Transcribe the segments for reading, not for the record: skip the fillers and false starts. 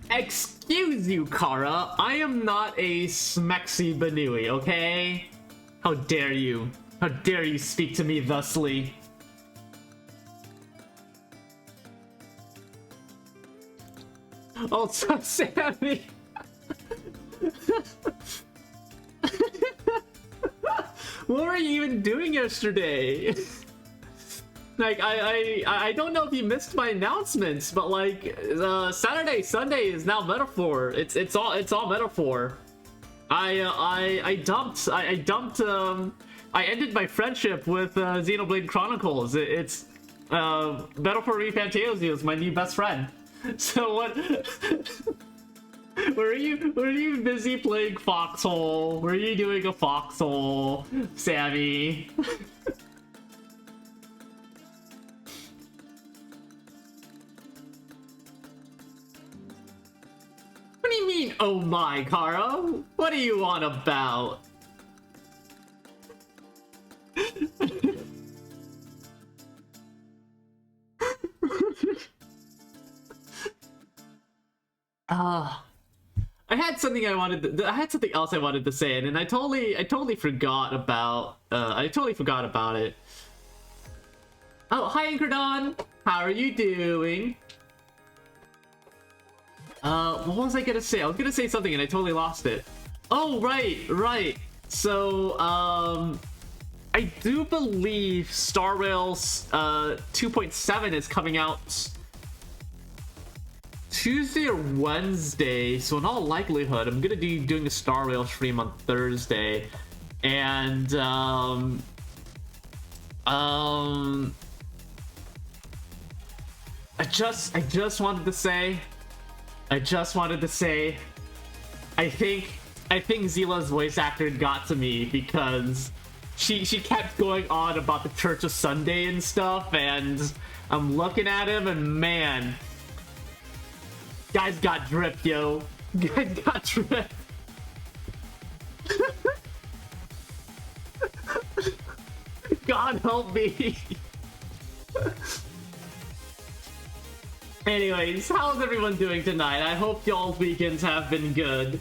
Excuse you, Kara. I am not a smexy Banui, okay? How dare you? How dare you speak to me thusly? Also, Sammy. What were you even doing yesterday? Like, I don't know if you missed my announcements, but like, Saturday, Sunday is now metaphor. It's all metaphor. I ended my friendship with Xenoblade Chronicles. It's metaphor ReFantazio is my new best friend. So what? Were you busy playing Foxhole? Were you doing a Foxhole, Sammy? What do you mean, oh my, Kara? What are you on about? I had something else I wanted to say, and I totally forgot about it. Oh, hi Incredon! How are you doing? What was I gonna say? I was gonna say something and I totally lost it. Oh, right. So, I do believe Star Rails 2.7 is coming out Tuesday or Wednesday, so in all likelihood, I'm gonna be doing a Star Rail stream on Thursday, and I just wanted to say, I think Zila's voice actor got to me because she kept going on about the Church of Sunday and stuff, and I'm looking at him and man, guys got drip, yo. Guys got drip. God help me. Anyways, how's everyone doing tonight? I hope y'all's weekends have been good.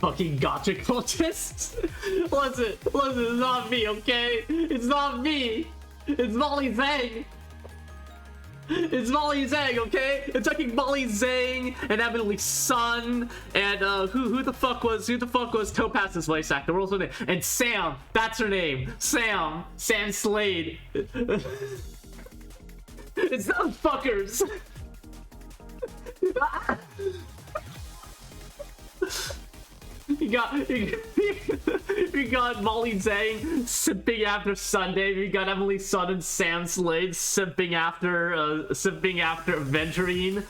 Fucking gotcha cultists. Listen, it's not me, okay? It's not me. It's Molly Zhang. It's Molly Zhang, okay? It's fucking Molly Zhang and Emily Sun and who the fuck was Topaz's voice actor? What was her name? And Sam, that's her name. Sam Slade. It's those fuckers. We got Molly Zhang sipping after Sunday. We got Emily Sun and Sam Slade sipping after Venturine.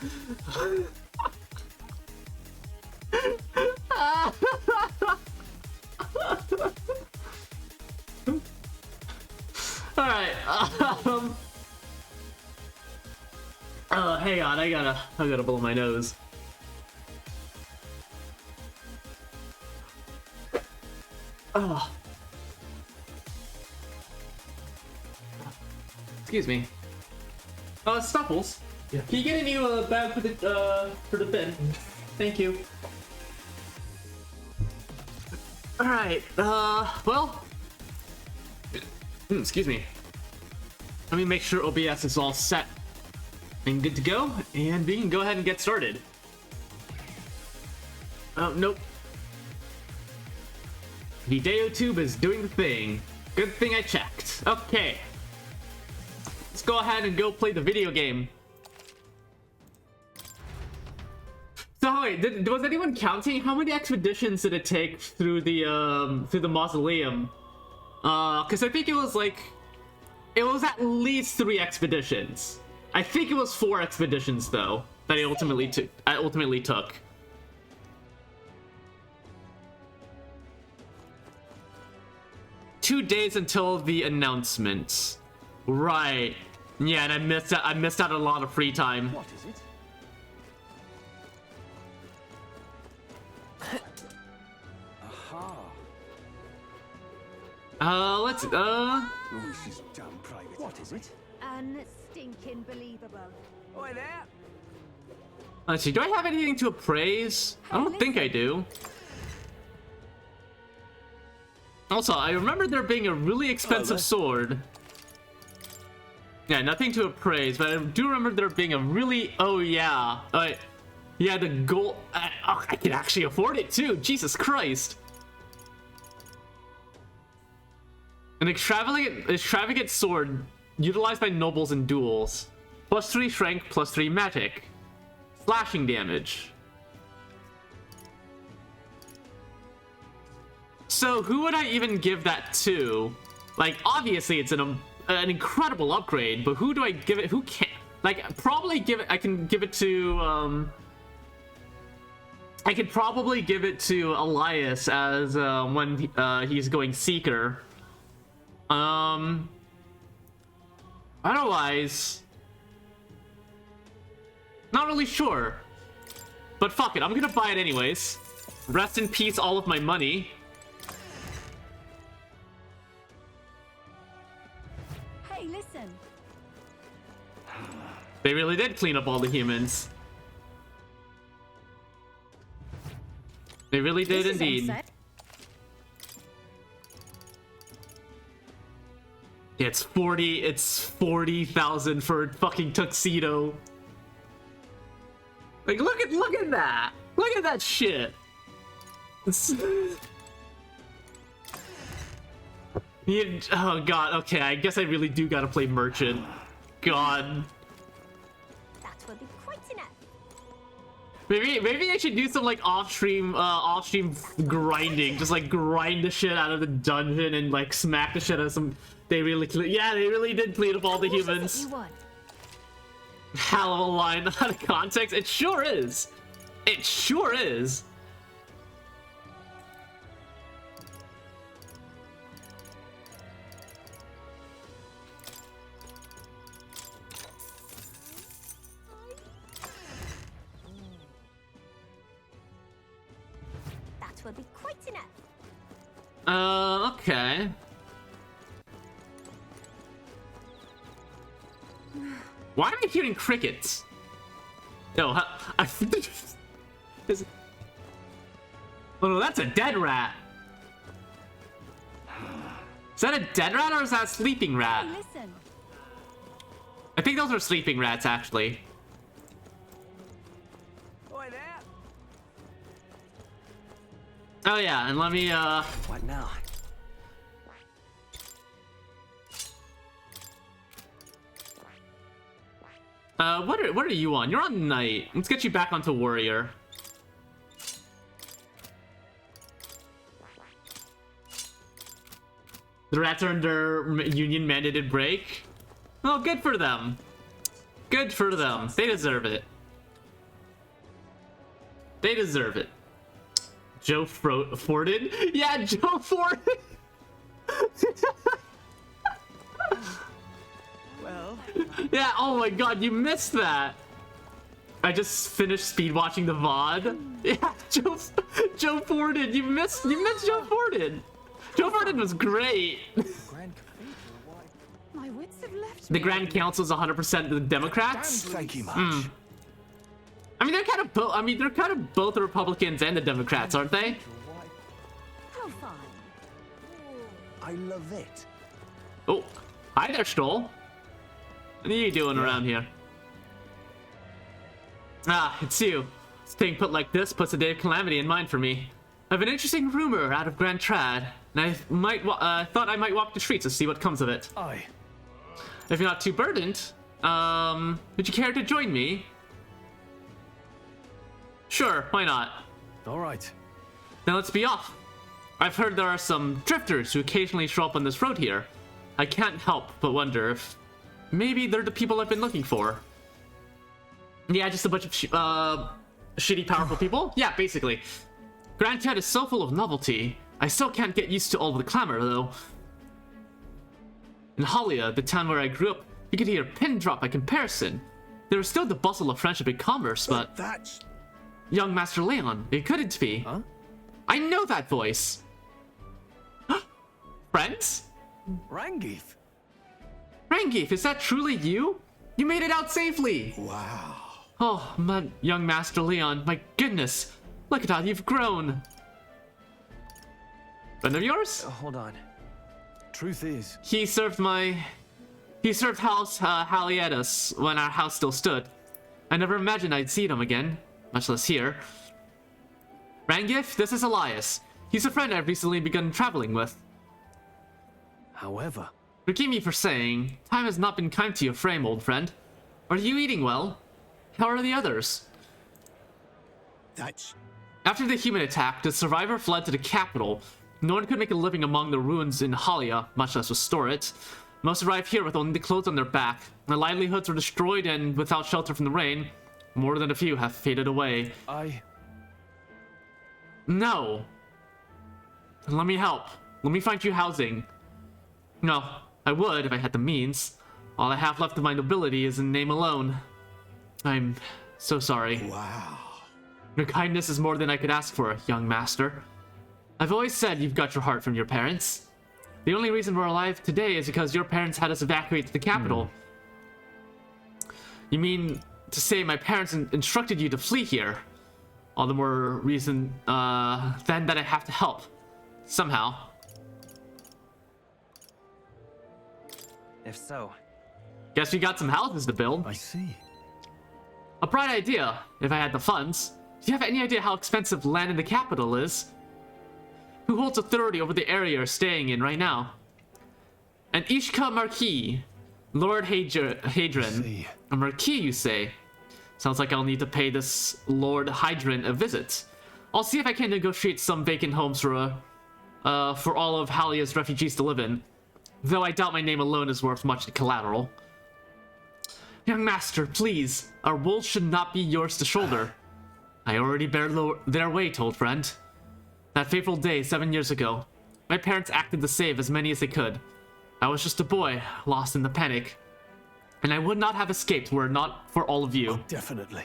All right. Hang on. I gotta blow my nose. Oh. Excuse me. Stuffles. Yeah. Can you get a new bag for the bin? Thank you. All right. Well. Excuse me. Let me make sure OBS is all set and good to go, and we can go ahead and get started. Oh, nope. VideoTube is doing the thing. Good thing I checked. Okay. Let's go ahead and go play the video game. So wait, was anyone counting? How many expeditions did it take through the mausoleum? Because I think it was at least 3 expeditions. I think it was 4 expeditions though that I ultimately took. Two days until the announcement. Right. Yeah, and I missed out a lot of free time. What is it? Let's Oh, she's damn private. What is it? Unstinking believable. Oi there. see. Do I have anything to appraise? I don't think I do. Also, I remember there being a really expensive sword. Yeah, nothing to appraise, but I do remember there being a really... Oh, yeah. Yeah, the gold... I can actually afford it, too. Jesus Christ. An extravagant sword utilized by nobles in duels. +3 strength, +3 magic. Slashing damage. So who would I even give that to? Like, obviously it's an incredible upgrade, but who do I give it? Who can? Like, probably give it. I can give it to. I could probably give it to Elias as when he's going Seeker. Otherwise, not really sure. But fuck it, I'm gonna buy it anyways. Rest in peace, all of my money. Hey, listen. They really did clean up all the humans. They really did indeed. Yeah, it's 40,000 for a fucking tuxedo. Like, look at that. Look at that shit. Oh god, okay, I guess I really do gotta play merchant. God. That will be quite enough. Maybe I should do some like off-stream grinding, just like grind the shit out of the dungeon and like smack the shit out of some. They really did clean up all the humans. Hell of a line out of context. It sure is. It sure is. That will be quite enough. Okay. Why am I hearing crickets? No, oh no, that's a dead rat. Is that a dead rat or is that a sleeping rat? Hey, listen. I think those are sleeping rats, actually. Oi there. Oh yeah, and let me What now? what are you on? You're on Knight. Let's get you back onto Warrior. The rats are under union mandated break. Oh, good for them. Good for them. They deserve it. They deserve it. Joe Forden? Yeah, Joe Forden! Well. Yeah, oh my god, you missed that. I just finished speed watching the VOD. Yeah, Joe Forden, you missed Joe Forden. Joe Forden was great. My wits have left The me. Grand Council is 100% the Democrats. Thank you much. I mean, they're kind of both the Republicans and the Democrats, aren't they? How fine. I love it. Oh, hi there, Stoll. What are you doing around here? Ah, it's you. Staying put like this puts a day of calamity in mind for me. I have an interesting rumor out of Grand Trad, and I thought I might walk the streets to see what comes of it. Aye. If you're not too burdened, would you care to join me? Sure, why not? All right. Then let's be off. I've heard there are some drifters who occasionally show up on this road here. I can't help but wonder if maybe they're the people I've been looking for. Yeah, just a bunch of shitty, powerful people. Yeah, basically. Grand Trad is so full of novelty. I still can't get used to all the clamor, though. In Halia, the town where I grew up, you could hear a pin drop by comparison. There was still the bustle of friendship and commerce, but... That's... Young Master Leon, it couldn't be. Huh? I know that voice. Friends? Rangif. Rangif, is that truly you? You made it out safely! Wow. Oh, my young Master Leon, my goodness. Look at how you've grown. Friend of yours? Hold on. Truth is, He served House Halietus when our house still stood. I never imagined I'd see them again, much less here. Rangif, this is Elias. He's a friend I've recently begun traveling with. however, Forgive me for saying, time has not been kind to your frame, old friend. Are you eating well? How are the others? that's After the human attack, the survivor fled to the capital. No one could make a living among the ruins in Halia, much less restore it. Most arrived here with only the clothes on their back. Their livelihoods were destroyed, and without shelter from the rain, more than a few have faded away. No. Let me help. Let me find you housing. No, I would if I had the means. All I have left of my nobility is in name alone. I'm so sorry. wow. Your kindness is more than I could ask for, young master. I've always said you've got your heart from your parents. The only reason we're alive today is because your parents had us evacuate to the capital. You mean to say my parents instructed you to flee here? All the more reason, then that I have to help. Somehow. If so, Guess we got some houses to build. I see. A bright idea, if I had the funds. Do you have any idea how expensive land in the capital is? Who holds authority over the area you're staying in right now? An Ishka Marquis, Lord Hadron. See. A Marquis, you say? Sounds like I'll need to pay this Lord Hadron a visit. I'll see if I can negotiate some vacant homes for all of Halia's refugees to live in. Though I doubt my name alone is worth much collateral. Young master, please. Our wolves should not be yours to shoulder. I already bear their weight, old friend. That fateful day 7 years ago, my parents acted to save as many as they could. I was just a boy, lost in the panic. And I would not have escaped were it not for all of you. Oh, definitely.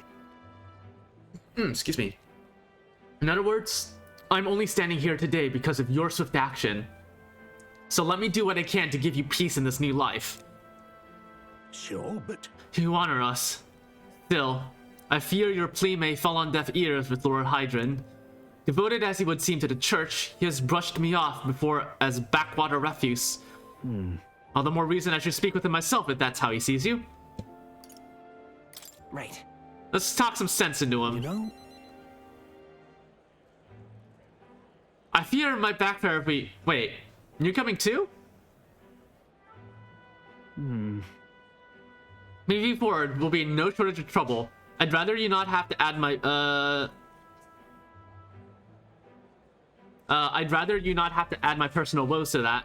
Excuse me. In other words, I'm only standing here today because of your swift action. So let me do what I can to give you peace in this new life. Sure, but You honor us. Still, I fear your plea may fall on deaf ears with Lord Hydron. Devoted as he would seem to the church, he has brushed me off before as backwater refuse. All the more reason I should speak with him myself if that's how he sees you. right. Let's talk some sense into him. you know, I fear my backfire if we... Wait, you coming too? Moving forward, we'll be in no shortage of trouble. I'd rather you not have to add my, I'd rather you not have to add my personal woes to that.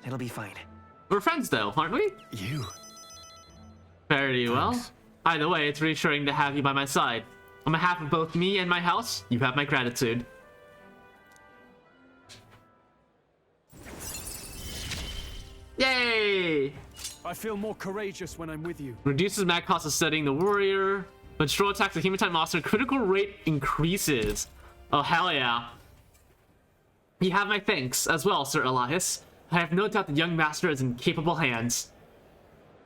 It'll be fine. We're friends though, aren't we? you. Very well. Thanks. Either way, it's reassuring to have you by my side. On behalf of both me and my house, you have my gratitude. Yay! I feel more courageous when I'm with you. Reduces mag cost of studying the warrior. When Stro attacks a human type monster, critical rate increases. Oh, hell yeah. You have my thanks as well, Sir Elias. I have no doubt the young master is in capable hands.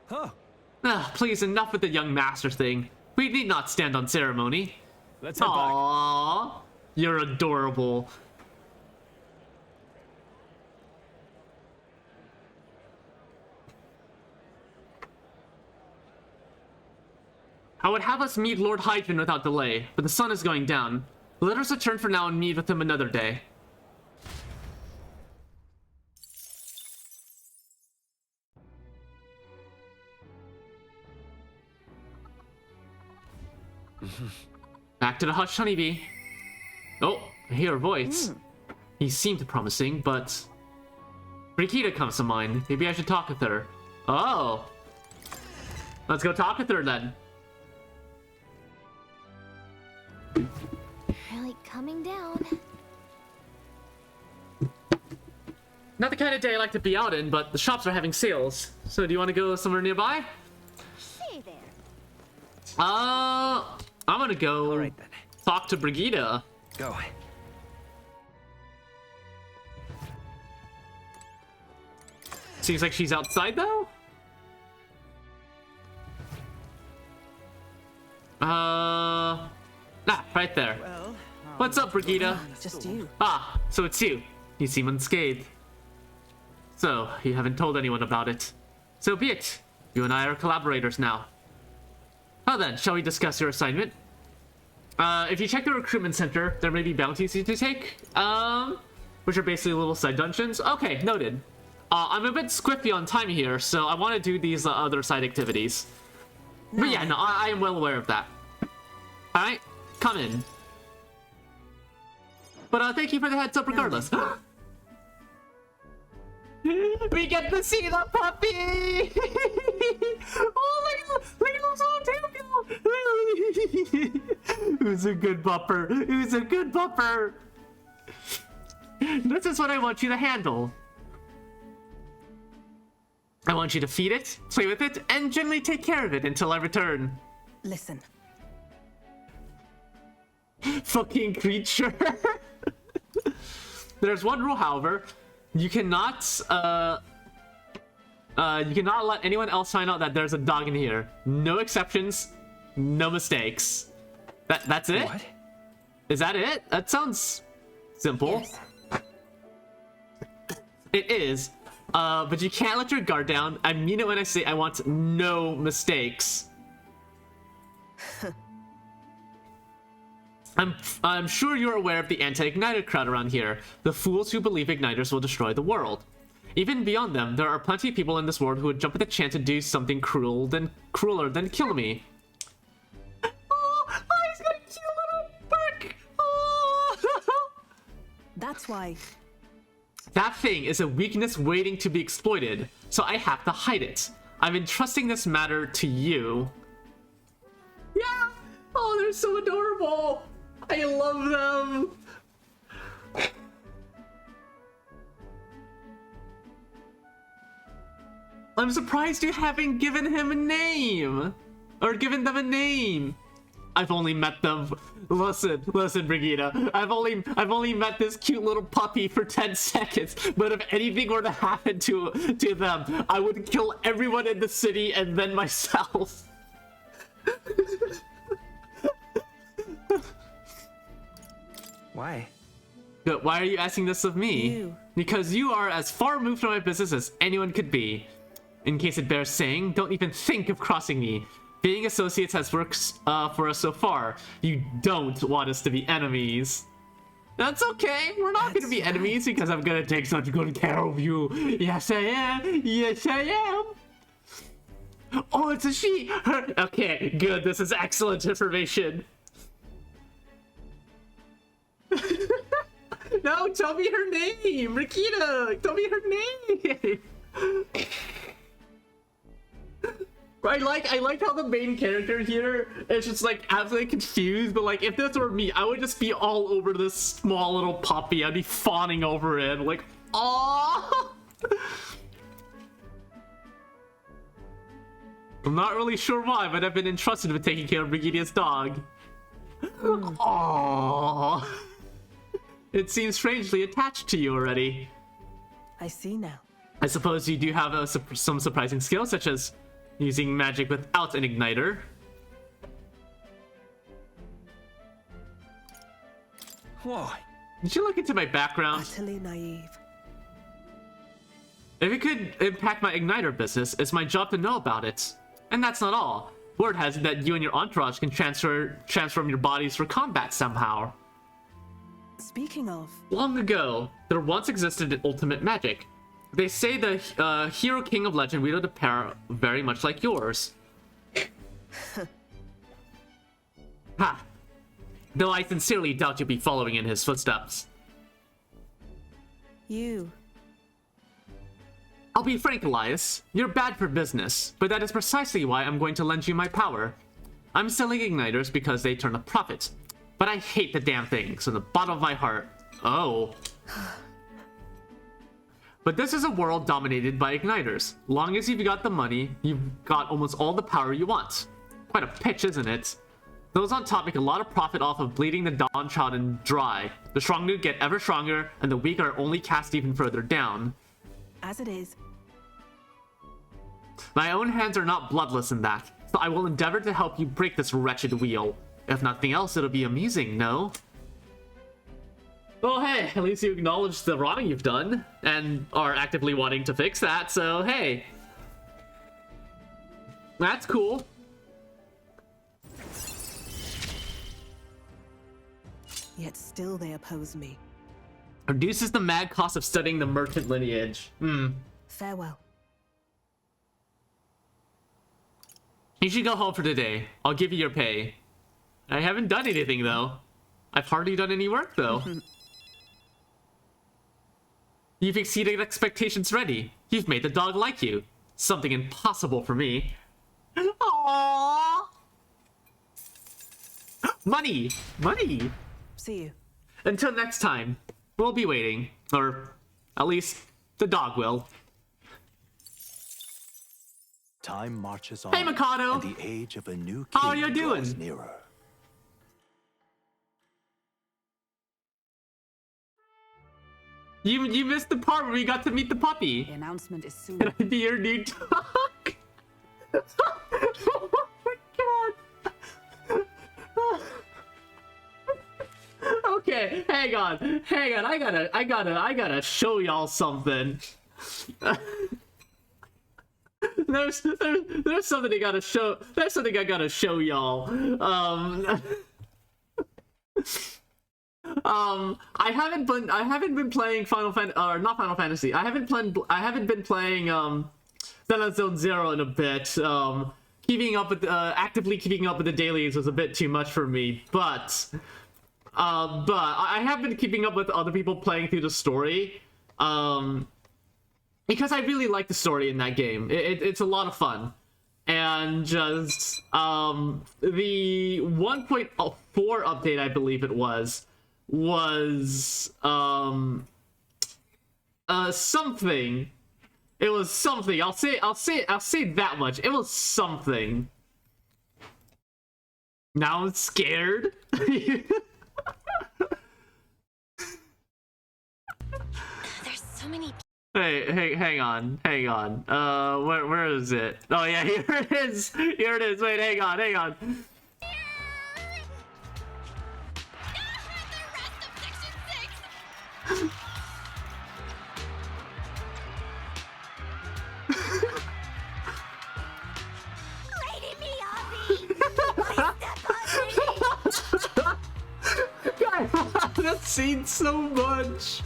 Huh. Please, enough with the young master thing. We need not stand on ceremony. Let's head back. Aww, you're adorable. I would have us meet Lord Hydron without delay, but the sun is going down. Let us return for now and meet with him another day. Back to the hutch, honeybee. Oh, I hear a voice. He seemed promising, but... Rikita comes to mind. Maybe I should talk with her. Oh! Let's go talk with her then. Really coming down. Not the kind of day I like to be out in, but the shops are having sales. So do you want to go somewhere nearby? Hey there. I'm gonna go All right then. talk to Brigida. Go. Seems like she's outside though. Right there. Well, What's up, Brigida? It's just you. Ah, so it's you. You seem unscathed. So, you haven't told anyone about it. So be it. You and I are collaborators now. Well then, shall we discuss your assignment? If you check the recruitment center, there may be bounties you to take, which are basically little side dungeons. Okay, noted. I'm a bit squiffy on time here, so I want to do these other side activities. But yeah, no, I am well aware of that. Alright, come in. But thank you for the heads up regardless. We get to see the puppy! Oh, look at those little tail. Who's a good bupper? Who's a good bupper? This is what I want you to handle. I want you to feed it, play with it, and generally take care of it until I return. Listen. Fucking creature. There's one rule, however. You cannot let anyone else find out that there's a dog in here. No exceptions, no mistakes. That's it? What? Is that it? That sounds simple. Yes. It is. But you can't let your guard down. I mean it when I say I want no mistakes. I'm sure you're aware of the anti-igniter crowd around here. The fools who believe igniters will destroy the world. Even beyond them, there are plenty of people in this world who would jump at the chance to do something crueler than kill me. Oh, he's got a cute little brick. Oh. That's why. That thing is a weakness waiting to be exploited, so I have to hide it. I'm entrusting this matter to you. Yeah! Oh, they're so adorable! I love them! I'm surprised you haven't given him a name! Or given them a name! I've only met them. Listen, Brigida. I've only met this cute little puppy for 10 seconds. But if anything were to happen to them, I would kill everyone in the city and then myself. Why? But why are you asking this of me? You. Because you are as far removed from my business as anyone could be. In case it bears saying, don't even think of crossing me. Being associates has worked for us so far. You don't want us to be enemies. That's okay. We're not going to be enemies because I'm going to take such good care of you. Yes, I am. Yes, I am. Oh, it's a she. Her. Okay, good. This is excellent information. No, tell me her name. Rikita, tell me her name. I like how the main character here is just like absolutely confused, but like if this were me, I would just be all over this small little puppy. I'd be fawning over it, like, aww. I'm not really sure why, but I've been entrusted with taking care of Brigida's dog. Aww. It seems strangely attached to you already. I see now. I suppose you do have some surprising skills, such as using magic without an igniter. Whoa. Did you look into my background? Utterly naive. If it could impact my igniter business, it's my job to know about it. And that's not all. Word has it that you and your entourage can transform your bodies for combat somehow. Speaking of, Long ago, there once existed an ultimate magic. They say the hero king of legend wielded a power very much like yours. Ha! Though I sincerely doubt you'll be following in his footsteps. you. I'll be frank, Elias. You're bad for business, but that is precisely why I'm going to lend you my power. I'm selling igniters because they turn a profit. But I hate the damn things from the bottom of my heart. Oh. But this is a world dominated by igniters. Long as you've got the money, you've got almost all the power you want. Quite a pitch, isn't it? Those on top make a lot of profit off of bleeding the downtrodden dry. The strong get ever stronger, and the weak are only cast even further down. As it is. My own hands are not bloodless in that, so I will endeavor to help you break this wretched wheel. If nothing else, it'll be amusing, no? Well, hey, at least you acknowledge the wrong you've done, and are actively wanting to fix that, so hey. That's cool. Yet still they oppose me. Reduces the mad cost of studying the merchant lineage. Farewell. You should go home for today. I'll give you your pay. I haven't done anything, though. I've hardly done any work, though. You've exceeded expectations already. You've made the dog like you. Something impossible for me. Aww. Money! Money! See you. Until next time, we'll be waiting. Or, at least, the dog will. Time marches on. Hey, Mikado! And the age of a new king How are you draws doing? nearer. You missed the part where we got to meet the puppy. The announcement is soon. Can I be your new dog? Oh my god. Okay, hang on. I gotta show y'all something. There's something I gotta show. There's something I gotta show y'all. I haven't been playing Final Fantasy, or not Final Fantasy. I haven't been playing Zenless Zone Zero in a bit. Actively keeping up with the dailies was a bit too much for me, but I have been keeping up with other people playing through the story, because I really like the story in that game. It's a lot of fun. And just the 1.4 update, I believe it was something. It was something. I'll say that much. It was something. Now I'm scared. There's so many. Hey, hang on. Where is it? Oh yeah, here it is. Wait, hang on. The rest of Section 6! Lady Miyabi! Please step on me! God, I love that scene so much.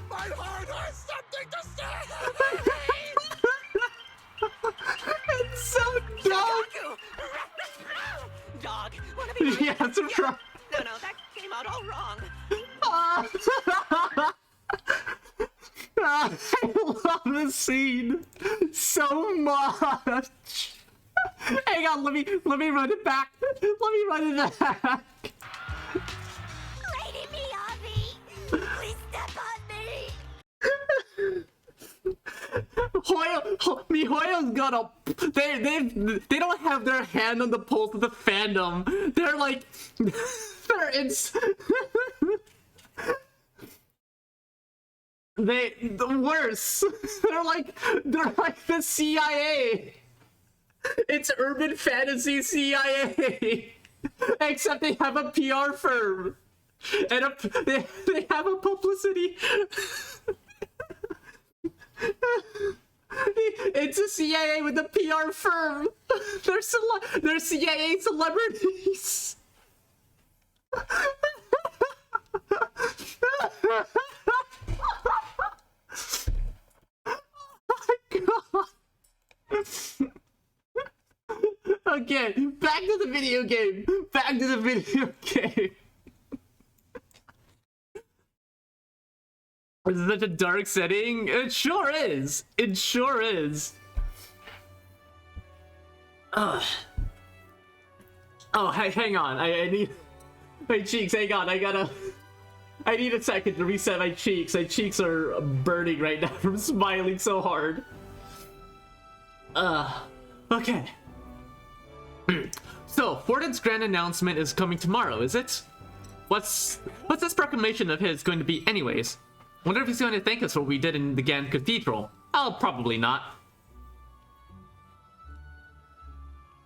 My heart has something to say! It's so dumb. Dog, wanna be my Yeah, it's a try. No, that came out all wrong. I love this scene so much. Hang on, let me run it back. Lady Miyabi! Please step on me! Mihoyo's got a. They don't have their hand on the pulse of the fandom. They're like, they're the worse. They're like the CIA. It's urban fantasy CIA, except they have a PR firm and they have a publicity. It's a CIA with a PR firm. They're CIA celebrities. Oh my god. Okay, back to the video game. Is it such a dark setting? It sure is. Ugh. Oh, hey, hang on. I need my cheeks. Hang on. I need a second to reset my cheeks. My cheeks are burning right now from smiling so hard. Okay. So, Fortin's grand announcement is coming tomorrow, is it? What's this proclamation of his going to be anyways? Wonder if he's going to thank us for what we did in the Gan Cathedral. Oh, probably not.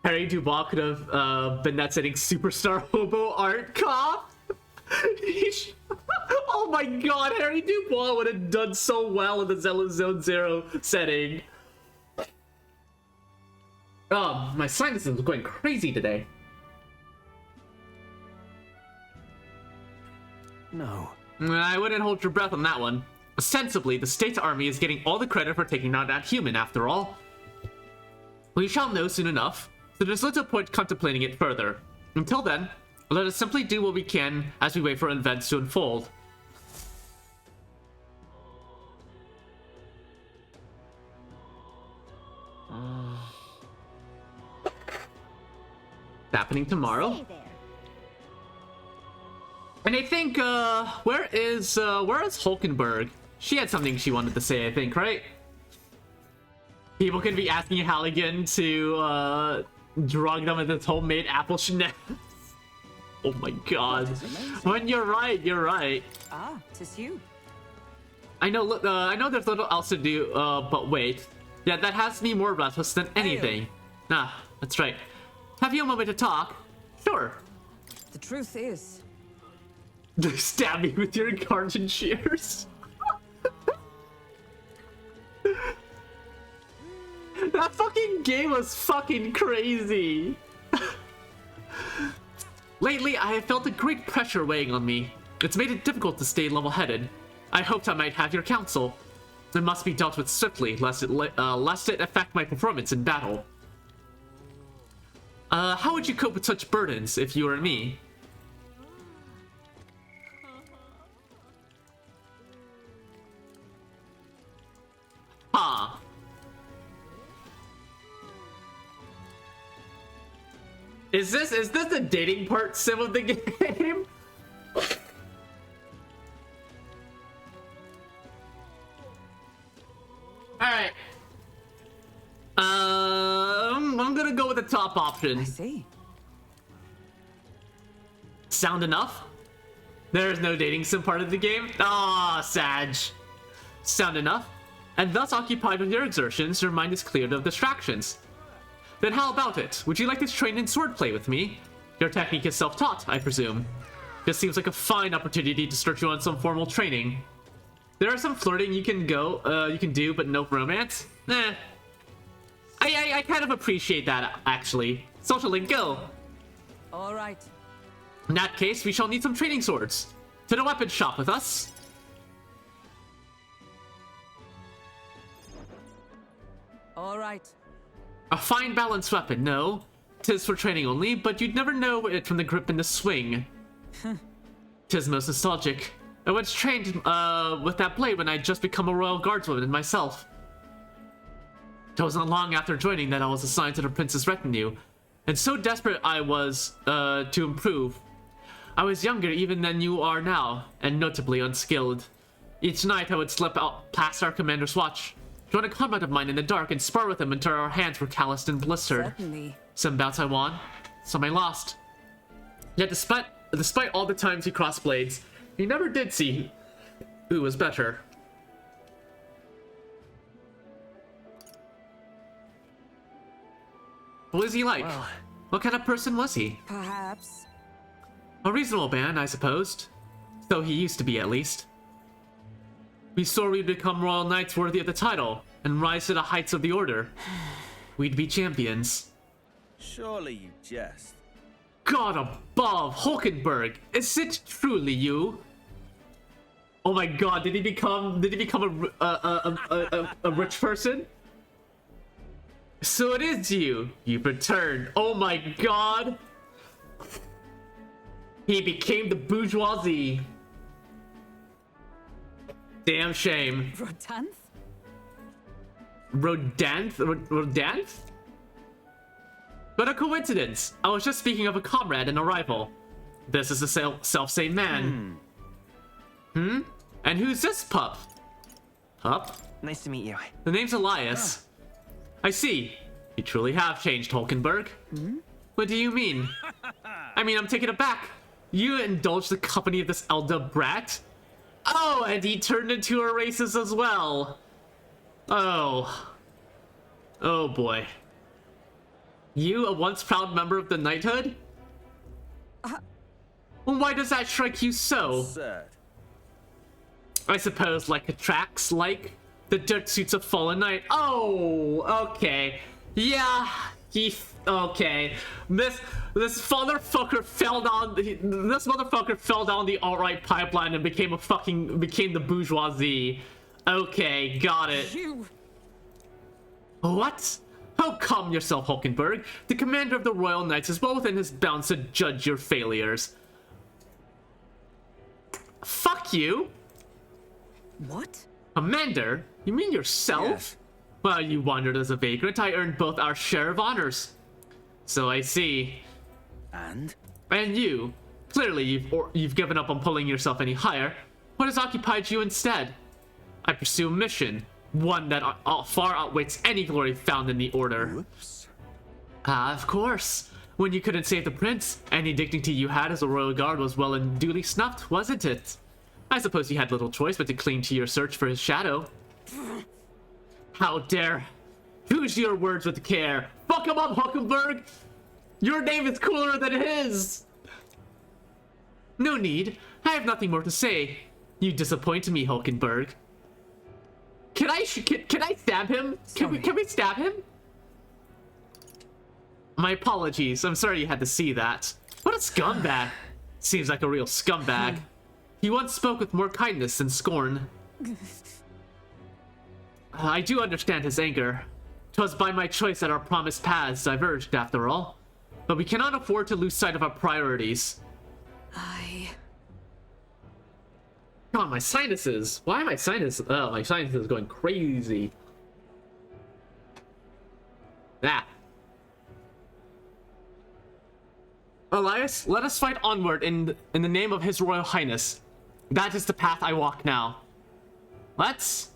Harry Dubois could have been that setting superstar hobo art cop. Oh my god, Harry Dubois would have done so well in the Zone Zero setting. Oh, my sinuses are going crazy today. No. I wouldn't hold your breath on that one. Ostensibly, the state's army is getting all the credit for taking out that human, after all. We shall know soon enough, so there's little point contemplating it further. Until then, let us simply do what we can as we wait for events to unfold. Happening tomorrow. Hey there. And I think, where is Hulkenberg? She had something she wanted to say, I think, right? People can be asking Halligan to, drug them with his homemade apple shenanigans. Oh my god. When you're right, you're right. Ah, 'tis you. I know there's little else to do, but wait. Yeah, that has me more restless than anything. Ah, that's right. Have you a moment to talk? Sure. The truth is, Stab me with your garden shears. That fucking game was fucking crazy. Lately, I have felt a great pressure weighing on me. It's made it difficult to stay level-headed. I hoped I might have your counsel. It must be dealt with swiftly, lest it affect my performance in battle. How would you cope with such burdens if you were me? Ah. Is this the dating part sim of the game? Alright. I'm gonna go with the top option. I see. Sound enough? There's no dating sim part of the game? Ah, Sag. Sound enough? And thus occupied with your exertions, your mind is cleared of distractions. Then how about it? Would you like to train in swordplay with me? Your technique is self-taught, I presume. This seems like a fine opportunity to start you on some formal training. There are some flirting you can do, but no romance? Eh. I kind of appreciate that, actually. Social link, go! All right. In that case, we shall need some training swords. To the weapon shop with us. All right. A fine balanced weapon, no. 'Tis for training only, but you'd never know it from the grip and the swing. 'Tis most nostalgic. I once trained with that blade when I'd just become a royal guardswoman myself. It wasn't long after joining that I was assigned to the prince's retinue, and so desperate I was to improve. I was younger even than you are now, and notably unskilled. Each night I would slip out past our commander's watch, join a comrade of mine in the dark, and spar with him until our hands were calloused and blistered. Certainly. Some bouts I won, some I lost. Yet despite all the times he crossed blades, he never did see who was better. What was he like? Well, What kind of person was he? Perhaps. A reasonable man, I supposed. So he used to be, at least. We swore we'd become royal knights worthy of the title, and rise to the heights of the order. We'd be champions. Surely you jest. God above, Hulkenberg, is it truly you? Oh my god, did he become a rich person? So it is you. You've returned. Oh my god. He became the bourgeoisie. Damn shame. Rotanth? Rodanth? But a coincidence. I was just speaking of a comrade and a rival. This is the self-same man. And who's this pup? Pup? nice to meet you. The name's Elias. I see. You truly have changed, Hulkenberg. What do you mean? I mean, I'm taken aback. You indulged the company of this elder brat? Oh, and he turned into a racist as well. Oh. Oh boy. You, a once proud member of the knighthood? Well, why does that strike you so? Sad. I suppose like attracts like the dirt suits of fallen knight. Oh, okay. Yeah, okay. This motherfucker fell down the alt-right pipeline and became the bourgeoisie. Okay, got it. You. What? Oh, calm yourself, Hulkenberg. The commander of the Royal Knights is well within his bounds to judge your failures. Fuck you. What? Commander? You mean yourself? Yes. Well, you wandered as a vagrant. I earned both our share of honors. So I see. And? And you. Clearly, you've given up on pulling yourself any higher. What has occupied you instead? I pursue a mission. One that far outweighs any glory found in the Order. Whoops. Ah, of course. When you couldn't save the prince, any dignity you had as a royal guard was well and duly snuffed, wasn't it? I suppose you had little choice but to cling to your search for his shadow. How dare! Choose your words with care. Fuck him up, Hulkenberg! Your name is cooler than his! No need. I have nothing more to say. You disappoint me, Hulkenberg. Can I stab him? Can we stab him? My apologies. I'm sorry you had to see that. What a scumbag. Seems like a real scumbag. He once spoke with more kindness than scorn. I do understand his anger. 'Twas by my choice that our promised paths diverged, after all. But we cannot afford to lose sight of our priorities. God, my sinuses. Why are my sinuses? Oh, my sinuses going crazy. Ah. Elias, let us fight onward in the name of His Royal Highness. That is the path I walk now. Let's.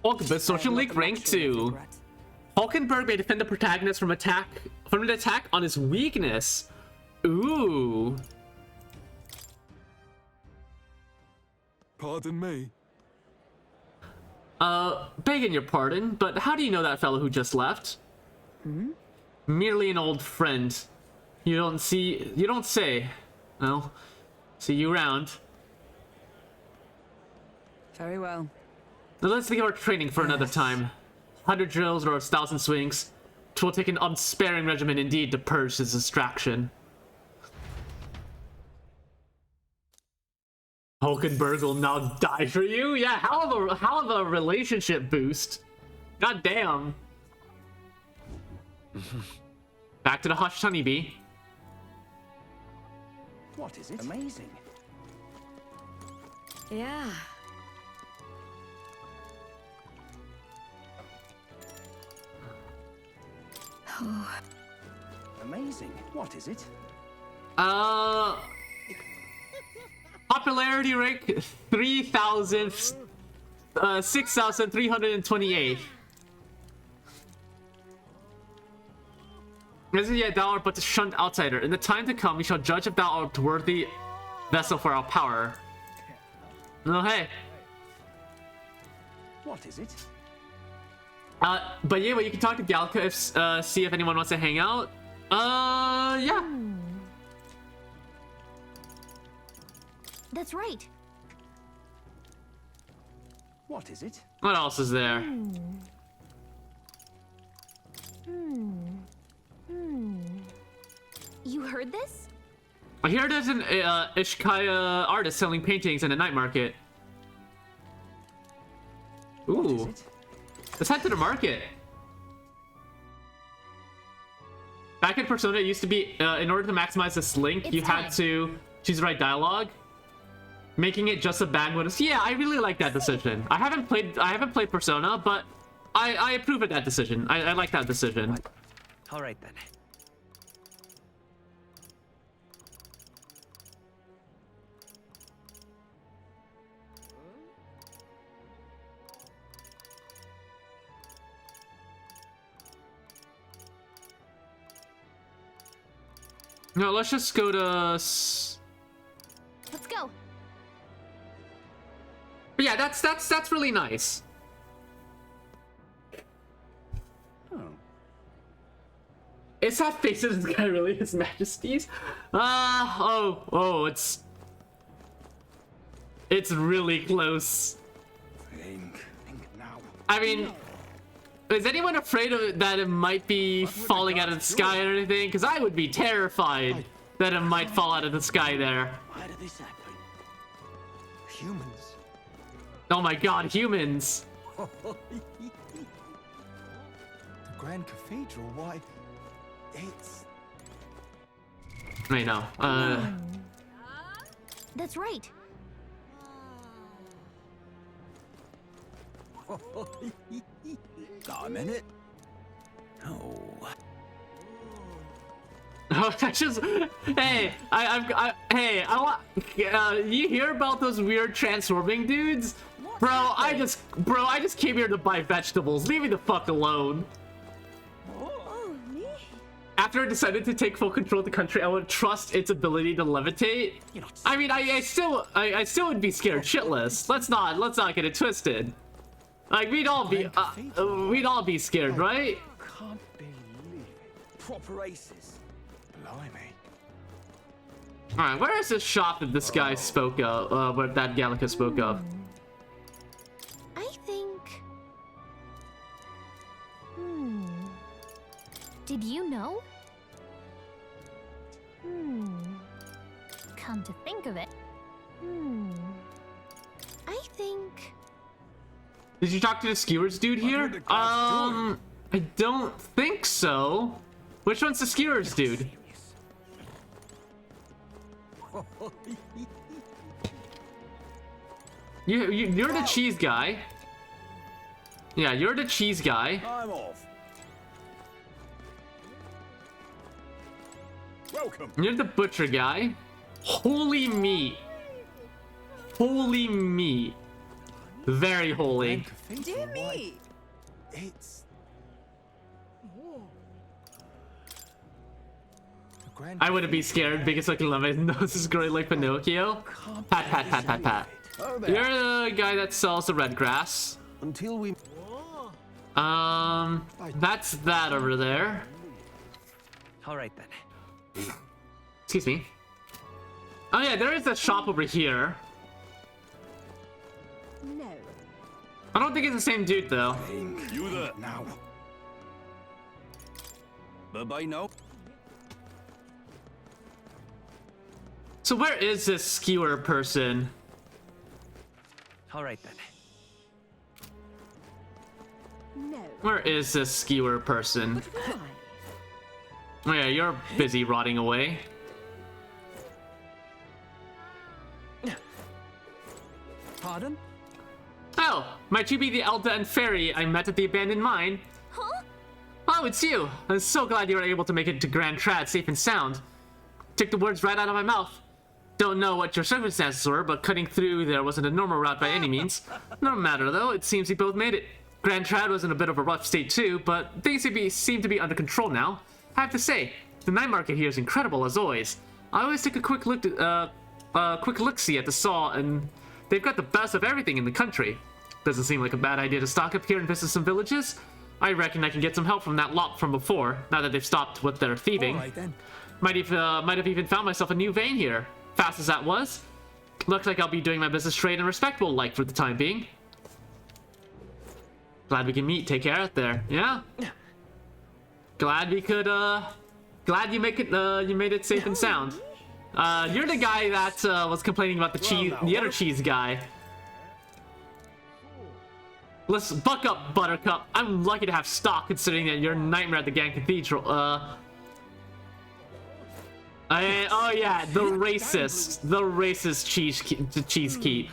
Hulkenberg, Social League Rank 2. Hulkenberg may defend the protagonist from an attack on his weakness. Ooh. Pardon me. Begging your pardon, but how do you know that fellow who just left? Merely an old friend. You don't say. Well, see you around. Very well. Now let's leave our training for another time. 100 drills or 1,000 swings. 'Twill take an unsparing regimen indeed to purge this distraction. Hulkenberg will now die for you? Yeah, hell of a relationship boost. God damn. Back to the hushed honeybee. What is it? Amazing. Yeah. Amazing. What is it? Popularity rank 6,328. Isn't yet thou art but a shunned outsider. In the time to come, we shall judge if thou art worthy vessel for our power. No, hey. What is it? But yeah, you can talk to Galka if see if anyone wants to hang out. Yeah. That's right. What is it? What else is there? You heard this? Here there's an Ishikaya artist selling paintings in a night market. What is Ooh. it? Let's head to the market. Back in Persona, it used to be, in order to maximize this link, you had to choose the right dialogue. Making it just a bad one. Yeah, I really like that decision. I haven't played Persona, but I approve of that decision. I like that decision. All right then. No, let's just go to... Let's go. yeah, that's really nice. Oh. Is that face of this guy really His Majesty's? It's really close. Think now. I mean, is anyone afraid of that it might be falling out of the sky or anything? Because I would be terrified that it might fall out of the sky there. Why did this happen? Humans. Oh my god, humans! The Grand Cathedral, why? It's... Wait, no. That's right. Got a minute? Oh. I just, hey, I want, you hear about those weird transforming dudes? Bro, I just came here to buy vegetables. Leave me the fuck alone. Oh, me? After I decided to take full control of the country, I would trust its ability to levitate. I mean, I still would be scared shitless. Let's not get it twisted. Like we'd all be scared, right? Can't believe it. Proper aces. Blimey. All right, where is this shop that this guy spoke of? What that Gallica spoke of? I think... Did you know? Come to think of it. I think... Did you talk to the skewers dude here? I don't think so. Which one's the skewers dude? You're the cheese guy. Yeah, you're the cheese guy. I'm off. Welcome. You're the butcher guy. Holy meat. Holy meat. Very holy. Dear me! It's... I wouldn't be scared because I can love it. Nose is growing like Pinocchio. Pat, pat, pat, pat, pat. You're the guy that sells the red grass. Until we... That's that over there. All right then. Excuse me. Oh yeah, there is a shop over here. No. I don't think it's the same dude though. You there. Now. Bye-bye now. So where is this skewer person? All right then. No. Where is this skewer person? Why? Oh yeah, you're busy rotting away. Pardon? Oh, might you be the Elda and Fairy I met at the abandoned mine? Huh? Oh, it's you. I'm so glad you were able to make it to Grand Trad safe and sound. Took the words right out of my mouth. Don't know what your circumstances were, but cutting through there wasn't a normal route by any means. No matter though, it seems we both made it. Grand Trad was in a bit of a rough state too, but things seem to be under control now. I have to say, the night market here is incredible as always. I always take a quick look-see at the saw, and they've got the best of everything in the country. Doesn't seem like a bad idea to stock up here and visit some villages. I reckon I can get some help from that lot from before, now that they've stopped with their thieving. All right then. Might have even found myself a new vein here. Fast as that was. Looks like I'll be doing my business straight and respectable like for the time being. Glad we can meet. Take care out there. Yeah. Glad we could. Glad you made it safe and sound. You're the guy that was complaining about the cheese, the other cheese guy. Let's buck up, Buttercup. I'm lucky to have stock considering that you're a nightmare at the Grand Cathedral. Oh yeah, the racist cheese keep.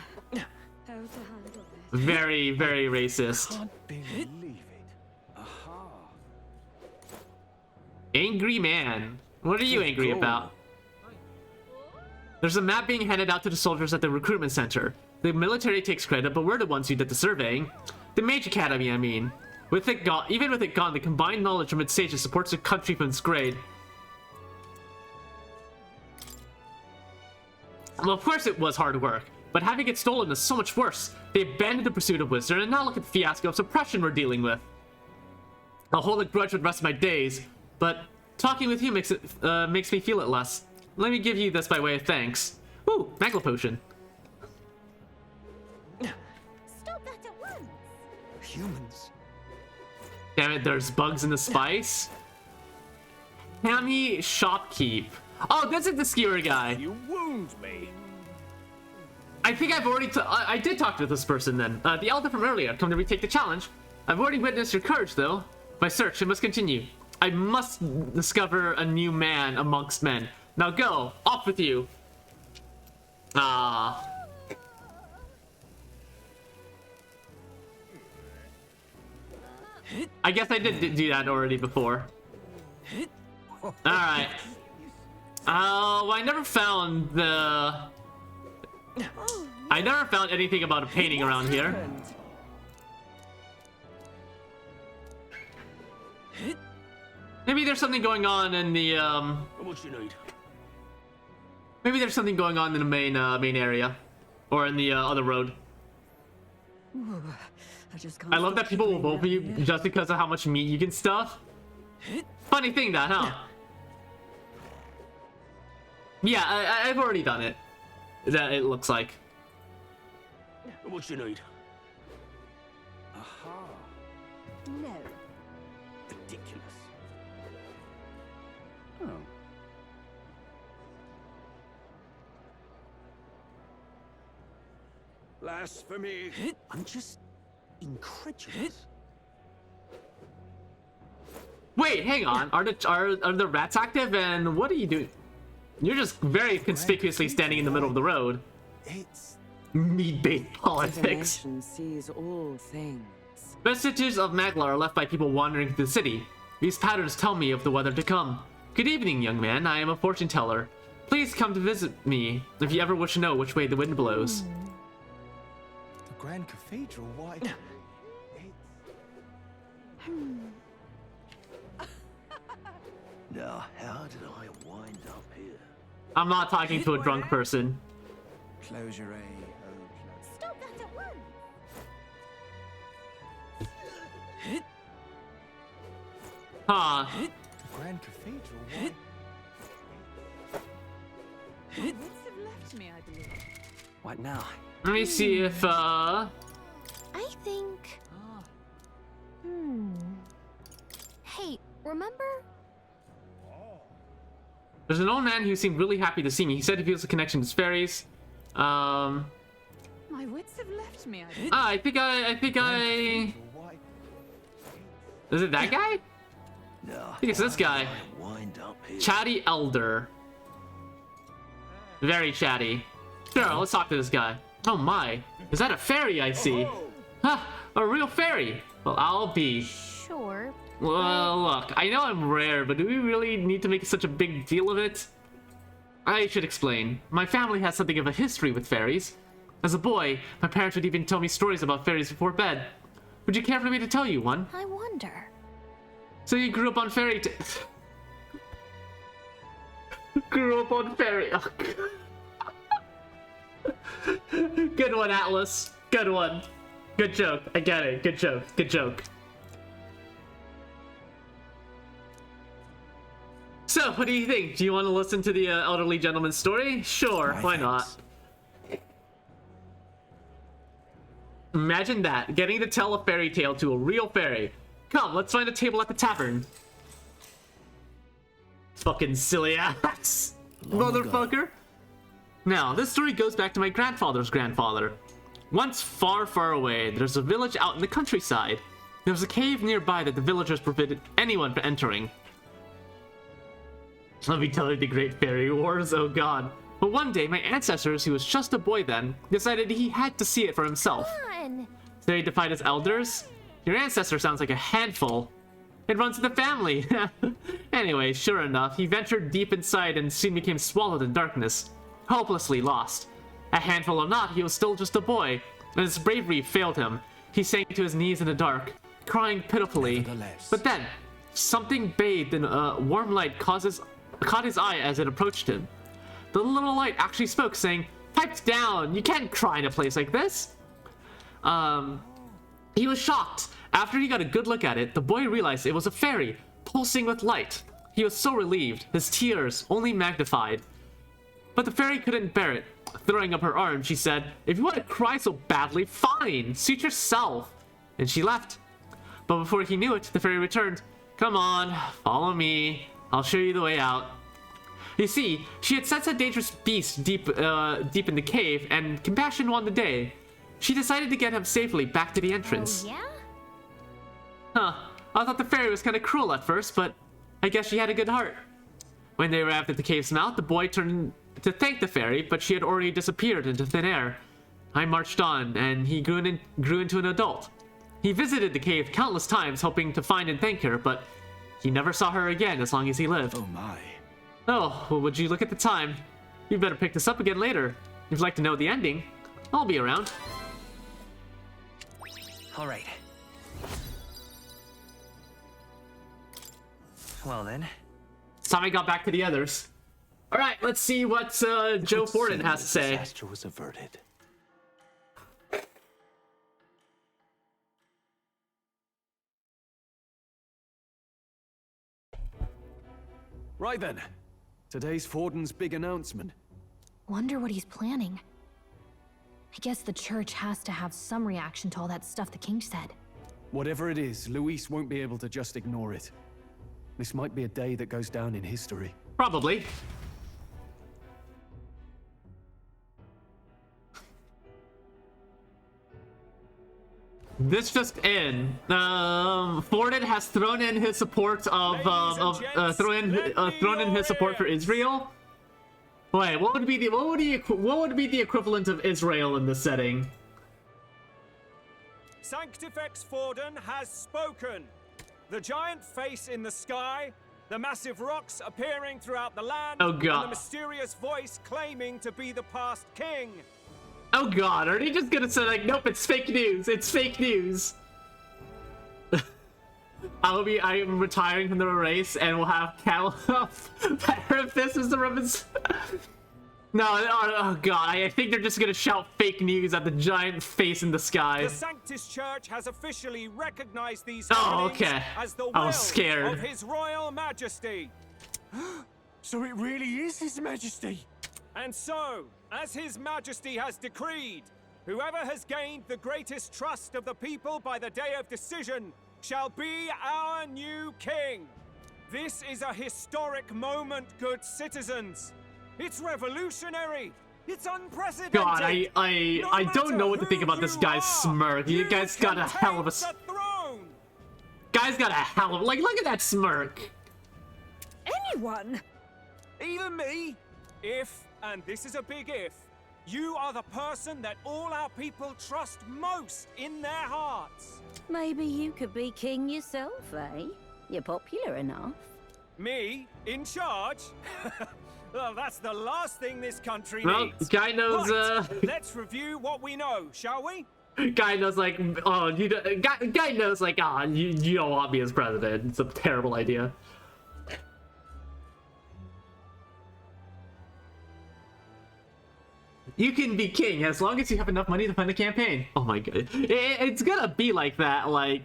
Very, very racist. Can't believe it. Aha. Angry man. What are you angry about? There's a map being handed out to the soldiers at the recruitment center. The military takes credit, but we're the ones who did the surveying. The Mage Academy, I mean. Even with it gone, the combined knowledge from its sages supports the country from its grade. Well, of course it was hard work. but having it stolen is so much worse. They abandoned the pursuit of wisdom, and now look at the fiasco of suppression we're dealing with. I'll hold a grudge for the rest of my days, but talking with you makes me feel it less. Let me give you this by way of thanks. Ooh, Magla Potion. Stop that at once. Humans. Damn it, there's bugs in the spice. Hammy Shopkeep. Oh, this is the skewer guy. You wound me. I think I've already... I did talk to this person then. The elder from earlier, come to retake the challenge. I've already witnessed your courage, though. My search, it must continue. I must discover a new man amongst men. Now go, off with you. Ah. I guess I did do that already before. Alright. Well, I never found the... I never found anything about a painting around here. Maybe there's something going on in the, What you need? Maybe there's something going on in the main area. Or in the, other road. I love that people will vote for you just because of how much meat you can stuff. Funny thing that, huh? Yeah, I've already done it. That it looks like. What you need? Aha. No. Ridiculous. Oh. Blasphemy. I'm just incredulous. Wait, hang on. Are the rats active? And what are you doing? You're just very conspicuously standing in the middle of the road. It's Meat-based politics. Divination sees all things. Vestiges of Magla are left by people wandering through the city. These patterns tell me of the weather to come. Good evening, young man. I am a fortune teller. Please come to visit me if you ever wish to know which way the wind blows. the Grand Cathedral. Why? Now, how did I wind up here? I'm not talking to a drunk person. Close your eye. Stop that at once. Huh. The Grand Cathedral. Why? Wits have left me, I believe. What now? Let me see if, I think... Ah. Hey, remember? There's an old man who seemed really happy to see me. He said he feels a connection to fairies. My wits have left me, I believe. I think I... Why? Is it that guy? No. I think it's this guy. Wind up here. Chatty Elder. Very chatty. Sure, let's talk to this guy. Oh my. Is that a fairy I see? Huh, a real fairy. Well, I'll be. Sure. Well, look, I know I'm rare, but do we really need to make such a big deal of it? I should explain. My family has something of a history with fairies. As a boy, my parents would even tell me stories about fairies before bed. Would you care for me to tell you one? I wonder. So you grew up on fairy grew up on fairy. Oh, good one, Atlas. Good one. Good joke. I get it. Good joke. Good joke. So, what do you think? Do you want to listen to the elderly gentleman's story? Sure, why not? Imagine that, getting to tell a fairy tale to a real fairy. Come, let's find a table at the tavern. Fucking silly ass. Motherfucker. Now, this story goes back to my grandfather's grandfather. Once far, far away, there's a village out in the countryside. There was a cave nearby that the villagers forbidden anyone from entering. Let me tell you the Great Fairy Wars, oh god. But one day, my ancestors, who was just a boy then, decided he had to see it for himself. Fun. So he defied his elders? Your ancestor sounds like a handful. It runs in the family. Anyway, sure enough, he ventured deep inside and soon became swallowed in darkness. Hopelessly lost. A handful or not, he was still just a boy, and his bravery failed him. He sank to his knees in the dark, crying pitifully. Nevertheless. But then, something bathed in warm light caught his eye as it approached him. The little light actually spoke, saying, Piped down. You can't cry in a place like this. He was shocked. After he got a good look at it, the boy realized it was a fairy, pulsing with light. He was so relieved, his tears only magnified. But the fairy couldn't bear it. Throwing up her arms, she said, "If you want to cry so badly, fine, suit yourself." And she left. But before he knew it, the fairy returned. "Come on, follow me. I'll show you the way out." You see, she had sensed a dangerous beast deep in the cave, and compassion won the day. She decided to get him safely back to the entrance. Oh, yeah? Huh. I thought the fairy was kind of cruel at first, but I guess she had a good heart. When they arrived at the cave's mouth, the boy turned to thank the fairy, but she had already disappeared into thin air. I marched on, and he grew into an adult. He visited the cave countless times, hoping to find and thank her, but he never saw her again as long as he lived. Oh my. Oh, well, would you look at the time? You'd better pick this up again later. If you'd like to know the ending, I'll be around. All right. Well then. It's time I got back to the others. All right, let's see what Joe Forden has to say. Disaster was averted. Right then. Today's Forden's big announcement. Wonder what he's planning. I guess the church has to have some reaction to all that stuff the king said. Whatever it is, Luis won't be able to just ignore it. This might be a day that goes down in history. Probably. This just in. Forden has thrown in his support thrown in his support for Israel. Wait, what would be the equivalent of Israel in this setting? Sanctifex Forden has spoken. The giant face in the sky, the massive rocks appearing throughout the land, oh god, and the mysterious voice claiming to be the past king. Oh god, are they just gonna say like, nope, it's fake news, it's fake news? I'm retiring from the race and we'll have Cal if this is the ribbons. No, oh god, I think they're just gonna shout fake news at the giant face in the sky. The Sanctus Church has officially recognized these okay. as the I was will scared. of His Royal Majesty. So it really is His Majesty. And so, as His Majesty has decreed, whoever has gained the greatest trust of the people by the day of decision shall be our new king. This is a historic moment, good citizens. It's revolutionary. It's unprecedented. God, I don't know what to think about this guy's smirk. You guys got a hell of a Guy's got a hell of, like, look at that smirk. Anyone? Even me? If, and this is a big if, you are the person that all our people trust most in their hearts. Maybe you could be king yourself, eh? You're popular enough. Me? In charge? Well, that's the last thing this country Well, needs. guy knows, right, let's review what we know, shall we? Guy knows, like, oh, guy knows, like, you don't want me as president. It's a terrible idea. You can be king as long as you have enough money to fund a campaign. Oh my god. It's gonna be like that, like...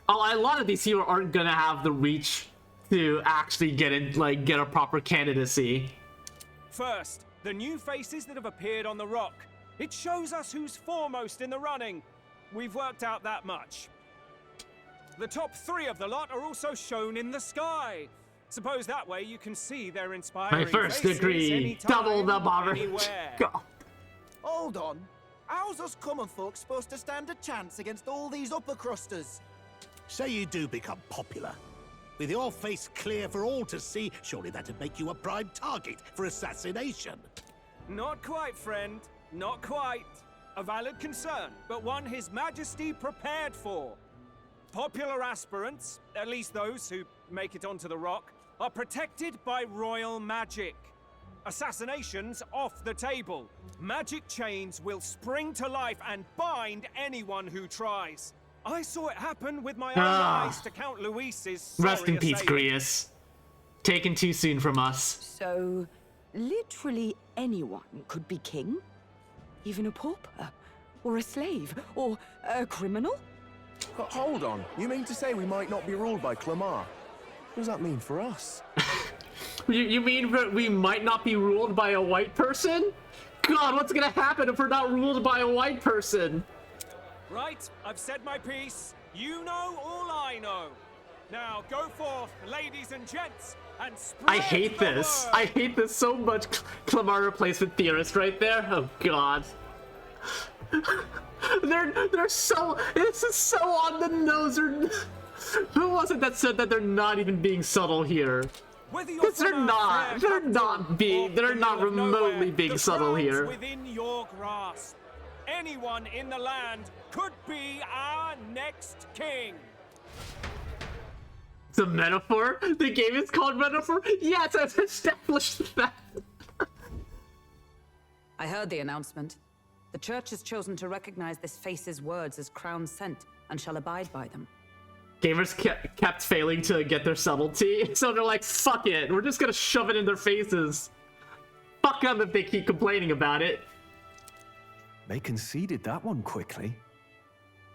a lot of these heroes aren't gonna have the reach to actually get a proper candidacy. First, the new faces that have appeared on the rock. It shows us who's foremost in the running. We've worked out that much. The top 3 of the lot are also shown in the sky. Suppose that way you can see their inspiring My first faces degree, anytime, double the bomber. anywhere. God. Hold on. How's us common folk supposed to stand a chance against all these upper crusters? Say you do become popular. With your face clear for all to see, surely that'd make you a prime target for assassination. Not quite, friend. Not quite. A valid concern, but one His Majesty prepared for. Popular aspirants, at least those who make it onto the rock, are protected by royal magic. Assassinations off the table. Magic chains will spring to life and bind anyone who tries. I saw it happen with my own eyes to Count Luis's sorry Rest in peace, assailant. Grius. Taken too soon from us. So, literally anyone could be king? Even a pauper? Or a slave? Or a criminal? But hold on, you mean to say we might not be ruled by Clamar? What does that mean for us? You mean we might not be ruled by a white person? God, what's gonna happen if we're not ruled by a white person? Right, I've said my piece. You know all I know. Now go forth, ladies and gents, and spread I hate the this. word. I hate this so much. Clamar replacement theorist right there. Oh God. they're so. This is so on the nose. Who was it that said that they're not even being subtle here? Because they're not. They're not remotely being subtle here. Within your grasp. Anyone in the land could be our next king. It's a metaphor? The game is called Metaphor? Yes, I've established that. I heard the announcement. The church has chosen to recognize this face's words as crown sent and shall abide by them. Gamers kept failing to get their subtlety, so they're like, fuck it, we're just gonna shove it in their faces. Fuck them if they keep complaining about it. They conceded that one quickly.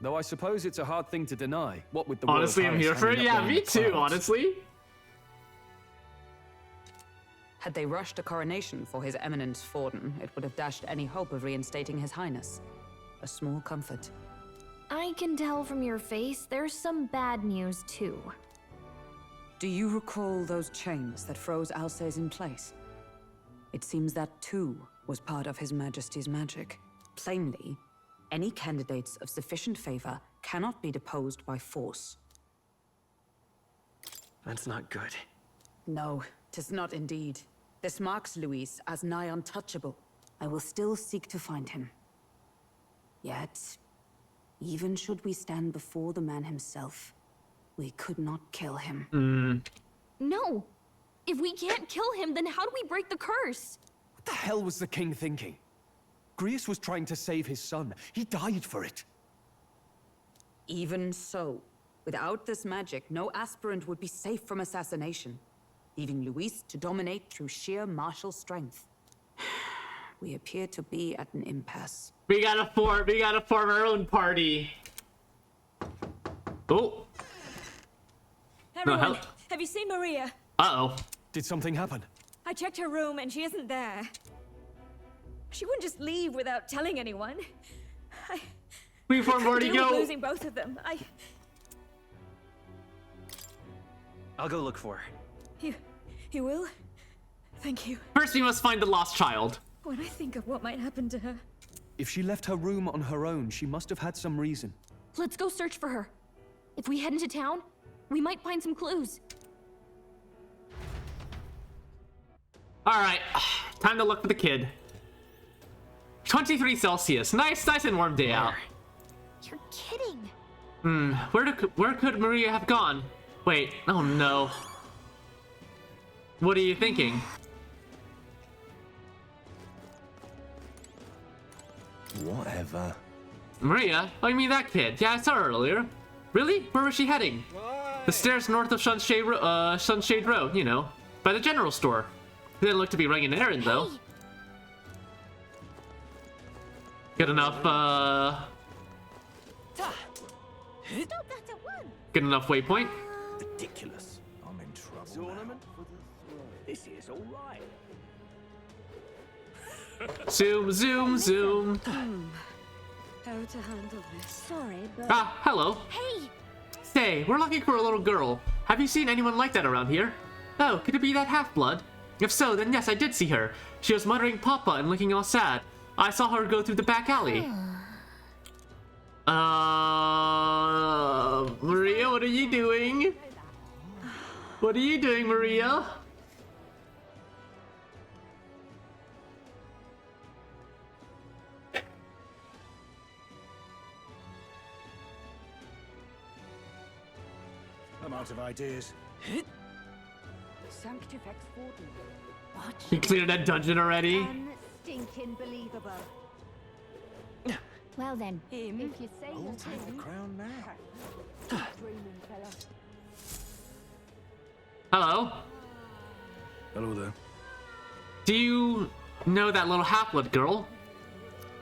Though I suppose it's a hard thing to deny. What with the honestly, I'm here for it. Yeah, me too, honestly. Had they rushed a coronation for His Eminence Forden, it would have dashed any hope of reinstating His Highness. A small comfort. I can tell from your face there's some bad news too. Do you recall those chains that froze Alsace in place? It seems that too was part of His Majesty's magic. Plainly, any candidates of sufficient favor cannot be deposed by force. That's not good. No, 'tis not indeed. This marks Luis as nigh untouchable. I will still seek to find him. Yet, even should we stand before the man himself, we could not kill him. No! If we can't kill him, then how do we break the curse? What the hell was the king thinking? Grius was trying to save his son. He died for it. Even so, without this magic, no aspirant would be safe from assassination, leaving Luis to dominate through sheer martial strength. We appear to be at an impasse. We gotta form our own party. Oh. Everyone, have you seen Maria? Uh-oh. Did something happen? I checked her room and she isn't there. She wouldn't just leave without telling anyone. We form already deal with go. losing both of them. I'll go look for her. You will? Thank you. First, we must find the lost child. When I think of what might happen to her. If she left her room on her own, she must have had some reason. Let's go search for her. If we head into town, we might find some clues. Alright, time to look for the kid. 23 Celsius. Nice and warm day out. You're kidding. Where could Maria have gone? Wait, oh no. What are you thinking? Whatever. Maria? Oh, you mean that kid? Yeah, I saw her earlier. Really? Where was she heading? The stairs north of Sunshade Road, you know, by the general store. Didn't look to be running an errand, though. Good enough, good enough waypoint. Ridiculous. I'm in trouble. Ornament for the this is all right. Zoom, zoom, zoom. How to handle this? Sorry, but... Ah, hello. Hey! Say, we're looking for a little girl. Have you seen anyone like that around here? Oh, could it be that half-blood? If so, then yes, I did see her. She was muttering Papa and looking all sad. I saw her go through the back alley. Maria, what are you doing? What are you doing, Maria? I'm out of ideas. Sanctifex Forden. What? You cleared that dungeon already? Unstinking believable. Well then, If you say I'll take the crown now. dreaming fella. Hello? Hello there. Do you know that little half-blood girl?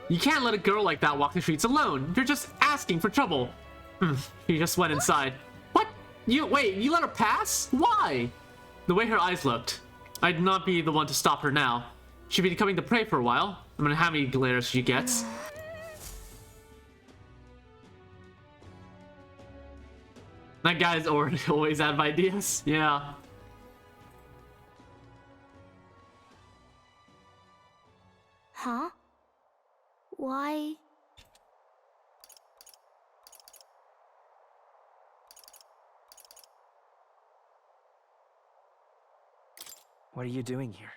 You can't let a girl like that walk the streets alone. You're just asking for trouble. She just went inside. What? Wait, you let her pass? Why? The way her eyes looked. I'd not be the one to stop her now. She'd be coming to pray for a while. I mean, how many glares she gets. That guy's always out of ideas. Yeah. Huh? Why? What are you doing here?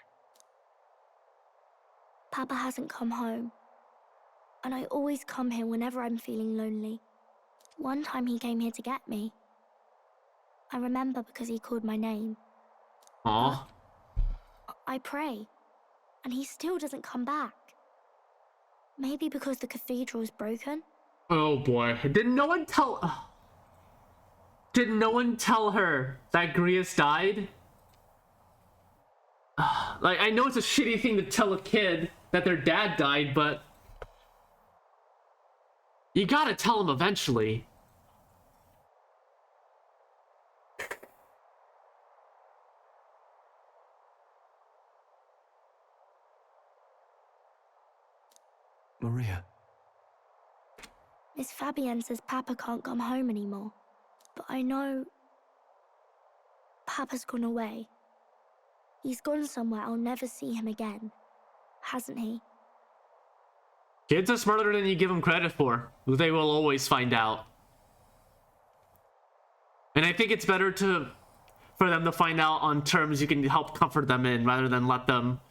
Papa hasn't come home. And I always come here whenever I'm feeling lonely. One time he came here to get me. I remember because he called my name. Aww. I pray, and he still doesn't come back. Maybe because the cathedral's broken? Oh boy. Did no one tell her that Grius died? Like, I know it's a shitty thing to tell a kid that their dad died, but you gotta tell him eventually. Maria. Miss Fabienne says Papa can't come home anymore. But I know Papa's gone away. He's gone somewhere I'll never see him again. Hasn't he? Kids are smarter than you give them credit for. They will always find out. And I think it's better for them to find out on terms you can help comfort them in, rather than let them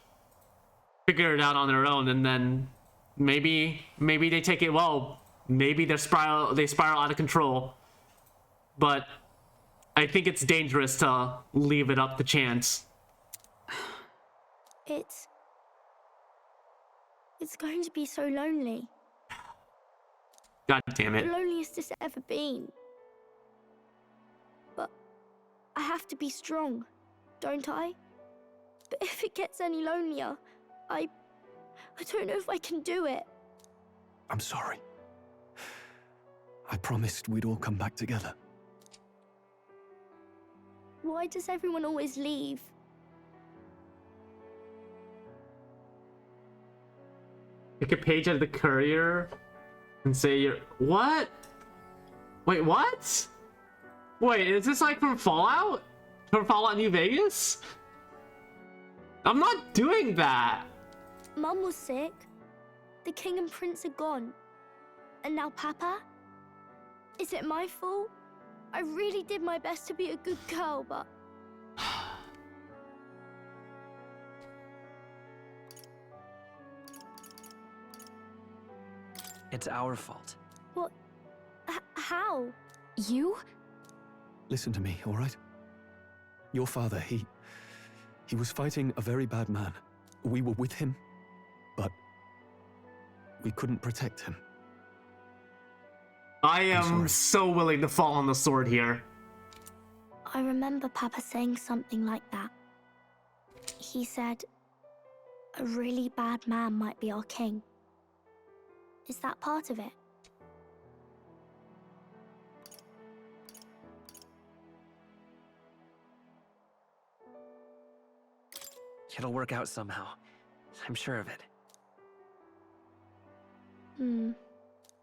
figure it out on their own, and then maybe they take it well. Maybe they spiral out of control. But I think it's dangerous to leave it up to chance. It's going to be so lonely. God damn it. The loneliest it's ever been. But I have to be strong, don't I? But if it gets any lonelier, I don't know if I can do it. I'm sorry. I promised we'd all come back together. Why does everyone always leave? Take a page out of the Courier and say you're... What? Wait, what? Wait, is this like from Fallout? From Fallout New Vegas? I'm not doing that. Mum was sick. The king and prince are gone. And now Papa? Is it my fault? I really did my best to be a good girl, but... It's our fault. What? How? You? Listen to me, all right? Your father, he was fighting a very bad man. We were with him, but we couldn't protect him. I am so willing to fall on the sword here. I remember Papa saying something like that. He said, a really bad man might be our king. Is that part of it? It'll work out somehow. I'm sure of it.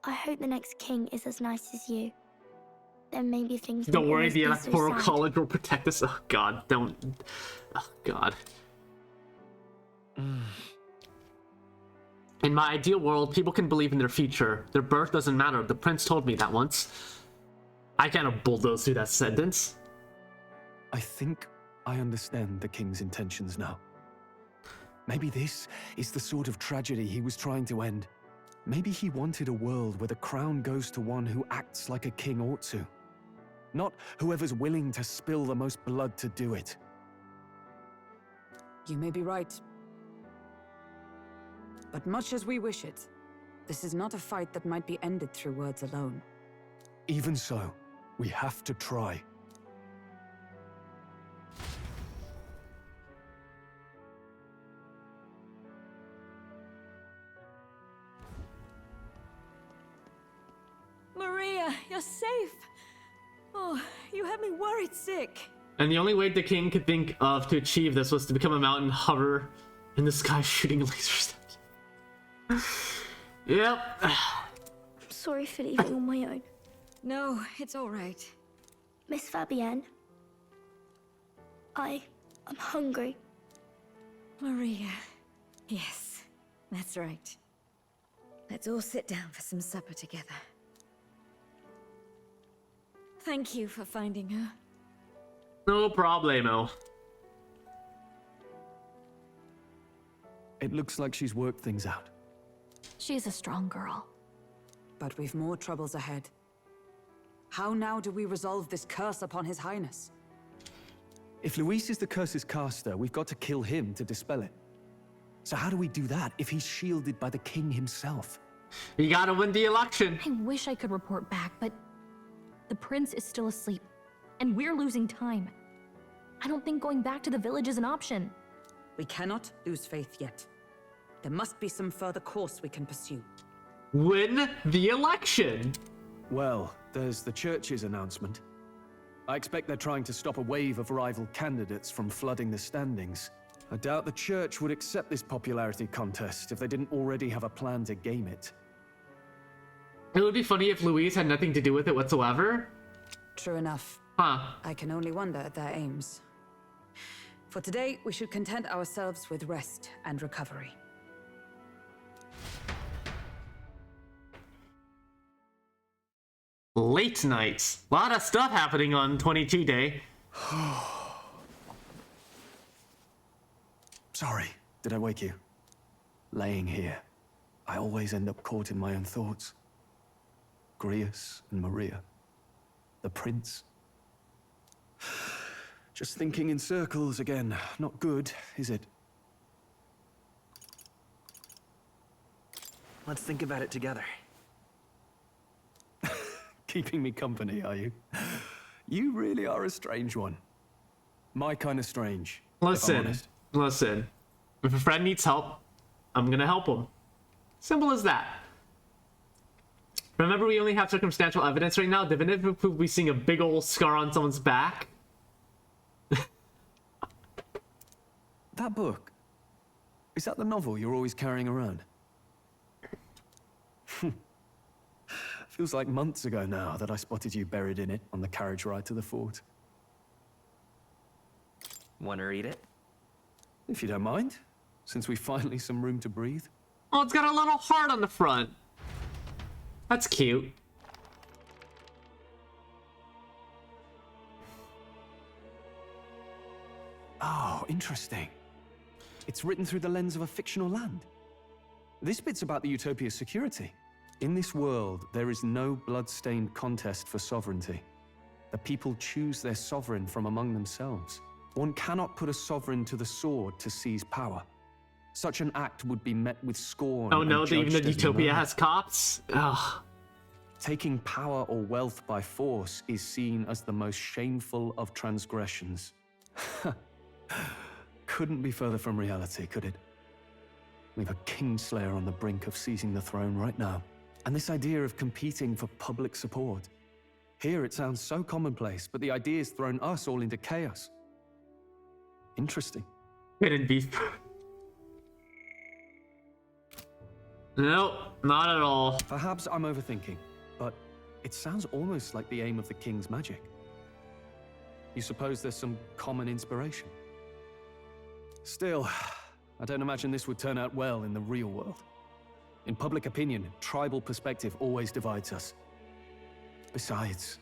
I hope the next king is as nice as you. Then maybe things Don't won't worry, always the be so Electoral sad. College will protect us. Oh god, don't. Oh god. In my ideal world, people can believe in their future. Their birth doesn't matter. The prince told me that once. I kind of bulldozed through that sentence. I think I understand the king's intentions now. Maybe this is the sort of tragedy he was trying to end. Maybe he wanted a world where the crown goes to one who acts like a king ought to. Not whoever's willing to spill the most blood to do it. You may be right. But much as we wish it, this is not a fight that might be ended through words alone. Even so, we have to try. Maria, you're safe. Oh, you had me worried sick. And the only way the king could think of to achieve this was to become a mountain, hover in the sky, shooting lasers. Yep. Sorry for leaving on my own. No, it's all right. Miss Fabienne, I'm hungry. Maria. Yes, that's right. Let's all sit down for some supper together. Thank you for finding her. No problemo. It looks like she's worked things out. She's a strong girl. But we've more troubles ahead. How now do we resolve this curse upon His Highness? If Luis is the curse's caster, we've got to kill him to dispel it. So how do we do that if he's shielded by the king himself? You gotta win the election. I wish I could report back, but the prince is still asleep, and we're losing time. I don't think going back to the village is an option. We cannot lose faith yet. There must be some further course we can pursue. Win the election. Well, there's the church's announcement. I expect they're trying to stop a wave of rival candidates from flooding the standings. I doubt the church would accept this popularity contest if they didn't already have a plan to game it. It would be funny if Louise had nothing to do with it whatsoever. True enough. Huh. I can only wonder at their aims. For today, we should content ourselves with rest and recovery. Late nights. A lot of stuff happening on 22 day. Sorry, did I wake you? Laying here, I always end up caught in my own thoughts. Grius and Maria. The prince. Just thinking in circles again. Not good, is it? Let's think about it together. Keeping me company, are you? You really are a strange one. My kind of strange. Listen. If a friend needs help, I'm gonna help him. Simple as that. Remember, we only have circumstantial evidence right now. Definitively, we'll be seeing a big old scar on someone's back. That book. Is that the novel you're always carrying around? Feels like months ago now that I spotted you buried in it on the carriage ride to the fort. Want to read it? If you don't mind, since we finally some room to breathe. Oh, it's got a little heart on the front. That's cute. Oh, interesting. It's written through the lens of a fictional land. This bit's about the Utopia's security. In this world, there is no blood-stained contest for sovereignty. The people choose their sovereign from among themselves. One cannot put a sovereign to the sword to seize power. Such an act would be met with scorn. Oh no, and even the judged as Utopia mad. has cops? Ugh. Taking power or wealth by force is seen as the most shameful of transgressions. Couldn't be further from reality, could it? We've a kingslayer on the brink of seizing the throne right now. And this idea of competing for public support. Here it sounds so commonplace, but the idea's thrown us all into chaos. Interesting. Hidden beef. Nope, not at all. Perhaps I'm overthinking, but it sounds almost like the aim of the king's magic. You suppose there's some common inspiration? Still, I don't imagine this would turn out well in the real world. In public opinion, tribal perspective always divides us. Besides,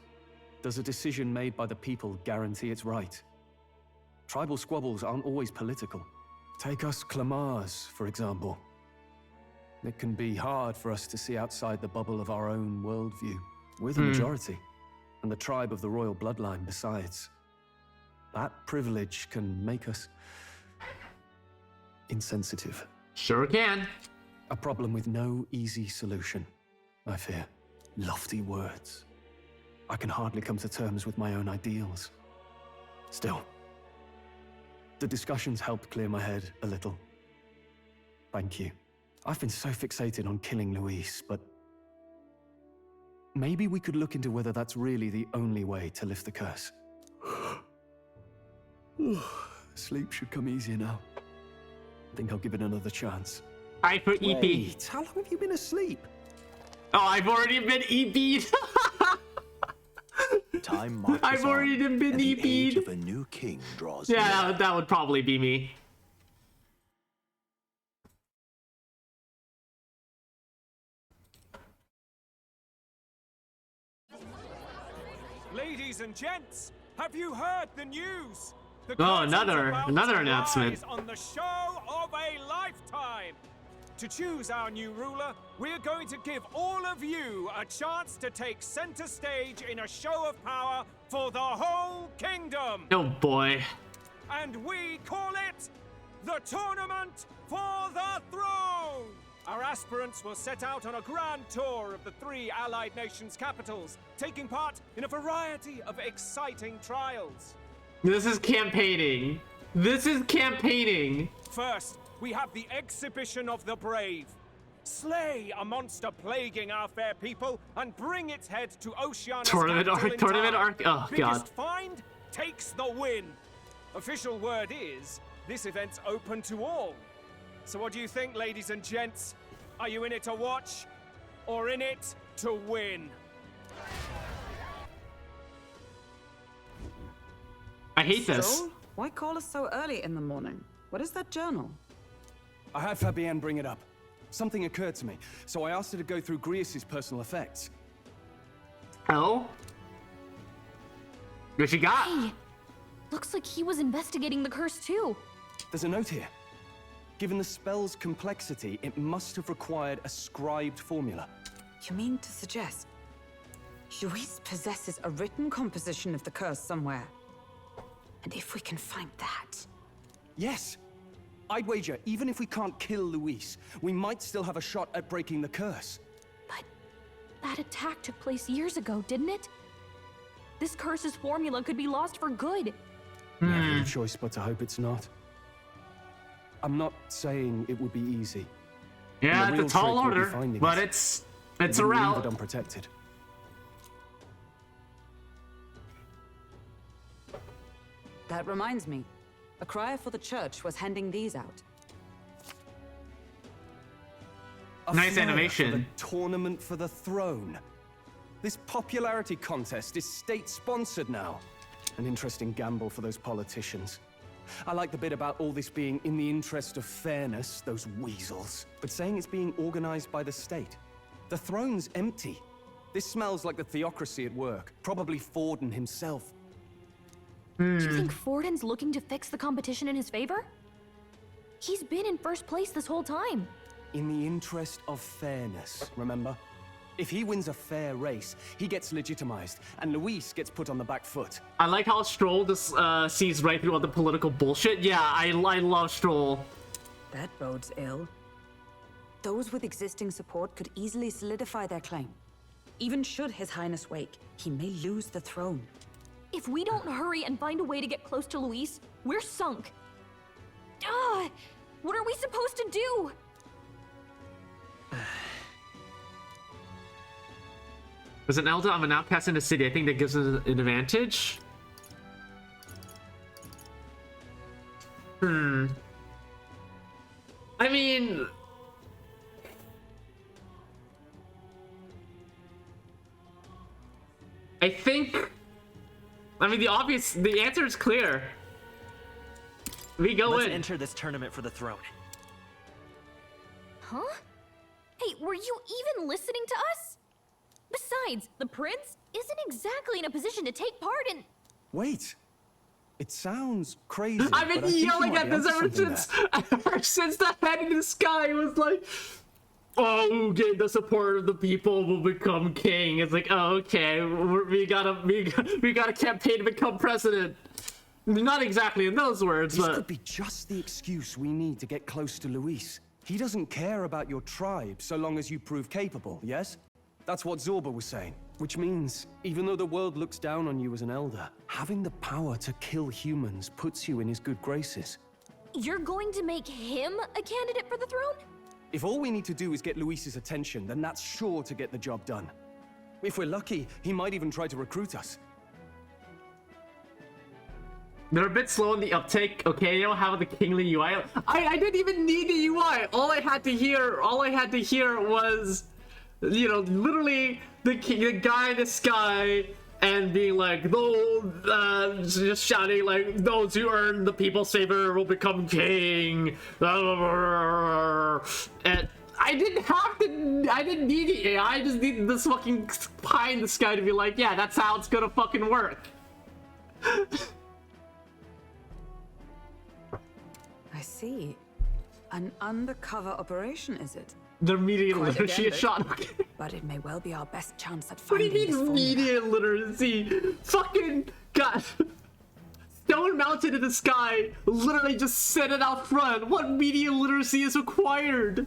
does a decision made by the people guarantee it's right? Tribal squabbles aren't always political. Take us Clamars, for example. It can be hard for us to see outside the bubble of our own worldview. We're the majority, and the tribe of the royal bloodline besides. That privilege can make us insensitive. Sure can. A problem with no easy solution, I fear. Lofty words. I can hardly come to terms with my own ideals. Still, the discussions helped clear my head a little. Thank you. I've been so fixated on killing Luis, but maybe we could look into whether that's really the only way to lift the curse. Sleep should come easier now. I think I'll give it another chance. I put EP. Wait, how long have you been asleep? Oh, I've already been EP'd. Time marches I've already been and the age EP'd. of a new king draws Yeah, near. that would probably be me. Ladies and gents, have you heard the news? The Oh, curtain's another about to announcement. rise on the show of a lifetime. To choose our new ruler, we're going to give all of you a chance to take center stage in a show of power for the whole kingdom. Oh boy. And we call it the Tournament for the Throne! Our aspirants will set out on a grand tour of the 3 allied nations' capitals, taking part in a variety of exciting trials. This is campaigning. This is campaigning. First, we have the Exhibition of the Brave. Slay a monster plaguing our fair people and bring its head to Oceania's Tournament capital arc, in tournament time. arc. Oh, Biggest God. find takes the win. Official word is, this event's open to all. So what do you think, ladies and gents? Are you in it to watch, or in it to win? I hate this. So, why call us so early in the morning? What is that journal? I had Fabienne bring it up. Something occurred to me, so I asked her to go through Grius's personal effects. Oh? What you got? Hey, looks like he was investigating the curse too. There's a note here. Given the spell's complexity, it must have required a scribed formula. You mean to suggest Luis possesses a written composition of the curse somewhere? And if we can find that... Yes! I'd wager, even if we can't kill Luis, we might still have a shot at breaking the curse. But that attack took place years ago, didn't it? This curse's formula could be lost for good. Never a choice but to hope it's not. I'm not saying it would be easy. Yeah, And the it's a real tall trick would be order, finding but it. it's We a wouldn't leave route. it unprotected. That reminds me. A crier for the church was handing these out. A Nice flyer animation. For the Tournament for the Throne. This popularity contest is state-sponsored now. An interesting gamble for those politicians. I like the bit about all this being in the interest of fairness, those weasels. But saying it's being organized by the state. The throne's empty. This smells like the theocracy at work. Probably Forden himself. Do you think Forden's looking to fix the competition in his favor? He's been in first place this whole time. In the interest of fairness, remember? If he wins a fair race, he gets legitimized, and Luis gets put on the back foot. I like how Stroll just sees right through all the political bullshit. Yeah, I love Stroll. That bodes ill. Those with existing support could easily solidify their claim. Even should His Highness wake, he may lose the throne. If we don't hurry and find a way to get close to Luis, we're sunk. What are we supposed to do? As an elder, I'm an outcast in the city. I think that gives us an advantage. I mean... I think... I mean, the answer is clear. We go Let's in. enter this tournament for the throne. Huh? Hey, were you even listening to us? Besides, the prince isn't exactly in a position to take part in... Wait. It sounds crazy. I've but I been think you yelling might at be this onto ever something there. since the head in the sky was like, oh, who gave the support of the people will become king. It's like, oh, okay, we got a campaign to become president. Not exactly in those words, This but could be just the excuse we need to get close to Luis. He doesn't care about your tribe so long as you prove capable, yes? That's what Zorba was saying. Which means, even though the world looks down on you as an elder, having the power to kill humans puts you in his good graces. You're going to make him a candidate for the throne? If all we need to do is get Luis's attention, then that's sure to get the job done. If we're lucky, he might even try to recruit us. They're a bit slow in the uptake. Okay, they don't have the kingly UI. I didn't even need the UI. All I had to hear was, you know, literally the guy in the sky and being like, just shouting like, those who earn the people's favor will become king. And I didn't need the AI. I just needed this fucking pie in the sky to be like, yeah, that's how it's gonna fucking work. I see. An undercover operation, is it? The media Quite literacy is shot. But it may well be our best chance at What do finding you mean media literacy? Fucking God. Stone mounted in the sky, literally just set it out front. What media literacy is required?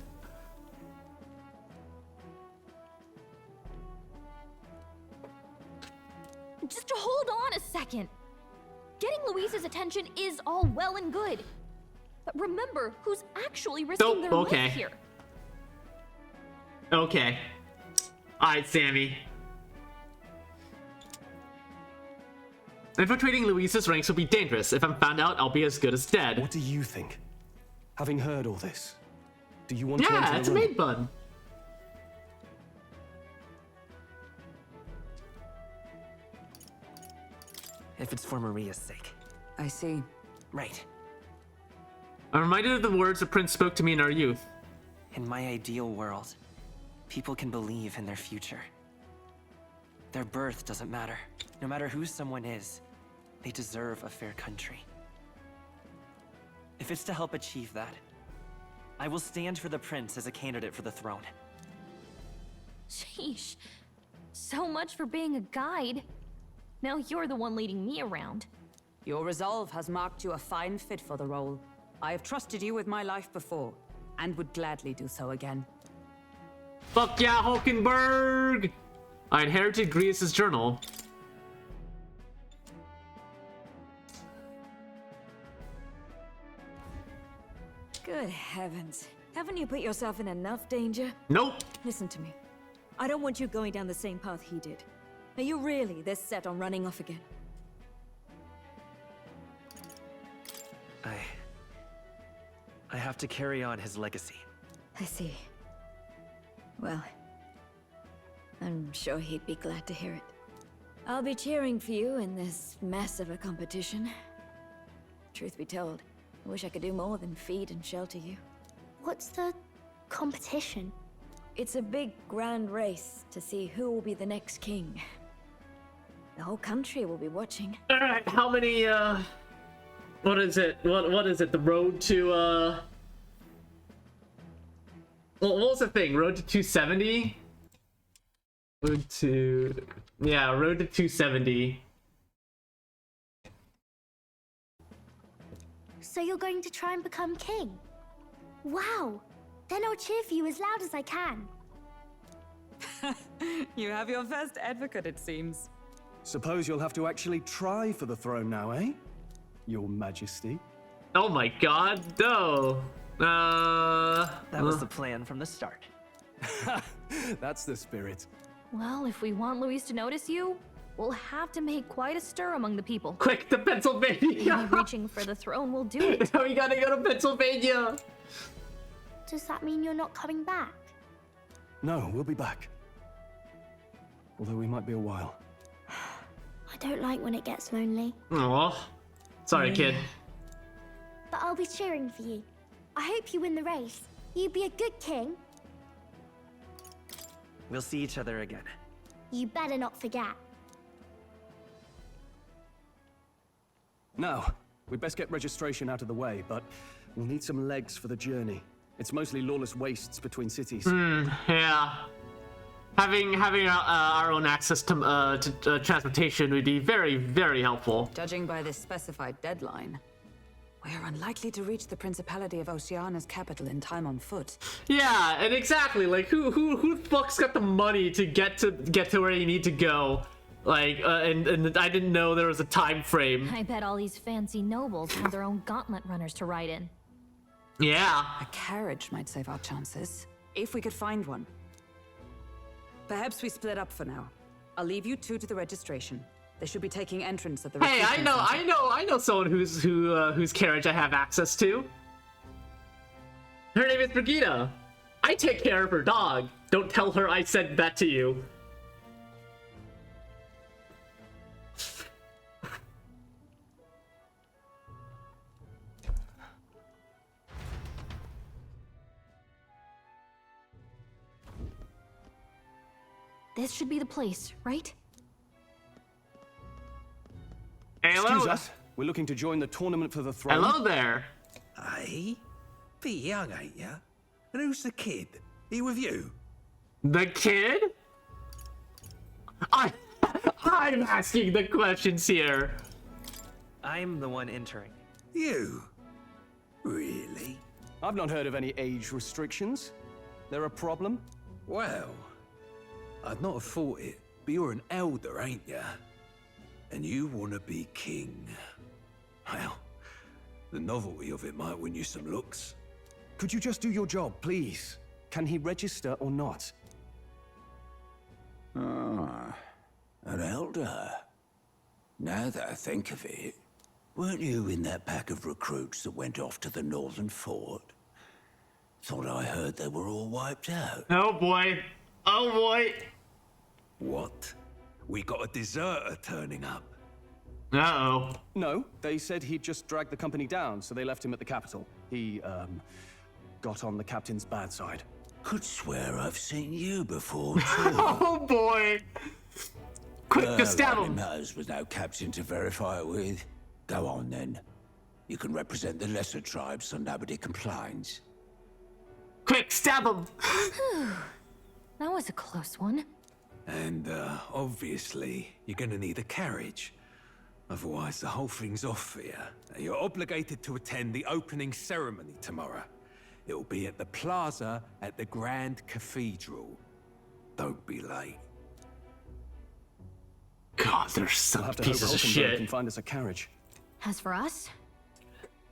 Just hold on a second. Getting Luis's attention is all well and good. But remember who's actually risking their life here. Okay. Alright, Sammy. Infiltrating Luis's ranks will be dangerous. If I'm found out, I'll be as good as dead. What do you think? Having heard all this, do you want to enter Yeah, it's a maid bun. If it's for Maria's sake. I see. Right. I'm reminded of the words the prince spoke to me in our youth. In my ideal world, people can believe in their future. Their birth doesn't matter. No matter who someone is, they deserve a fair country. If it's to help achieve that, I will stand for the prince as a candidate for the throne. Sheesh. So much for being a guide. Now you're the one leading me around. Your resolve has marked you a fine fit for the role. I have trusted you with my life before, and would gladly do so again. Fuck yeah, Hulkenberg! I inherited Grievous' journal. Good heavens. Haven't you put yourself in enough danger? Nope. Listen to me. I don't want you going down the same path he did. Are you really this set on running off again? I have to carry on his legacy. I see. Well, I'm sure he'd be glad to hear it. I'll be cheering for you in this mess of a competition. Truth be told, I wish I could do more than feed and shelter you. What's the competition? It's a big, grand race to see who will be the next king. The whole country will be watching. Alright, how many, what is it? What is it? The road to, well, what was the thing? Road to 270? Road to 270. So you're going to try and become king? Wow! Then I'll cheer for you as loud as I can. You have your first advocate, it seems. Suppose you'll have to actually try for the throne now, eh? Your Majesty. Oh my god, no. That was the plan from the start. That's the spirit. Well, if we want Luis to notice you, we'll have to make quite a stir among the people. Quick to Pennsylvania! Maybe reaching for the throne will do it. We gotta go to Pennsylvania! Does that mean you're not coming back? No, we'll be back. Although we might be a while. I don't like when it gets lonely. Aww. Sorry, kid. But I'll be cheering for you. I hope you win the race. You'd be a good king. We'll see each other again. You better not forget. Now, we'd best get registration out of the way, but we'll need some legs for the journey. It's mostly lawless wastes between cities. Yeah. Having our own access to transportation would be very, very helpful. Judging by this specified deadline, we are unlikely to reach the Principality of Oceana's capital in time on foot. Yeah, and exactly, like who the fuck's got the money to get to where you need to go? Like, and I didn't know there was a time frame. I bet all these fancy nobles have their own gauntlet runners to ride in. Yeah. A carriage might save our chances, if we could find one. Perhaps we split up for now. I'll leave you two to the registration. They should be taking entrance at the Hey, I recruitment center. I know someone whose carriage I have access to. Her name is Brigida. I take care of her dog. Don't tell her I said that to you. This should be the place, right? Hello. Excuse us. We're looking to join the tournament for the throne. Hello there. Aye? Bit young, ain't ya? And who's the kid? He with you? The kid? I'm asking the questions here. I'm the one entering. You? Really? I've not heard of any age restrictions. There a problem? Well, I'd not have thought it, but you're an elder, ain't ya? And you want to be king. Well, the novelty of it might win you some looks. Could you just do your job, please? Can he register or not? Ah, an elder. Now that I think of it, weren't you in that pack of recruits that went off to the northern fort? Thought I heard they were all wiped out. Oh boy. Oh boy. What? We got a deserter turning up. Uh-oh. No, they said he'd just dragged the company down, so they left him at the capital. He, got on the captain's bad side. Could swear I've seen you before, too. Oh boy. Quick, to stab him. Matters with no captain to verify it with. Go on, then. You can represent the lesser tribes so nobody complains. Quick, stab him. That was a close one. And, obviously, you're gonna need a carriage. Otherwise, the whole thing's off for you. You're obligated to attend the opening ceremony tomorrow. It'll be at the plaza at the Grand Cathedral. Don't be late. God, they're some We'll have to hope pieces of Hulkenberg shit. can find us a carriage. As for us,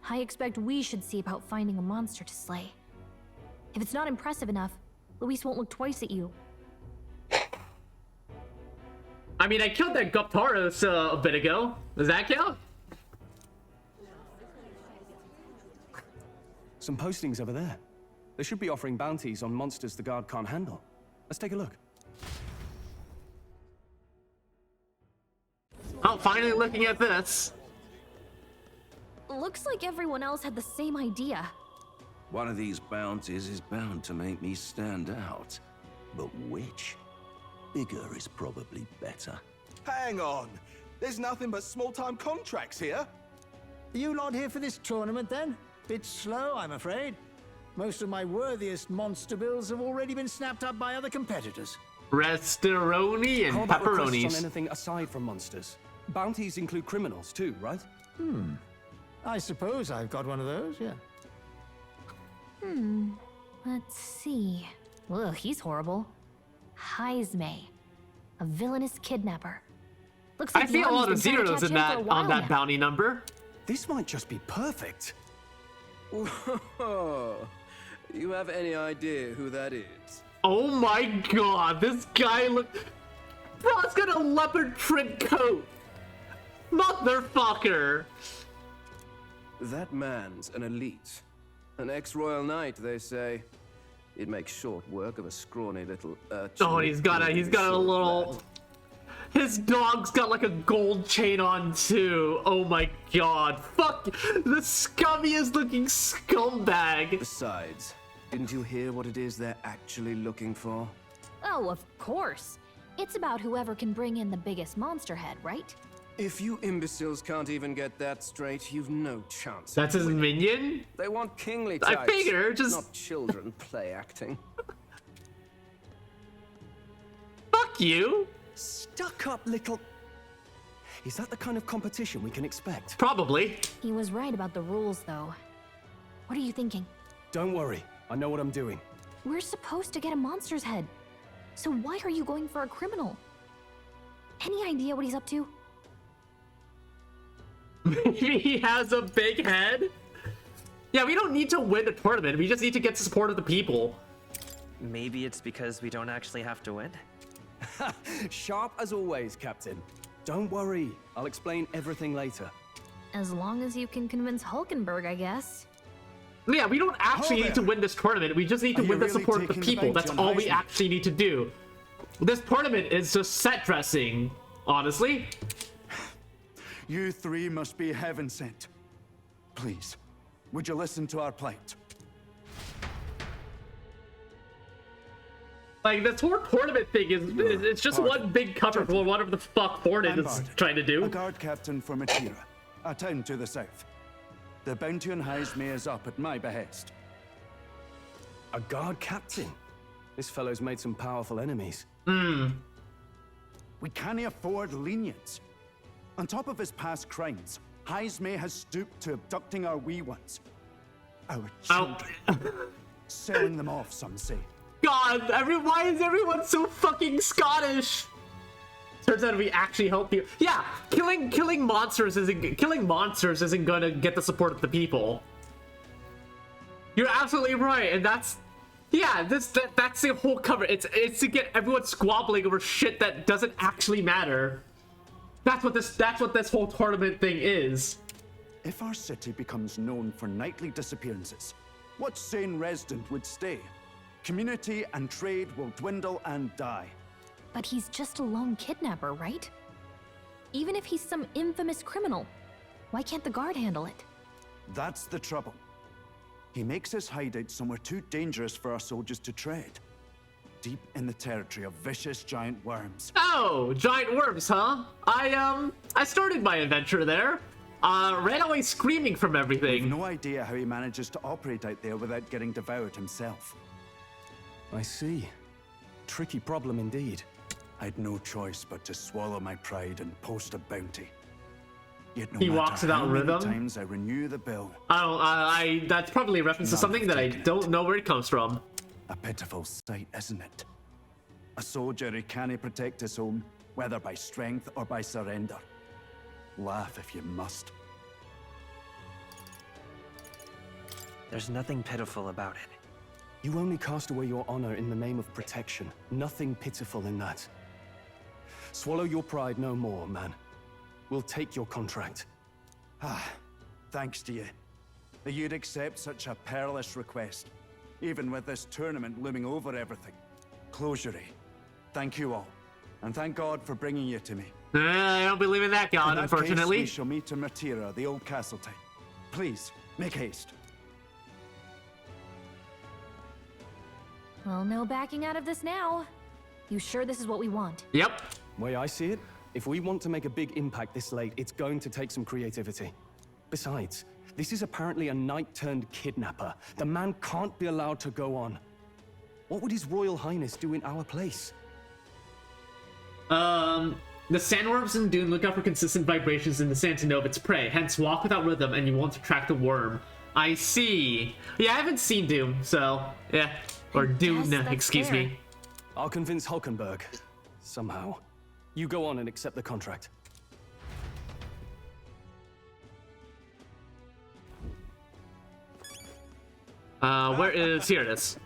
I expect we should see about finding a monster to slay. If it's not impressive enough, Luis won't look twice at you. I mean, I killed that Guptaros a bit ago. Does that count? Some postings over there. They should be offering bounties on monsters the guard can't handle. Let's take a look. Oh, finally looking at this. Looks like everyone else had the same idea. One of these bounties is bound to make me stand out. But which? Bigger is probably better. Hang on. There's nothing but small-time contracts here. Are you lot here for this tournament, then? Bit slow, I'm afraid. Most of my worthiest monster bills have already been snapped up by other competitors. Restoroni and How about requests pepperonis. on anything aside from monsters? Bounties include criminals too, right? I suppose I've got one of those, yeah. Let's see. Ugh, he's horrible. Heisme, a villainous kidnapper. Looks like I see a lot of Yami's been trying to zeros catch in him for that a while on that now. bounty number. This might just be perfect. Whoa. You have any idea who that is? Oh my god, this guy look. Bro's got a leopard print coat. Motherfucker. That man's an elite. An ex-royal knight, they say. He'd make short work of a scrawny little urchin. Oh, he's got a little. His dog's got like a gold chain on too. Oh my god. Fuck the scummiest looking scumbag. Besides, didn't you hear what it is they're actually looking for? Oh, of course. It's about whoever can bring in the biggest monster head, right? If you imbeciles can't even get that straight, you've no chance. That's his minion? They want kingly I types. figure, just- Not children play acting. Fuck you. Stuck up little... Is that the kind of competition we can expect? Probably. He was right about the rules, though. What are you thinking? Don't worry. I know what I'm doing. We're supposed to get a monster's head. So why are you going for a criminal? Any idea what he's up to? Maybe he has a big head? Yeah, we don't need to win the tournament. We just need to get the support of the people. Maybe it's because we don't actually have to win. Sharp as always, Captain. Don't worry, I'll explain everything later. As long as you can convince Hulkenberg, I guess. Yeah, we don't actually need to win this tournament. We just need to win the support of the people. That's all we actually need to do. This tournament is just set dressing, honestly. You three must be heaven sent. Please, would you listen to our plight? Like, this whole tournament thing is it's just one big cover for whatever the fuck Fortin is trying to do. A guard captain for Matira, a town to the south. The bounty on Highsmere is up at my behest. A guard captain? This fellow's made some powerful enemies. We can't afford lenience. On top of his past crimes, Highsmere has stooped to abducting our wee ones. Our children. Selling them off, some say. God, why is everyone so fucking Scottish? Turns out we actually help you. Yeah, killing monsters isn't gonna get the support of the people. You're absolutely right, and that's that's the whole cover. It's to get everyone squabbling over shit that doesn't actually matter. That's what this whole tournament thing is. If our city becomes known for nightly disappearances, what sane resident would stay? Community and trade will dwindle and die. But he's just a lone kidnapper, right? Even if he's some infamous criminal, why can't the guard handle it? That's the trouble. He makes his hideout somewhere too dangerous for our soldiers to tread. Deep in the territory of vicious giant worms. Oh, giant worms, huh? I started my adventure there. Ran away screaming from everything. We've no idea how he manages to operate out there without getting devoured himself. I see. Tricky problem indeed. I'd no choice but to swallow my pride and post a bounty. Yet no he walks without rhythm. Times I renew the bill. That's probably a reference to something that I don't know where it comes from. A pitiful sight, isn't it? A soldier who can't protect his home, whether by strength or by surrender. Laugh if you must. There's nothing pitiful about it. You only cast away your honor in the name of protection. Nothing pitiful in that. Swallow your pride no more, man. We'll take your contract. Thanks to you. That you'd accept such a perilous request, even with this tournament looming over everything. Closure. Thank you all, and thank God for bringing you to me. I don't believe in that God, unfortunately. Case, we shall meet in Matira, the old castle town. Please, make haste. Well, no backing out of this now. You sure this is what we want? Yep. Way I see it, if we want to make a big impact this late, it's going to take some creativity. Besides, this is apparently a knight-turned-kidnapper. The man can't be allowed to go on. What would His Royal Highness do in our place? The sandworms in Dune look out for consistent vibrations in the sand to know of its prey, hence walk without rhythm and you won't attract the worm. I see. Yeah, I haven't seen Doom, so yeah. Or Dune, excuse me. I'll convince Hulkenberg. Somehow. You go on and accept the contract. Where is... Here it is.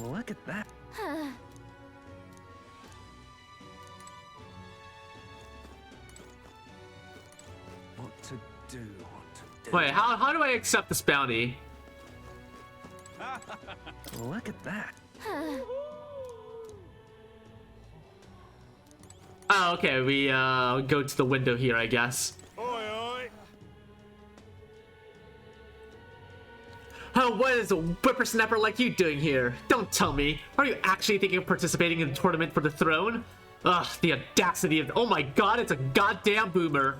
Look at that. What to do? Wait, how do I accept this bounty? Look at that. Oh, okay, we go to the window here, I guess. Oh, what is a whippersnapper like you doing here? Don't tell me. Are you actually thinking of participating in the tournament for the throne? Ugh, the audacity of... Oh my god, it's a goddamn boomer.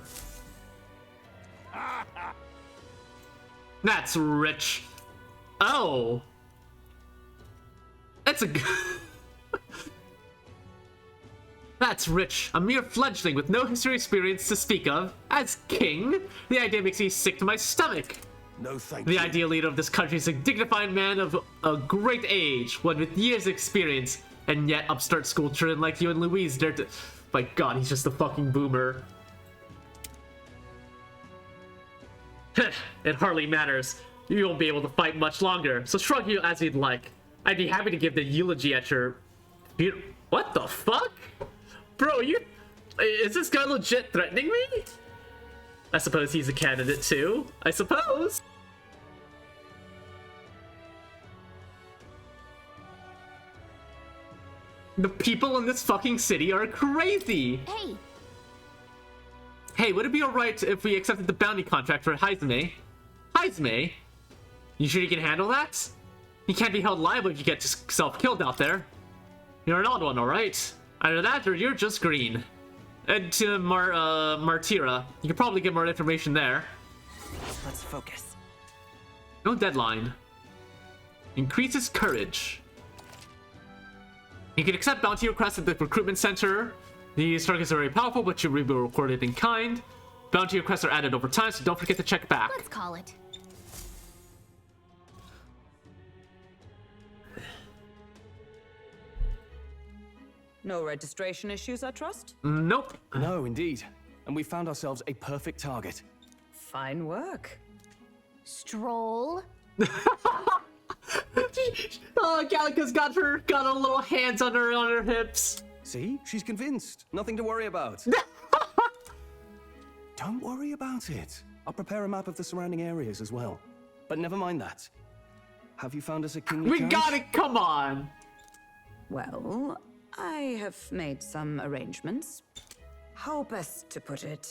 That's rich. Oh. That's a... That's rich. A mere fledgling with no history experience to speak of. As king, the idea makes me sick to my stomach. No, thank you. The ideal leader of this country is a dignified man of a great age, one with years of experience, and yet upstart school children like you and Louise dare to... My god, he's just a fucking boomer. It hardly matters. You won't be able to fight much longer, so shrug you as you'd like. I'd be happy to give the eulogy at your What the fuck? Bro, is this guy legit threatening me? I suppose he's a candidate too. I suppose. The people in this fucking city are crazy. Hey. Hey, would it be alright if we accepted the bounty contract for Haizumi? Haizumi? You sure you can handle that? You can't be held liable if you get self-killed out there. You're an odd one, alright? Either that or you're just green. And to Martira, you could probably get more information there. Let's focus. No deadline. Increases courage. You can accept bounty requests at the recruitment center. These targets are very powerful, but should be recorded in kind. Bounty requests are added over time, so don't forget to check back. Let's call it. No registration issues, I trust? Nope. No, indeed. And we found ourselves a perfect target. Fine work. Stroll. Oh, Gallica's got a little hands on her hips. See? She's convinced. Nothing to worry about. Don't worry about it. I'll prepare a map of the surrounding areas as well. But never mind that. Have you found us a kingly carriage? Got it, come on! Well, I have made some arrangements. How best to put it?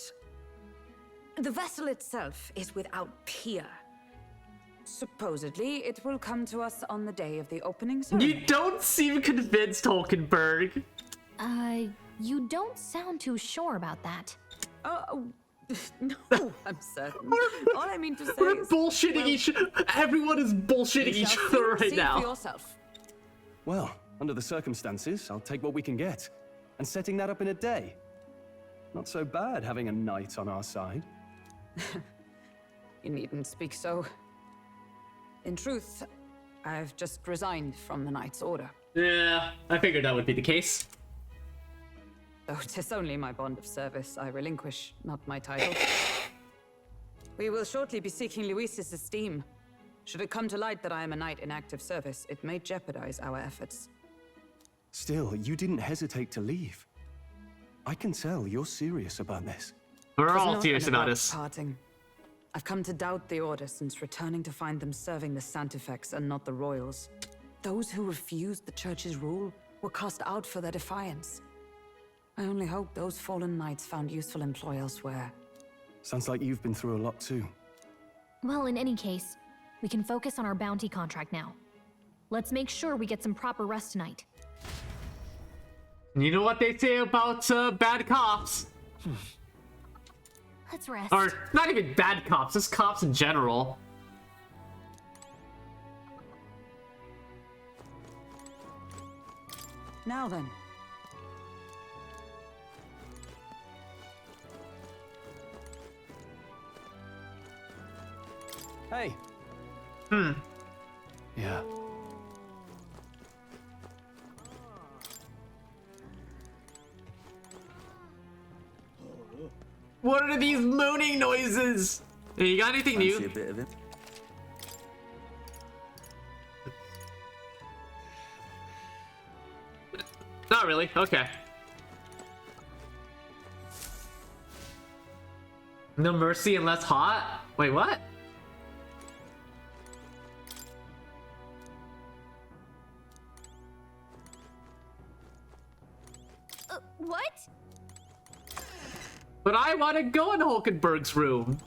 The vessel itself is without peer. Supposedly, it will come to us on the day of the opening ceremony. You don't seem convinced, Hulkenberg. You don't sound too sure about that. No, I'm certain. All I mean to say We're is... bullshitting each... Everyone is bullshitting each other right now. For yourself. Well, under the circumstances, I'll take what we can get. And setting that up in a day. Not so bad having a knight on our side. You needn't speak so. In truth, I've just resigned from the Knight's Order. Yeah, I figured that would be the case. Though 'tis only my bond of service I relinquish, not my title. We will shortly be seeking Luis's esteem. Should it come to light that I am a knight in active service, it may jeopardize our efforts. Still, you didn't hesitate to leave. I can tell you're serious about this. We're all serious about this. Parting. I've come to doubt the Order since returning to find them serving the Santifex and not the Royals. Those who refused the Church's rule were cast out for their defiance. I only hope those fallen knights found useful employ elsewhere. Sounds like you've been through a lot too. Well, in any case, we can focus on our bounty contract now. Let's make sure we get some proper rest tonight. You know what they say about bad cops? Let's rest. Or not even bad cops, just cops in general. Now then. Hey. Yeah. What are these moaning noises? Hey, you got anything new? A bit of it. Not really. Okay. No mercy and less hot? Wait, what? What? But I want to go in Hulkenberg's room.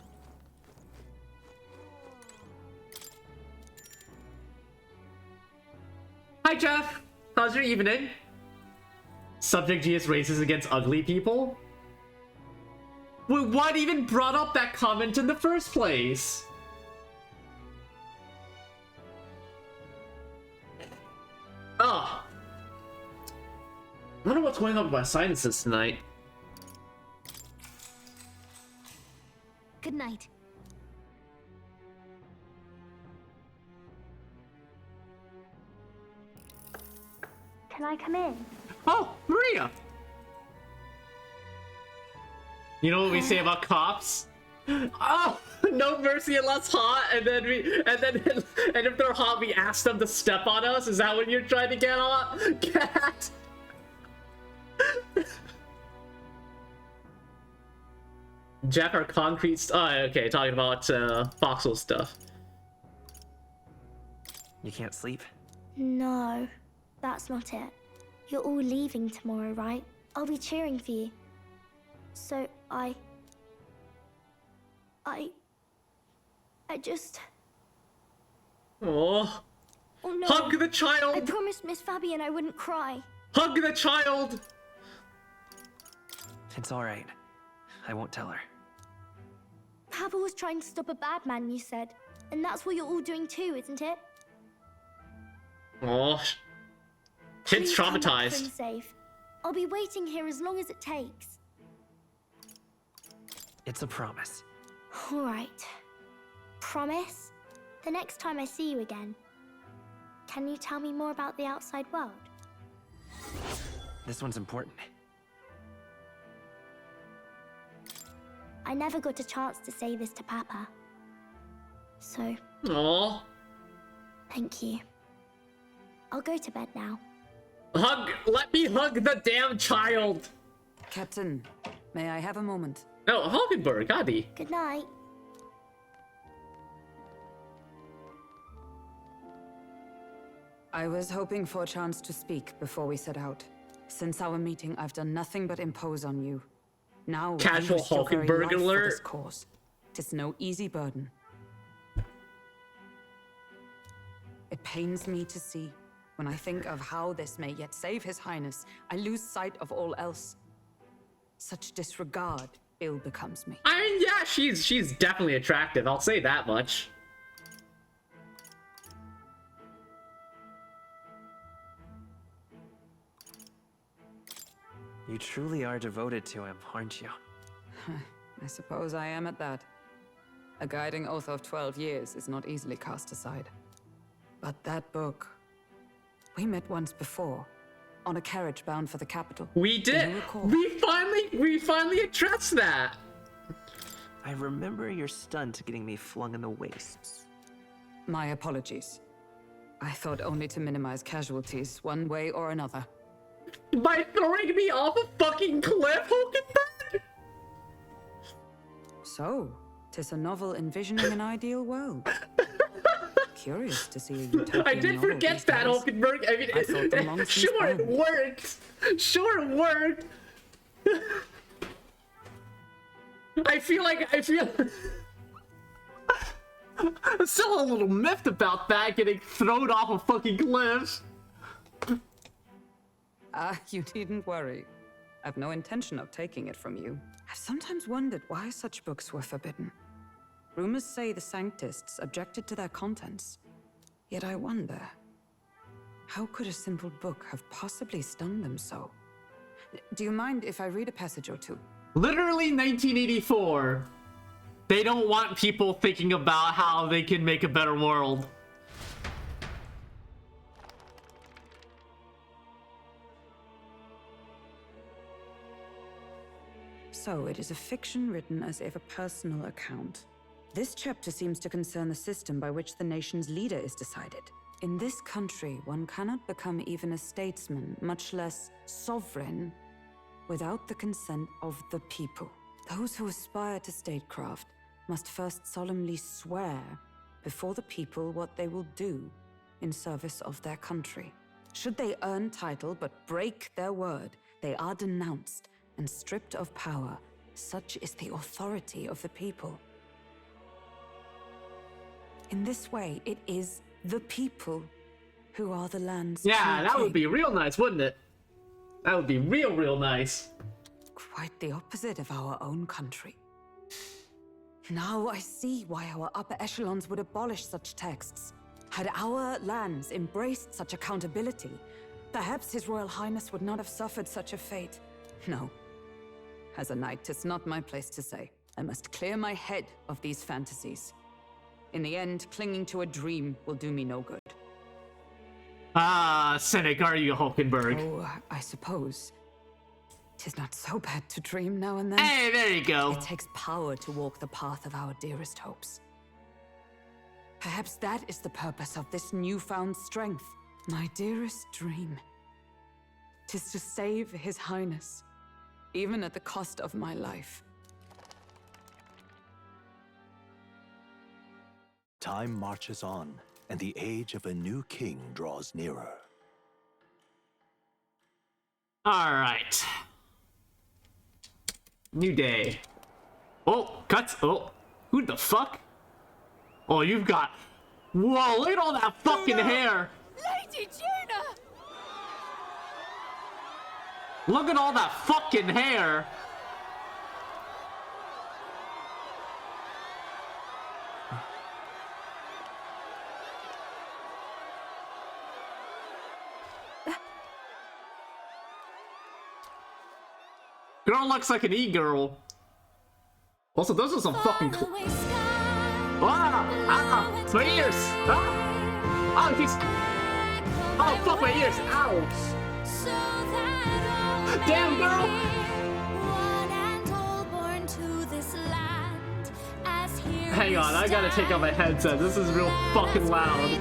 Hi, Jeff. How's your evening? Subject GS races against ugly people? Wait, what even brought up that comment in the first place? Oh. I wonder what's going on with my sinuses tonight. Good night. Can I come in? Oh, Maria! You know what we say about cops? Oh, no mercy unless hot, and then and if they're hot, we ask them to step on us. Is that what you're trying to get at? Jack our concrete. Oh, okay. Talking about voxel stuff. You can't sleep? No, that's not it. You're all leaving tomorrow, right? I'll be cheering for you. So I just... Oh. Oh no. Hug the child! I promised Miss Fabian I wouldn't cry. Hug the child! It's alright. I won't tell her. Papa was trying to stop a bad man, you said. And that's what you're all doing too, isn't it? Oh. Kid's Please come back traumatized. home safe. I'll be waiting here as long as it takes. It's a promise. All right. Promise? The next time I see you again, can you tell me more about the outside world? This one's important. I never got a chance to say this to Papa. So... Aww. Thank you. I'll go to bed now. Hug! Let me hug the damn child! Captain, may I have a moment? No, Hulkenberg, Adi. Good night. I was hoping for a chance to speak before we set out. Since our meeting, I've done nothing but impose on you. Now, Casual you risk your very Hulkenberg life for alert. this cause. 'Tis no easy burden. It pains me to see. When I think of how this may yet save His Highness, I lose sight of all else. Such disregard ill becomes me. I mean, yeah, she's definitely attractive. I'll say that much. You truly are devoted to him, aren't you? I suppose I am at that. A guiding oath of 12 years is not easily cast aside. But that book... We met once before, on a carriage bound for the capital. We did! We finally addressed that! I remember your stunt getting me flung in the wastes. My apologies. I thought only to minimize casualties, one way or another. By throwing me off a fucking cliff, Hulkenberg? So, 'tis a novel envisioning an ideal world. Curious to see a utopian I did novel forget these that, days. Hulkenberg. I mean, I thought them long since sure it banned. worked. Sure it worked. I feel I'm still a little miffed about that, getting thrown off a fucking cliff. You needn't worry. I've no intention of taking it from you. I've sometimes wondered why such books were forbidden. Rumors say the Sanctists objected to their contents. Yet I wonder, how could a simple book have possibly stung them so? Do you mind if I read a passage or two? Literally 1984. They don't want people thinking about how they can make a better world. So it is a fiction written as if a personal account. This chapter seems to concern the system by which the nation's leader is decided. In this country, one cannot become even a statesman, much less sovereign, without the consent of the people. Those who aspire to statecraft must first solemnly swear before the people what they will do in service of their country. Should they earn title but break their word, they are denounced and stripped of power. Such is the authority of the people. In this way, it is the people who are the land's Yeah, true that would king. be real nice, wouldn't it? That would be real nice. Quite the opposite of our own country. Now I see why our upper echelons would abolish such texts. Had our lands embraced such accountability, perhaps His Royal Highness would not have suffered such a fate. No. As a knight, 'tis not my place to say. I must clear my head of these fantasies. In the end, clinging to a dream will do me no good. Ah, cynic, are you, Hulkenberg? Oh, I suppose. 'Tis not so bad to dream now and then. Hey, there you go. It takes power to walk the path of our dearest hopes. Perhaps that is the purpose of this newfound strength. My dearest dream. 'Tis to save His Highness, even at the cost of my life. Time marches on, and the age of a new king draws nearer. All right. New day. Oh, cuts. Oh, who the fuck? Oh, you've got. Whoa, look at all that fucking hair. Lady Juna! Look at all that fucking hair. Girl looks like an e-girl. Also, those are some fucking cool. My ears! Oh, he's. Oh, fuck my ears! Ow! Damn, girl! Hang on, I gotta take out my headset. This is real fucking loud.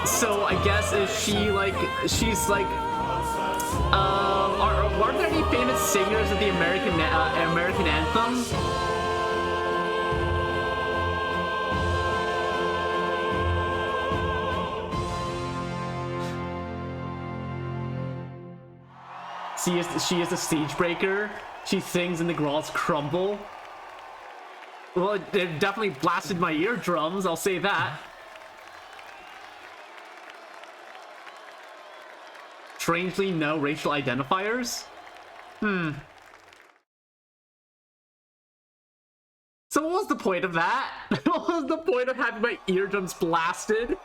So I guess is she like she's like are there any famous singers of the American anthem? She is a stage breaker. She sings and the girls crumble. Well, it definitely blasted my eardrums, I'll say that. Strangely, no racial identifiers? So what was the point of that? What was the point of having my eardrums blasted?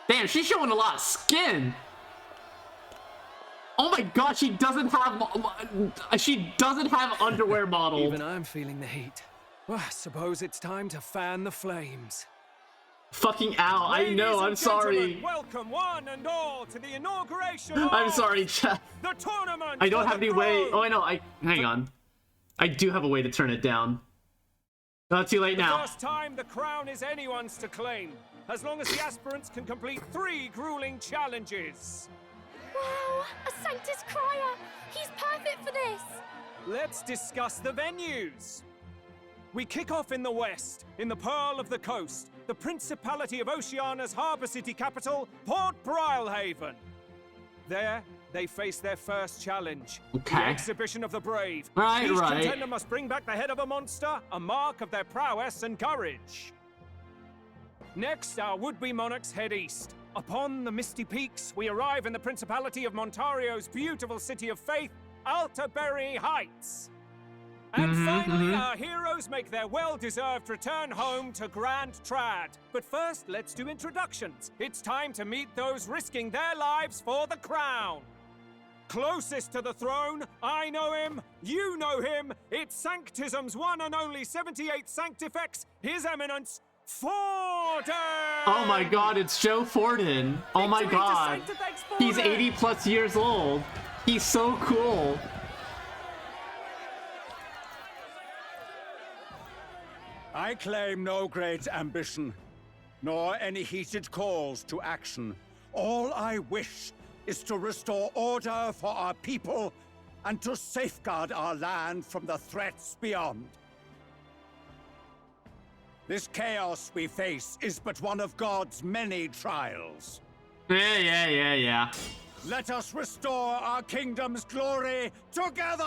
Damn, she's showing a lot of skin! Oh my god, she doesn't have underwear model. Even I'm feeling the heat. Well, I suppose it's time to fan the flames. Fucking ow, I know, I'm sorry. Welcome one and all to the inauguration I'm sorry, chat. The tournament. I don't have any way. Oh, I know. Hang on. I do have a way to turn it down. Not too late now. The first time the crown is anyone's to claim, as long as the aspirants can complete 3 grueling challenges. Wow, a Sanctus Crier! He's perfect for this! Let's discuss the venues. We kick off in the west, in the Pearl of the Coast, the Principality of Oceania's harbour city capital, Port Brilehaven. There, they face their first challenge. Okay. The exhibition of the brave. Right. Each contender must bring back the head of a monster, a mark of their prowess and courage. Next, our would-be monarchs head east. Upon the misty peaks, we arrive in the Principality of Montario's beautiful city of faith, Altaberry Heights. And finally, our heroes make their well-deserved return home to Grand Trad. But first, let's do introductions. It's time to meet those risking their lives for the crown. Closest to the throne, I know him, you know him. It's Sanctism's one and only 78th Sanctifex, His Eminence, Forden! Oh my god, it's Joe Forden. Oh my god. He's 80 plus years old. He's so cool. I claim no great ambition, nor any heated calls to action. All I wish is to restore order for our people and to safeguard our land from the threats beyond. This chaos we face is but one of God's many trials. Yeah. Let us restore our kingdom's glory together!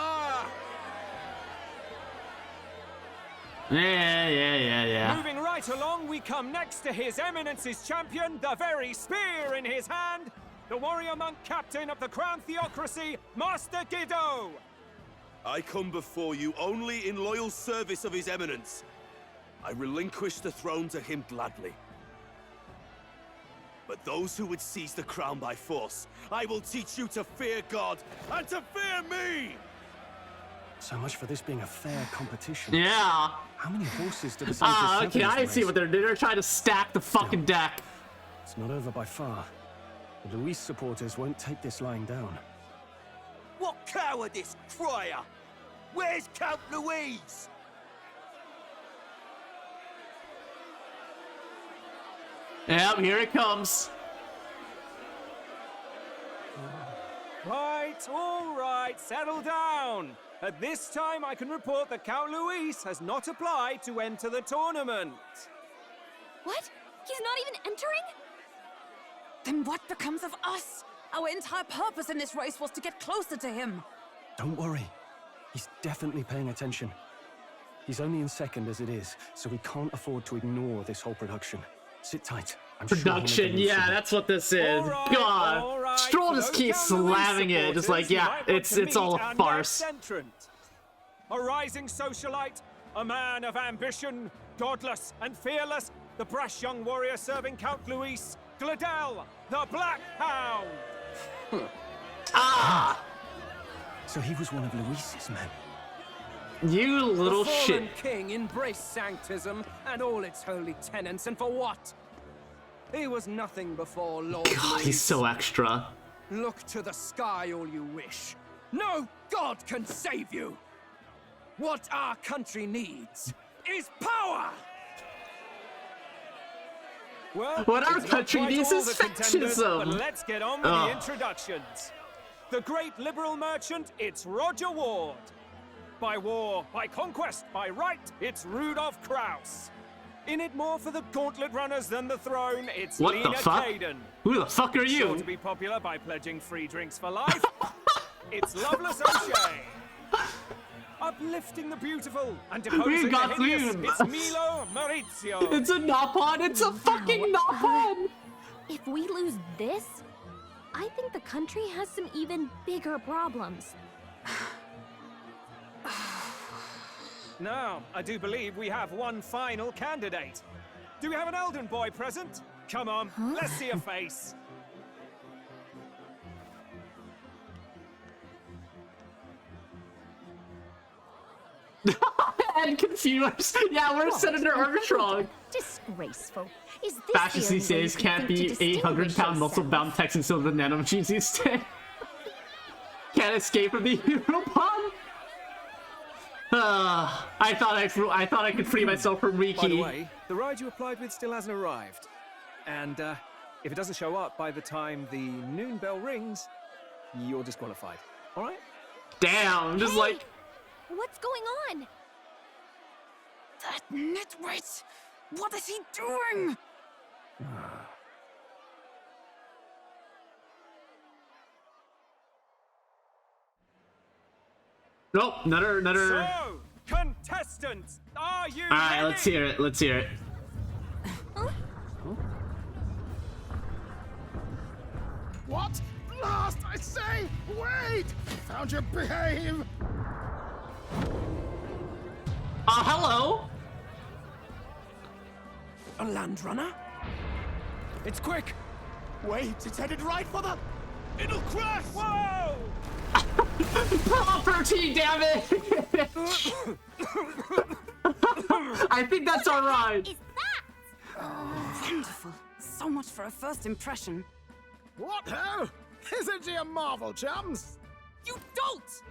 Yeah. Moving right along, we come next to His Eminence's champion, the very spear in his hand, the warrior monk captain of the Crown Theocracy, Master Giddo! I come before you only in loyal service of His Eminence. I relinquish the throne to him gladly. But those who would seize the crown by force, I will teach you to fear God and to fear me! So much for this being a fair competition. Yeah. How many horses do the Sanctus have okay, in this I see race? what they're doing. They're trying to stack the fucking deck. It's not over by far. The Luis supporters won't take this lying down. What cowardice, Crier! Where's Count Louise? Yep, here it comes. Right, all right, settle down. At this time, I can report that Count Luis has not applied to enter the tournament. What? He's not even entering? Then what becomes of us? Our entire purpose in this race was to get closer to him. Don't worry. He's definitely paying attention. He's only in second as it is, so we can't afford to ignore this whole production. Sit tight. I'm sure he'll make a Production, move yeah, soon. that's what this is. God, Stroll just keeps slamming it, just like, yeah, it's all a farce. A rising socialite, a man of ambition, godless and fearless, the brash young warrior serving Count Luis, Gladel, the Black Hound. Ah! So he was one of Luis's men. You little the shit. fallen king embraced sanctism and all its holy tenets, and for what? He was nothing before Lord God, he's so extra. Look to the sky all you wish. No god can save you. What our country needs is power! Well, what our it's country not quite needs all is the contenders, fascism. But let's get on with the introductions. The great liberal merchant, it's Roger Ward. By war, by conquest, by right, it's Rudolph Kraus. In it more for the gauntlet runners than the throne, it's What Lena the fuck? Caden. Who the fuck are you? Sure to be popular by pledging free drinks for life. It's Loveless O'Shea. Uplifting the beautiful and deposing the hideous, it's Milo Maurizio. It's a Napon, it's a fucking Napon! If we lose this, I think the country has some even bigger problems. Now, I do believe we have one final candidate. Do we have an Elden boy present? Come on, let's see a face. And confused. Yeah, we're Senator Armstrong. Disgraceful. Is this Fascist the these only way days you can't think to be distinguish 800-pound yourself? muscle-bound Texans still the nanomachines these days. Can't escape from the Europon. I thought I could free myself from Riki. By the way, the ride you applied with still hasn't arrived. And if it doesn't show up by the time the noon bell rings, you're disqualified. All right? Damn, just like... What's going on? That nitwit! What is he doing? Nope, another... So, contestants, are you Alright, ready? let's hear it, let's hear it. What? Blast, I say! Wait! Found your behave! Hello? A land runner? It's quick! Wait, it's headed right for the... It'll crash! Whoa! Property, damn it! I think that's our ride. Wonderful. So much for a first impression. What ho? Isn't he a marvel, chums? You dolt!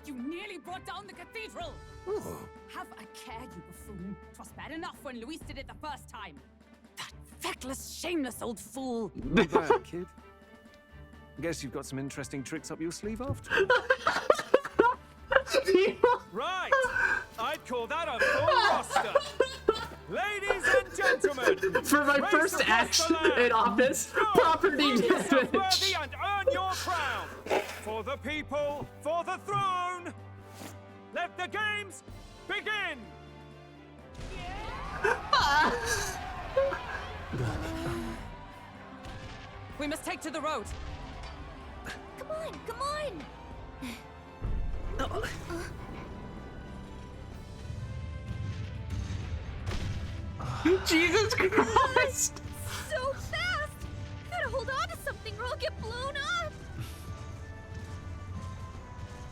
You nearly brought down the cathedral! Have a care, you buffoon. 'Twas bad enough when Luis did it the first time. That feckless, shameless old fool. Not bad, kid. Guess you've got some interesting tricks up your sleeve after all. Right! I'd call that a full roster. Ladies and gentlemen, For my race first across action the land. in office, Go, property prove yourself damage. worthy and earn your crown. For the people, for the throne. Let the games begin. We must take to the road. Come on, come on! Jesus Christ! So fast! Gotta hold on to something or I'll get blown up!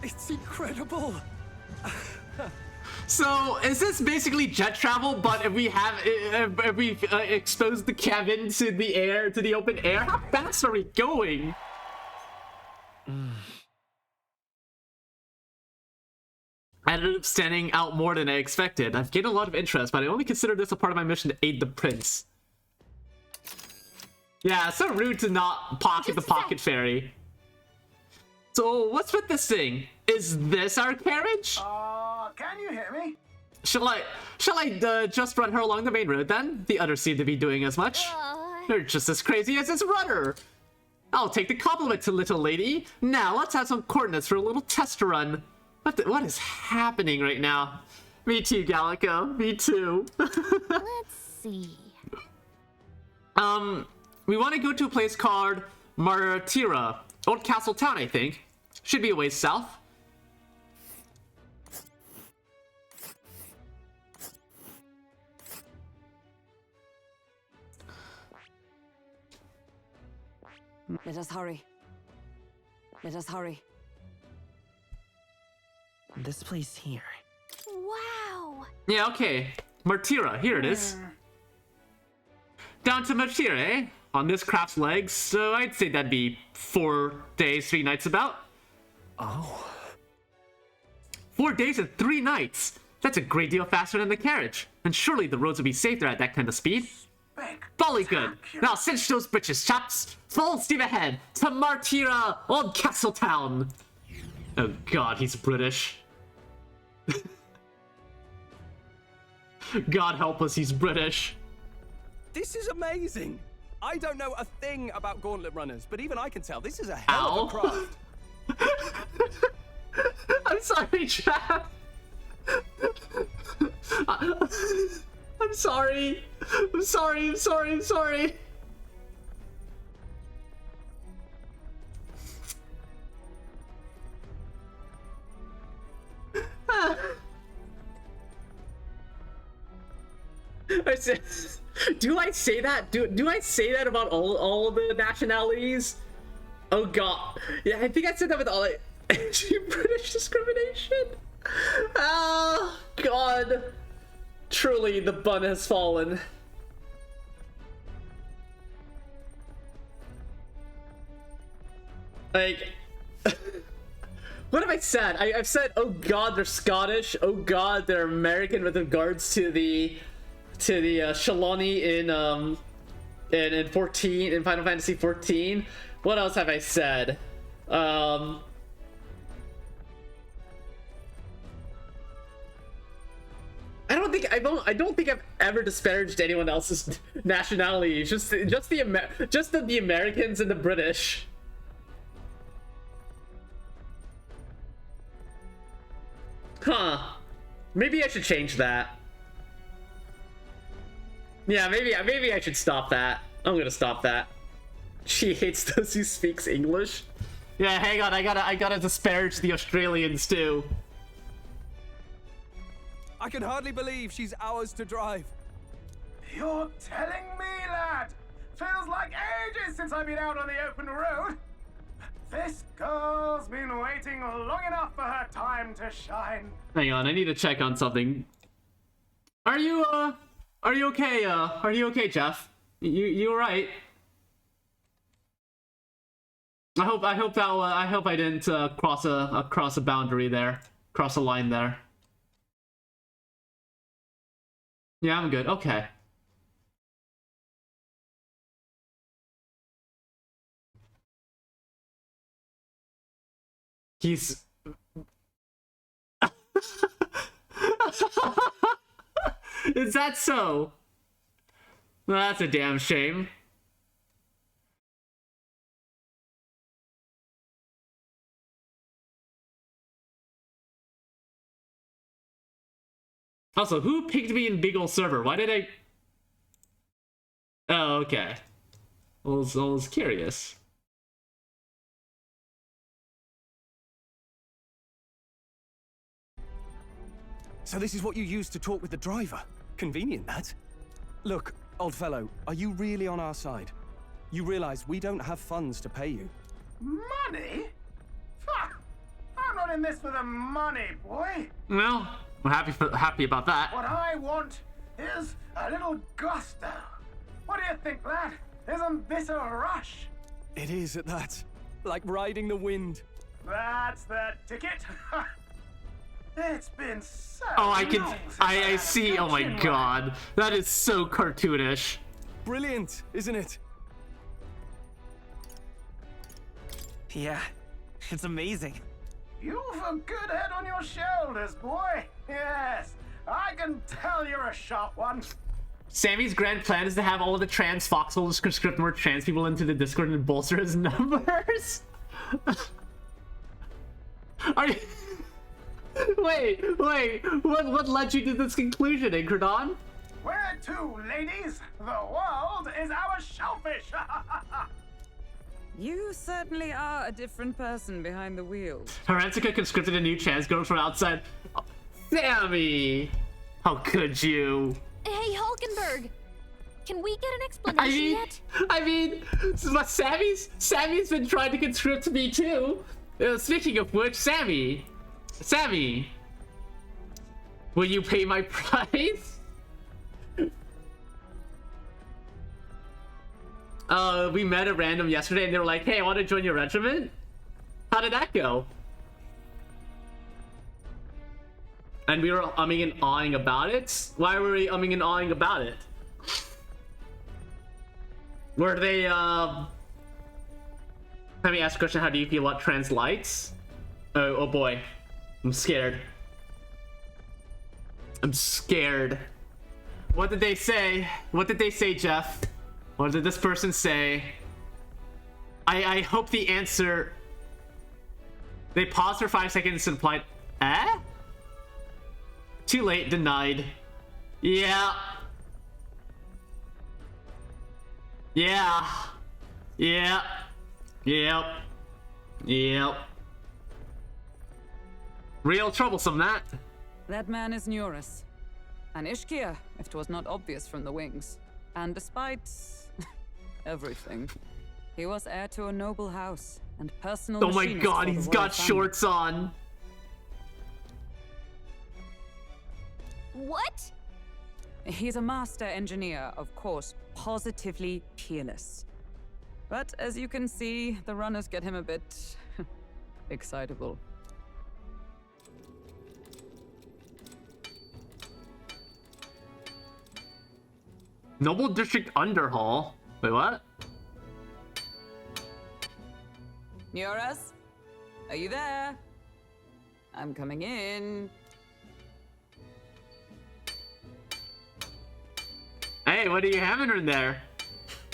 It's incredible! So, is this basically jet travel, but if we have, if we expose the cabin to the air, to the open air? How fast are we going? ended up standing out more than I expected. I've gained a lot of interest, but I only consider this a part of my mission to aid the prince. Yeah, it's so rude to not pocket the pocket fairy. So, what's with this thing? Is this our carriage? Can you hear me? Shall I just run her along the main road then? The others seem to be doing as much. They're just as crazy as this rudder. I'll take the compliment to little lady. Now let's have some coordinates for a little test run. What is happening right now? Me too, Gallico. Me too. Let's see. We want to go to a place called Martira. Old Castle Town, I think. Should be a ways south. Let us hurry. Let us hurry. This place here. Wow. Yeah, okay. Martira, here it is. Down to Martira, eh? On this craft's legs, so I'd say that'd be 4 days, 3 nights about. Oh. 4 days and 3 nights! That's a great deal faster than the carriage. And surely the roads would be safe there at that kind of speed. Bolly good! Now cinch those britches, chaps! Full steam ahead to Martira, Old Castle Town! Oh god, he's British. God help us, he's British. This is amazing! I don't know a thing about gauntlet runners, but even I can tell this is a hell of a craft. I'm sorry, chap. I'm sorry. I'm sorry. I'm sorry. I'm sorry. Do I say that? Do I say that about all the nationalities? Oh god. Yeah, I think I said that with all British discrimination. Oh god. Truly, the bun has fallen. Like, what have I said? I've said, oh god, they're Scottish. Oh god, they're American with regards to the Shalani in 14 in Final Fantasy 14. What else have I said? I don't think I've ever disparaged anyone else's nationality. Just the Americans and the British. Huh. Maybe I should change that. Yeah, maybe I should stop that. I'm gonna stop that. She hates those who speaks English. Yeah, hang on, I gotta disparage the Australians too. I can hardly believe she's ours to drive. You're telling me, lad? Feels like ages since I've been out on the open road. This girl's been waiting long enough for her time to shine. Hang on, I need to check on something. Are you okay? Are you okay, Jeff? You alright? I hope I didn't cross a boundary there, cross a line there. Yeah, I'm good. Okay. He's... Is that so? Well, that's a damn shame. Also, who picked me in big ol' server? Why did I... Oh, okay. I was curious. So this is what you used to talk with the driver? Convenient, that. Look, old fellow, are you really on our side? You realize we don't have funds to pay you. Money? Fuck! I'm not in this for the money, boy. Well, I'm happy about that. What I want is a little gusto. What do you think, lad? Isn't this a rush? It is at that. Like riding the wind. That's the ticket. It's been so Oh, I since see. Oh my kitchen god. That is so cartoonish. Brilliant, isn't it? Yeah, it's amazing. You've a good head on your shoulders, boy. Yes, I can tell you're a sharp one. Sammy's grand plan is to have all of the trans foxholes conscript more trans people into the Discord and bolster his numbers. Are you... Wait, what led you to this conclusion, Incredon? Where to, ladies? The world is our shellfish. You certainly are a different person behind the wheel. Herentica conscripted a new trans girl from outside. Oh, Sammy! How could you? Hey, Hulkenberg! Can we get an explanation yet? I mean, Sammy's been trying to conscript me too. Speaking of which, Sammy, will you pay my price? We met at random yesterday and they were like, hey, I want to join your regiment. How did that go? And we were umming and awing about it. Why were we umming and awing about it? Were they, Let me ask a question. How do you feel about trans lights? Oh boy. I'm scared. I'm scared. What did they say? What did they say, Jeff? What did this person say? I hope the answer... They paused for 5 seconds and replied, eh? Too late, denied. Yeah. Yeah. Yeah. Yep. Yep. Real troublesome, that. That man is Neurus. An Ishkia, if 'twas not obvious from the wings. And despite everything, he was heir to a noble house and personal Oh my machinist god, for the he's royal got family. shorts on. What? He's a master engineer, of course, positively peerless. But as you can see, the runners get him a bit excitable. Noble District Underhall. Wait, what? Neurus? Are you there? I'm coming in. Hey, what are you hammering there?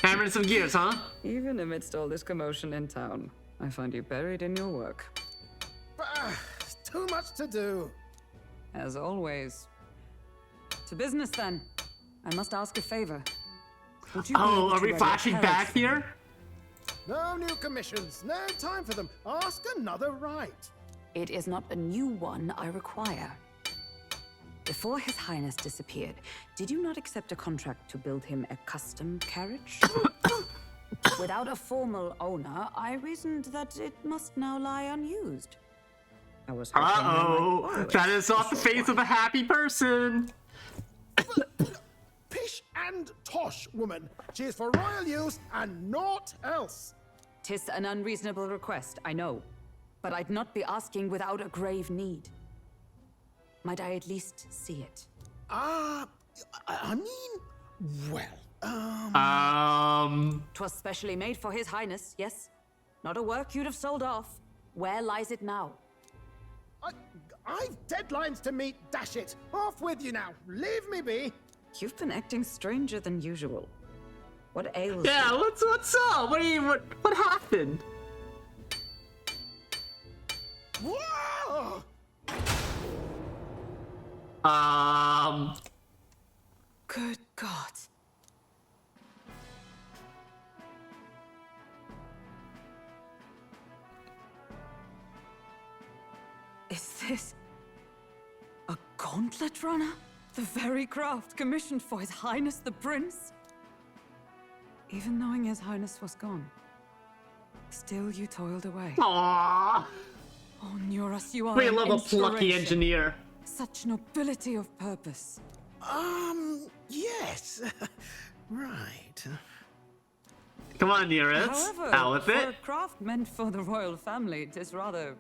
Hammering some gears, huh? Even amidst all this commotion in town, I find you buried in your work. Too much to do. As always. To business then. I must ask a favor. Would you be Oh, able are to we ready flashing Paris back for me? here? No new commissions. No time for them. Ask another right. It is not a new one I require. Before His Highness disappeared, did you not accept a contract to build him a custom carriage? Without a formal owner, I reasoned that it must now lie unused. I was hoping I might borrow Uh-oh. it That is for off the a short face of a happy person. Pish and tosh, woman. She is for royal use and naught else. 'Tis an unreasonable request, I know. But I'd not be asking without a grave need. Might I at least see it? I mean, well, 'Twas specially made for His Highness, yes? Not a work you'd have sold off. Where lies it now? I've deadlines to meet, dash it. Off with you now. Leave me be. You've been acting stranger than usual. What ails Yeah, you? what's up? What happened? Whoa! Good God. Is this a gauntlet runner? The very craft commissioned for His Highness the Prince? Even knowing His Highness was gone, still you toiled away. Aww. Oh, Neurus, you are We an love a plucky inspiration. engineer. Such nobility of purpose. Yes. Right. Come on, Neurus. However, Out with for it. a craft meant for the royal family, it is rather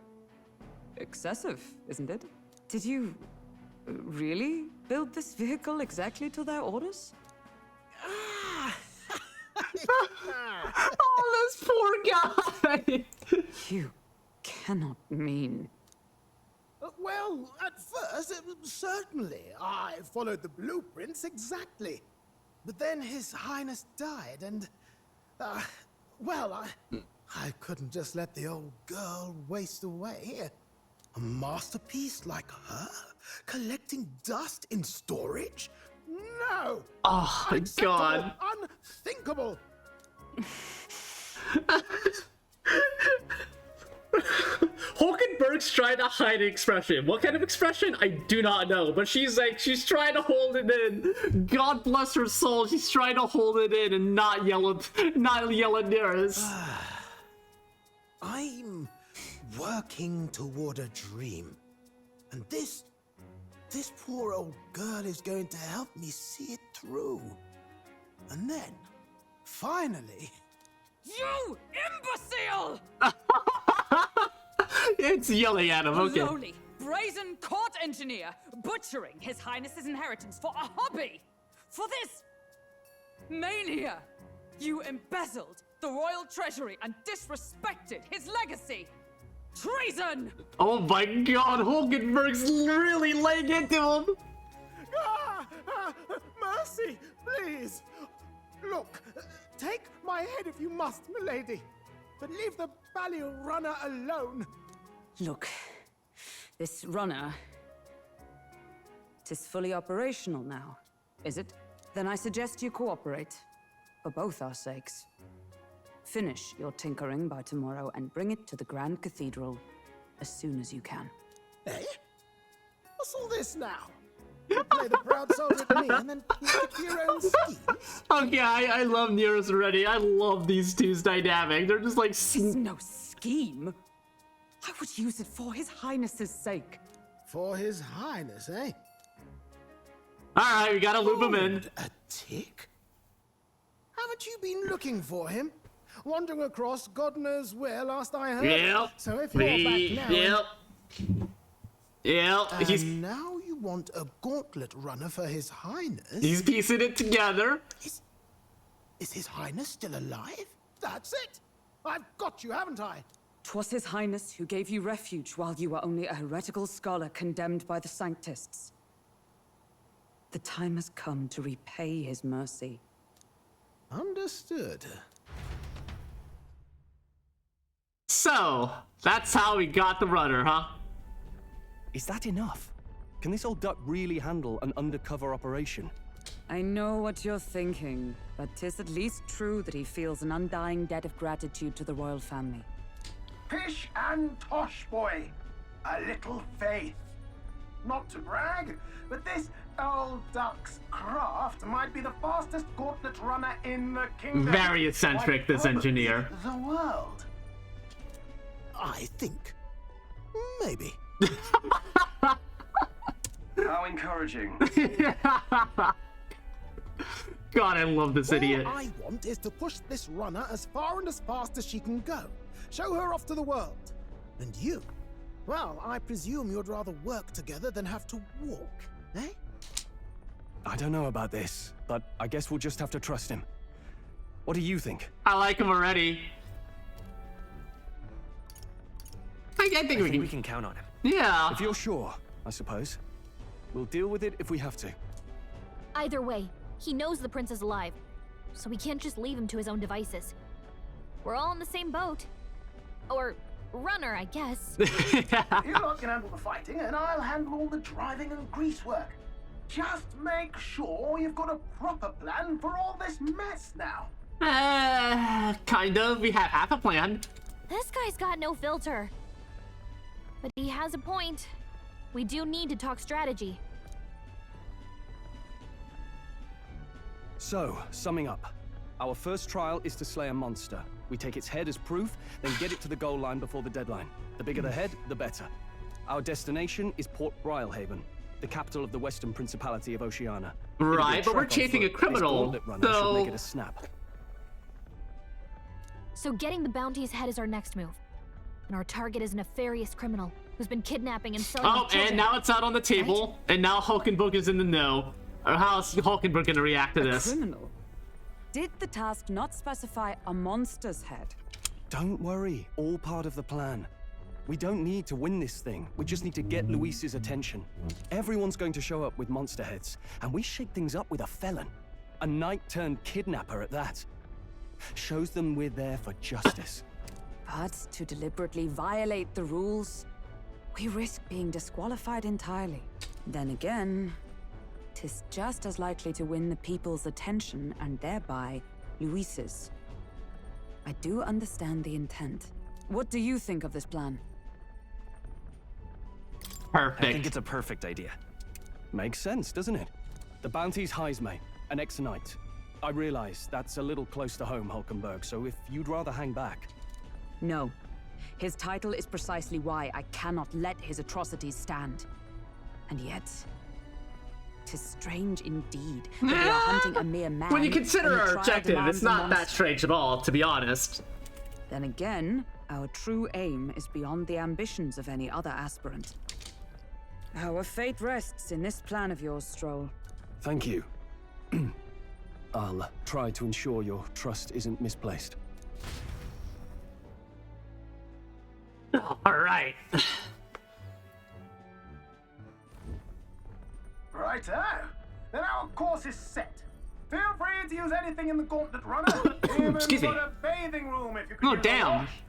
excessive, isn't it? Did you really build this vehicle exactly to their orders? Oh, this poor guy! You cannot mean... Well, at first, certainly. I followed the blueprints exactly. But then His Highness died, and... well, I couldn't just let the old girl waste away. A masterpiece like her? Collecting dust in storage? No! Oh, my God. Unthinkable! Hulkenberg's trying to hide an expression. What kind of expression? I do not know. But she's trying to hold it in. God bless her soul. She's trying to hold it in and not yell near us. I'm working toward a dream. And this poor old girl is going to help me see it through. And then, finally... You imbecile! It's yelling at him, okay. Lowly, brazen court engineer, butchering His Highness's inheritance for a hobby! For this... mania! You embezzled the royal treasury and disrespected his legacy! Treason! Oh my God, Hulkenberg's really laying into him! Mercy, please! Look, take my head if you must, milady, but leave the Balliol runner alone. Look, this runner... 'tis fully operational now, is it? Then I suggest you cooperate, for both our sakes. Finish your tinkering by tomorrow and bring it to the Grand Cathedral as soon as you can. Eh? What's all this now? You play the proud soldier to me and then stick to your own schemes? Okay, I love Neros already. I love these two's dynamic. They're just like... It's no scheme. I would use it for His Highness's sake. For His Highness, eh? Alright, we gotta loop him in. A tick? Haven't you been looking for him? Wandering across God knows where last I heard. Yep. So if you're back now... Yep. Yep. And now you want a gauntlet runner for His Highness? He's piecing it together. Is His Highness still alive? That's it! I've got you, haven't I? 'Twas His Highness who gave you refuge while you were only a heretical scholar condemned by the Sanctists. The time has come to repay his mercy. Understood. So, that's how we got the runner, huh? Is that enough? Can this old duck really handle an undercover operation? I know what you're thinking, but 'tis at least true that he feels an undying debt of gratitude to the royal family. Pish and tosh, boy. A little faith. Not to brag, but this old duck's craft might be the fastest gauntlet runner in the kingdom. Very eccentric, this engineer. The world. I think. Maybe. How encouraging. God, I love this idiot. All I want is to push this runner as far and as fast as she can go. Show her off to the world. And you? Well, I presume you'd rather work together than have to walk, eh? I don't know about this, but I guess we'll just have to trust him. What do you think? I like him already. I think we can count on him. Yeah. If you're sure, I suppose. We'll deal with it if we have to. Either way, he knows the prince is alive, so we can't just leave him to his own devices. We're all in the same boat. Or runner, I guess. You lot can handle the fighting, and I'll handle all the driving and grease work. Just make sure you've got a proper plan for all this mess now. Kind of. We have half a plan. This guy's got no filter. But he has a point. We do need to talk strategy. So, summing up. Our first trial is to slay a monster. We take its head as proof, then get it to the goal line before the deadline. The bigger the head, the better. Our destination is Port Brylehaven, the capital of the Western Principality of Oceania. Right, but we're chasing a criminal, so... make it a snap. So getting the bounty's head is our next move. And our target is a nefarious criminal who's been kidnapping and selling Oh, children. and now it's out on the table, and now Hulkenberg is in the know. Or how's Hulkenberg gonna react to this? Criminal? Did the task not specify a monster's head? Don't worry, all part of the plan. We don't need to win this thing. We just need to get Luis's attention. Everyone's going to show up with monster heads, and we shake things up with a felon. A knight-turned-kidnapper at that. Shows them we're there for justice. But to deliberately violate the rules, we risk being disqualified entirely. Then again, 'tis just as likely to win the people's attention and thereby Luis's. I do understand the intent. What do you think of this plan? Perfect. I think it's a perfect idea. Makes sense, doesn't it? The bounty's Heisme, an ex-knight. I realize that's a little close to home, Hulkenberg, so if you'd rather hang back... No. His title is precisely why I cannot let his atrocities stand. And yet... 'tis strange indeed that we are hunting a mere man. When you consider and the our trial objective, demands it's a not that monster. strange at all, to be honest. Then again, our true aim is beyond the ambitions of any other aspirant. Our fate rests in this plan of yours, Stroll. Thank you. I'll try to ensure your trust isn't misplaced. Alright. Righto. Then our course is set. Feel free to use anything in the gauntlet runner. Even Excuse me. got a bathing room if you could Oh, use a damn. wash.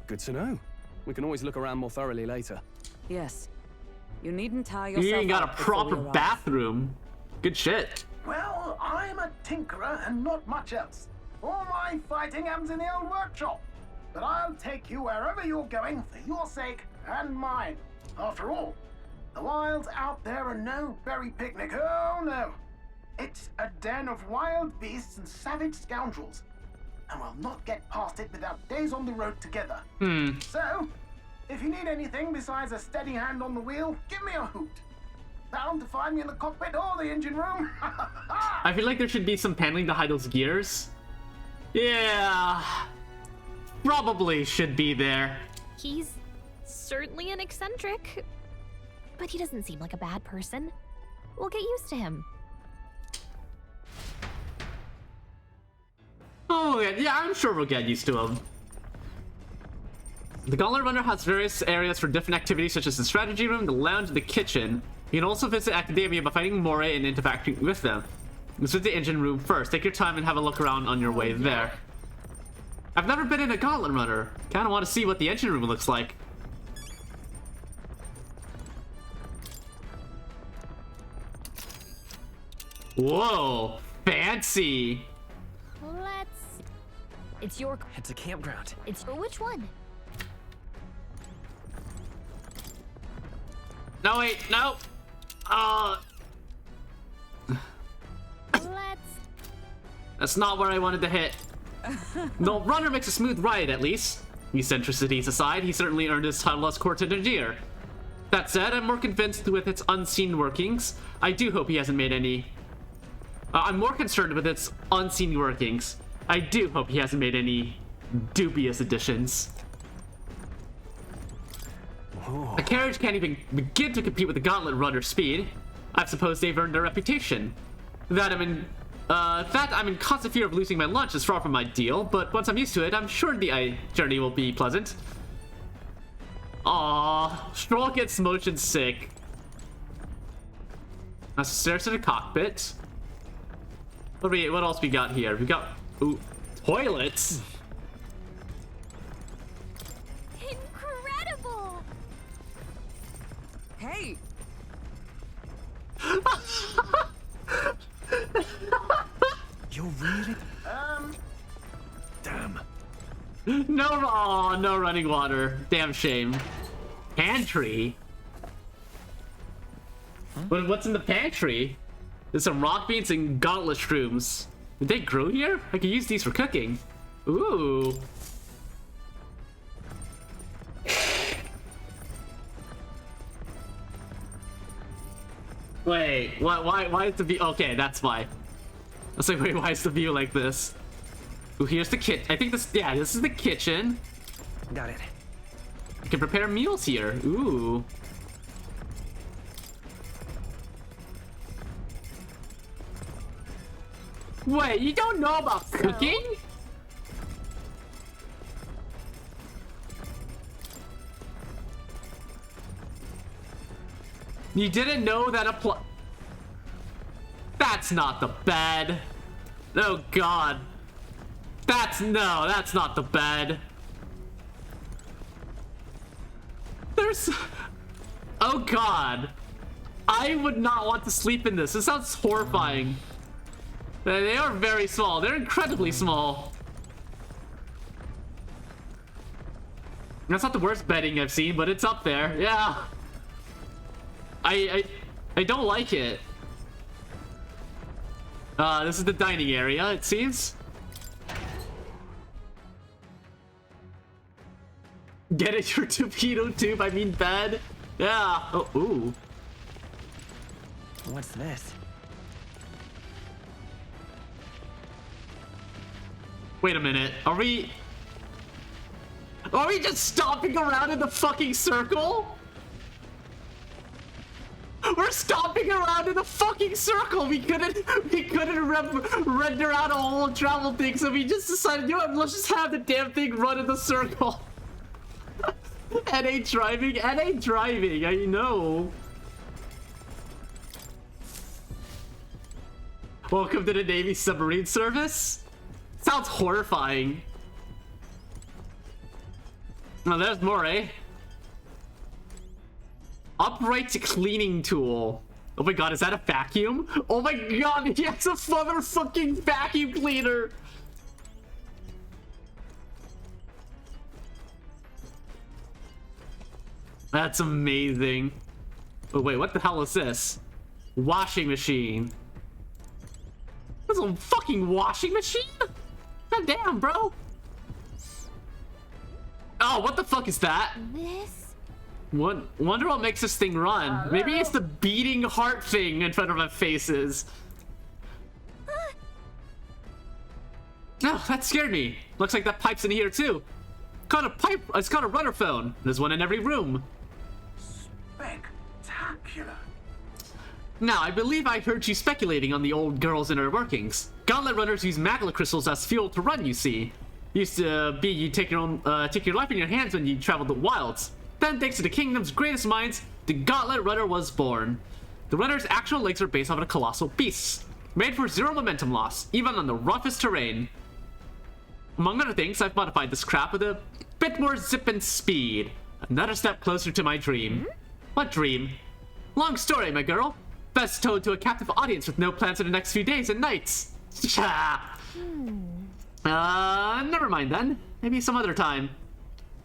Good to know. We can always look around more thoroughly later. Yes. You needn't tie yourself You even got a up before we proper arrive. bathroom. Good shit. Well, I'm a tinkerer and not much else. All my fighting happens in the old workshop. But I'll take you wherever you're going for your sake and mine. After all, the wilds out there are no berry picnic. Oh no. It's a den of wild beasts and savage scoundrels. And we'll not get past it without days on the road together. So, if you need anything besides a steady hand on the wheel, give me a hoot. Bound to find me in the cockpit or the engine room. I feel like there should be some paneling to hide those gears. Yeah. Probably should be there. He's certainly an eccentric, but he doesn't seem like a bad person. We'll get used to him. Oh, yeah, I'm sure we'll get used to him. The Gauntlet Runner has various areas for different activities, such as the strategy room, the lounge, and the kitchen. You can also visit Academia by finding Moray and interacting with them. Visit the engine room first. Take your time and have a look around on your way there. I've never been in a Gauntlet Runner. Kinda want to see what the engine room looks like. Whoa, fancy. Let's... It's your... It's a campground. It's... Which one? No, wait, no. Let's... That's not where I wanted to hit. No, Runner makes a smooth ride, at least. Eccentricities aside, he certainly earned his title as court engineer. That said, I'm more convinced with its unseen workings. I do hope he hasn't made any... I'm more concerned with its unseen workings. I do hope he hasn't made any dubious additions. A carriage can't even begin to compete with the Gauntlet Runner speed. I suppose they've earned their reputation. That I'm in constant fear of losing my lunch is far from ideal, but once I'm used to it, I'm sure the journey will be pleasant. Aww, Stroll gets motion sick. Now stairs to the cockpit. What else we got here? We got toilets. Incredible! Hey! You're really... Damn. No running water. Damn shame. Pantry? What's in the pantry? There's some rock beans and gauntlet shrooms. Did they grow here? I could use these for cooking. Ooh. Wait, why is the view? Okay, that's why. I was like, wait, why is the view like this? Ooh, here's the kitchen. I think this is the kitchen. Got it. can prepare meals here. Ooh. Wait, you don't know about cooking? You didn't know that That's not the bed. Oh god. That's not the bed. There's... Oh god. I would not want to sleep in this. This sounds horrifying. They are very small. They're incredibly small. That's not the worst bedding I've seen, but it's up there. Yeah. I don't like it. This is the dining area, it seems. Get it, your torpedo tube, I mean bed. Yeah. Oh, ooh. What's this? Wait a minute. Are we just stomping around in the fucking circle? We're stomping around in the fucking circle. We couldn't render out a whole travel thing, so we just decided, you know what, let's just have the damn thing run in the circle. NA driving, I know. Welcome to the Navy submarine service. Sounds horrifying. Oh, there's more, eh? Upright cleaning tool. Oh my god, is that a vacuum? Oh my god, he has a motherfucking vacuum cleaner! That's amazing. Oh wait, what the hell is this? Washing machine. That's a fucking washing machine? God damn, bro. Oh, what the fuck is that? This? Wonder what makes this thing run. Maybe it's the beating heart thing in front of our faces. Oh, that scared me. Looks like that pipe's in here too. It's got a rudder phone. There's one in every room. Spectacular. Now, I believe I heard you speculating on the old girl's inner workings. Gauntlet runners use magma crystals as fuel to run, you see. Used to be you take your life in your hands when you traveled the wilds. Then, thanks to the kingdom's greatest minds, the Gauntlet Runner was born. The runner's actual legs are based off of a colossal beast, made for zero momentum loss, even on the roughest terrain. Among other things, I've modified this crap with a bit more zip and speed. Another step closer to my dream. What dream? Long story, my girl. Best told to a captive audience with no plans for the next few days and nights. Never mind then. Maybe some other time.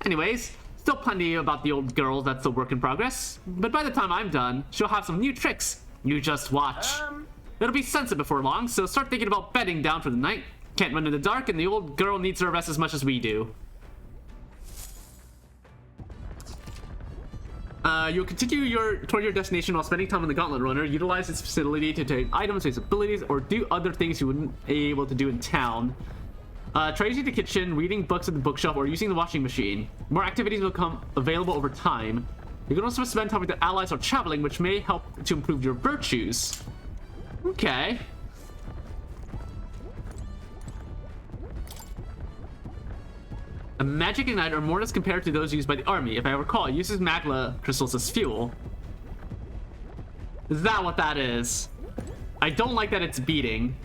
Anyways, still plenty about the old girl that's a work in progress. But by the time I'm done, she'll have some new tricks. You just watch. It'll be sunset before long, so start thinking about bedding down for the night. Can't run in the dark, and the old girl needs her rest as much as we do. You'll continue toward your destination while spending time on the Gauntlet Runner. Utilize its facility to take items, its abilities, or do other things you wouldn't be able to do in town. Try using the kitchen, reading books at the bookshelf, or using the washing machine. More activities will become available over time. You can also spend time with your allies or traveling, which may help to improve your virtues. Okay. A magic igniter are more or less compared to those used by the army. If I recall, it uses magma crystals as fuel. Is that what that is? I don't like that it's beating.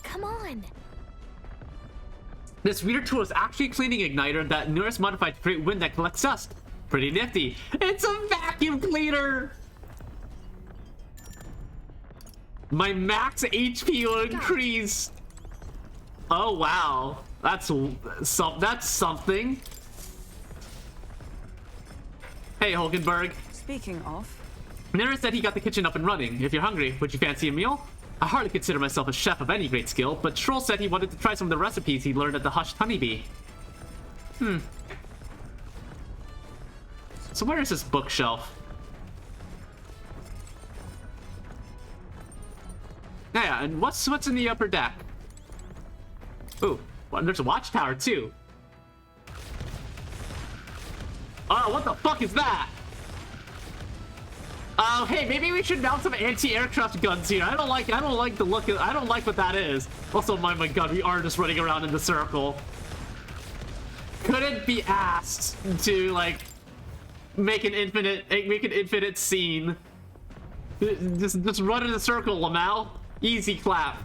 Come on. This reader tool is actually a cleaning igniter that Norris modified to create wind that collects dust. Pretty nifty. It's a vacuum cleaner! My max HP will increase. Oh wow. That's something. Hey, Hulkenberg. Speaking of... Norris said he got the kitchen up and running. If you're hungry, would you fancy a meal? I hardly consider myself a chef of any great skill, but Troll said he wanted to try some of the recipes he learned at the Hushed Honeybee. So where is this bookshelf? Yeah, and what's in the upper deck? Ooh, well, there's a watchtower too. Oh, what the fuck is that? Hey, maybe we should mount some anti-aircraft guns here. I don't like the look of, I don't like what that is. Also, my god, we are just running around in the circle. Couldn't be asked to, like, make an infinite scene. Just run in a circle, Lamau. Easy clap.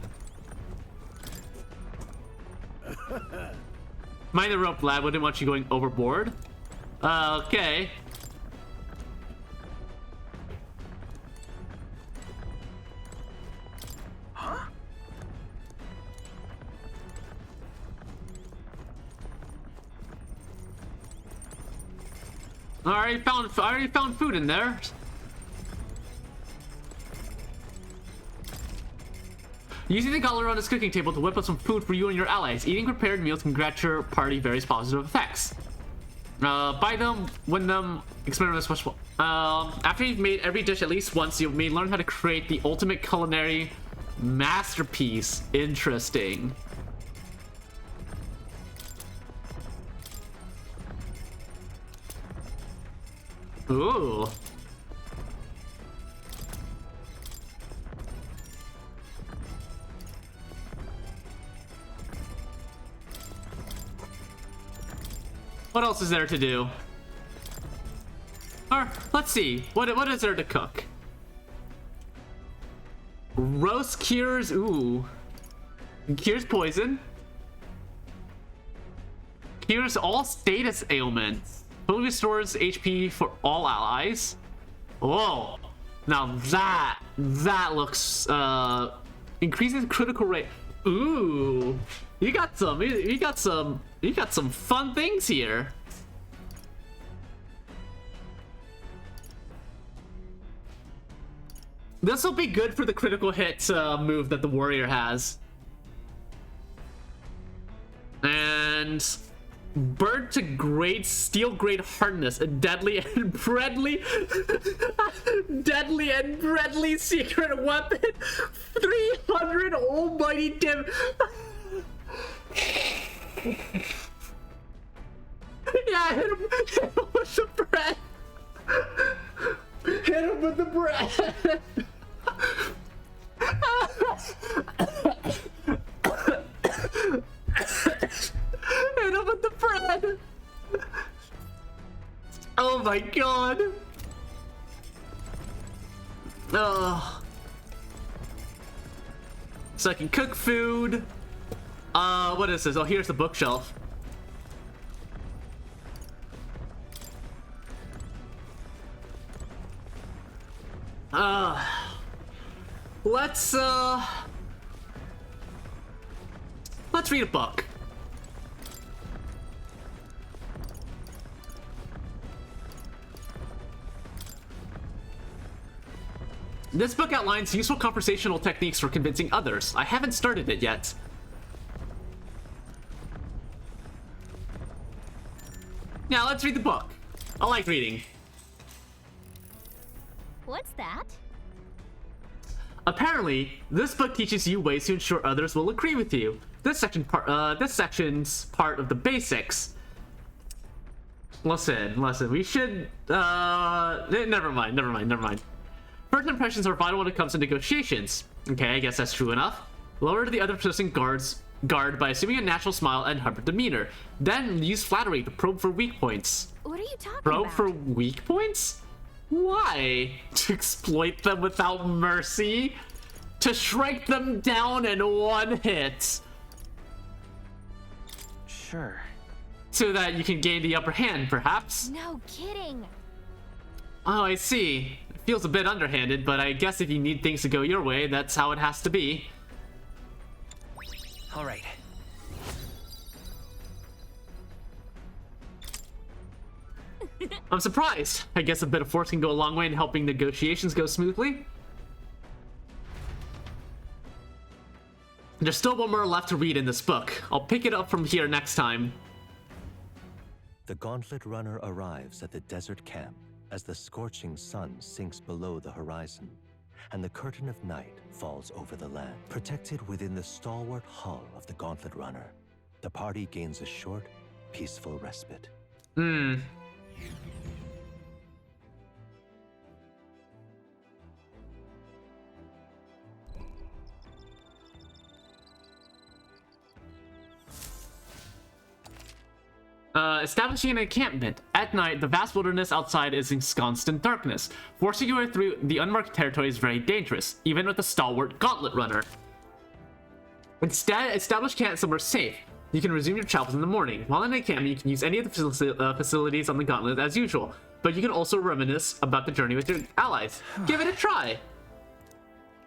Mind the rope, lad. Wouldn't want you going overboard. Okay. Huh? I already found food in there. Using the gauntlet on his cooking table to whip up some food for you and your allies. Eating prepared meals can grant your party various positive effects. Buy them, win them, experiment with special. After you've made every dish at least once, you may learn how to create the ultimate culinary masterpiece. Interesting. Ooh. What else is there to do? Or, let's see. What is there to cook? Roast cures, ooh. Cures poison. Cures all status ailments. Fully restores HP for all allies. Whoa. Now that looks, increases critical rate. Ooh. You got some fun things here. This will be good for the critical hit move that the warrior has. And bird to grade steel grade hardness, a deadly and deadly secret weapon. 300 almighty dim. Yeah, hit him with the bread. Hit him with the bread. Hit him with the bread. Oh my god. Oh. So I can cook food. What is this? Oh, here's the bookshelf. Let's read a book. This book outlines useful conversational techniques for convincing others. I haven't started it yet. Now let's read the book. I like reading. What's that? Apparently, this book teaches you ways to ensure others will agree with you. This section's part of the basics. Listen, we should, never mind. First impressions are vital when it comes to negotiations. Okay, I guess that's true enough. Lower the other person's guard by assuming a natural smile and humble demeanor. Then use flattery to probe for weak points. What are you talking about? Probe for weak points? Why? To exploit them without mercy? To strike them down in one hit? Sure. So that you can gain the upper hand, perhaps? No kidding. Oh, I see. It feels a bit underhanded, but I guess if you need things to go your way, that's how it has to be. All right. I'm surprised. I guess a bit of force can go a long way in helping negotiations go smoothly. There's still one more left to read in this book. I'll pick it up from here next time. The Gauntlet Runner arrives at the desert camp as the scorching sun sinks below the horizon. and the curtain of night falls over the land. Protected within the stalwart hull of the Gauntlet Runner, the party gains a short, peaceful respite. Establishing an encampment. At night, the vast wilderness outside is ensconced in darkness. Forcing your way through the unmarked territory is very dangerous, even with a stalwart Gauntlet Runner. Instead, establish camp somewhere safe. You can resume your travels in the morning. While in the encampment, you can use any of the facilities on the Gauntlet as usual, but you can also reminisce about the journey with your allies. Give it a try!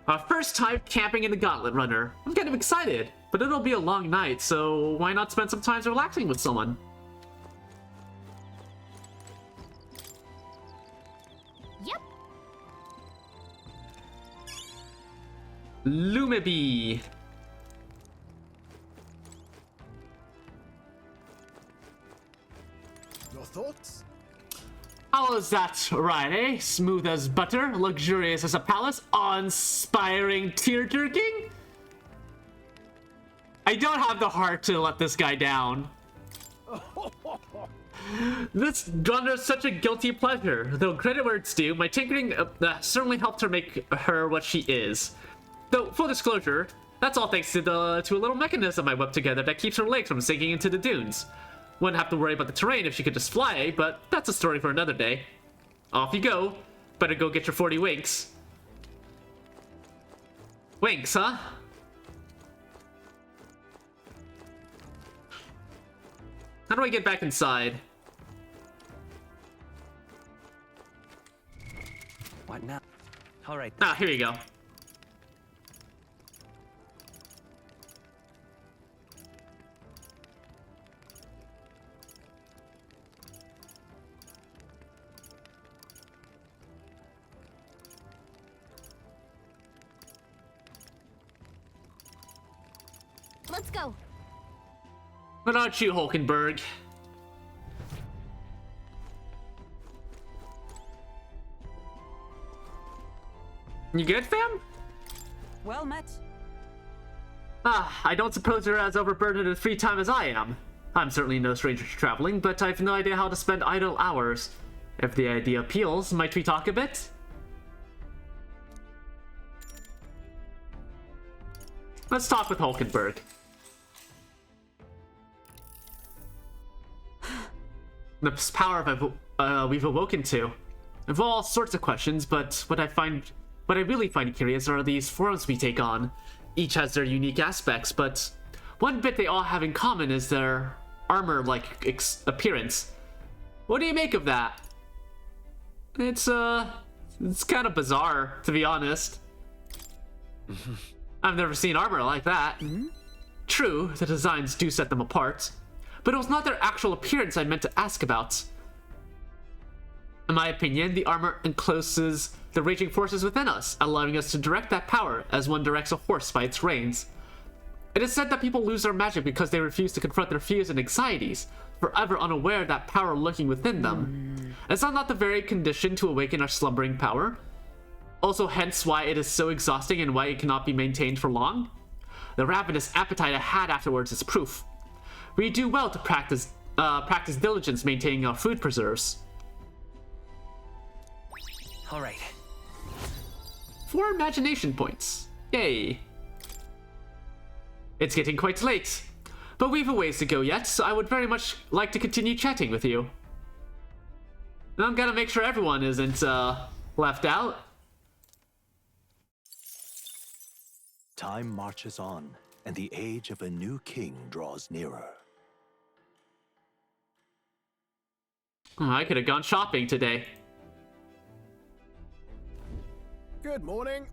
Our first time camping in the Gauntlet Runner. I'm kind of excited, but it'll be a long night, so why not spend some time relaxing with someone? Yep. Lumebi. Your thoughts? How is that right, eh? Smooth as butter, luxurious as a palace, awe-inspiring, tear-jerking? I don't have the heart to let this guy down. This genre is such a guilty pleasure. Though credit where it's due, my tinkering certainly helped her make her what she is. Though, full disclosure, that's all thanks to a little mechanism I whipped together that keeps her legs from sinking into the dunes. Wouldn't have to worry about the terrain if she could just fly, but that's a story for another day. Off you go. Better go get your 40 winks. Winks, huh? How do I get back inside? What now? All right. Ah, here you go. Let's go. What about you, Hulkenberg? You good, fam? Well met. Ah, I don't suppose you're as overburdened with free time as I am. I'm certainly no stranger to traveling, but I've no idea how to spend idle hours. If the idea appeals, might we talk a bit? Let's talk with Hulkenberg. The power we've awoken to. I've all sorts of questions, but what I really find curious are these forms we take on. Each has their unique aspects, but one bit they all have in common is their armor-like appearance. What do you make of that? It's kind of bizarre, to be honest. I've never seen armor like that. True, the designs do set them apart, but it was not their actual appearance I meant to ask about. In my opinion, the armor encloses the raging forces within us, allowing us to direct that power as one directs a horse by its reins. It is said that people lose their magic because they refuse to confront their fears and anxieties, forever unaware of that power lurking within them. Is that not the very condition to awaken our slumbering power? Also, hence why it is so exhausting and why it cannot be maintained for long? The ravenous appetite I had afterwards is proof. We do well to practice diligence maintaining our food preserves. All right. 4 imagination points. Yay. It's getting quite late, but we've a ways to go yet, so I would very much like to continue chatting with you. And I'm gonna make sure everyone isn't left out. Time marches on, and the age of a new king draws nearer. I could have gone shopping today. Good morning.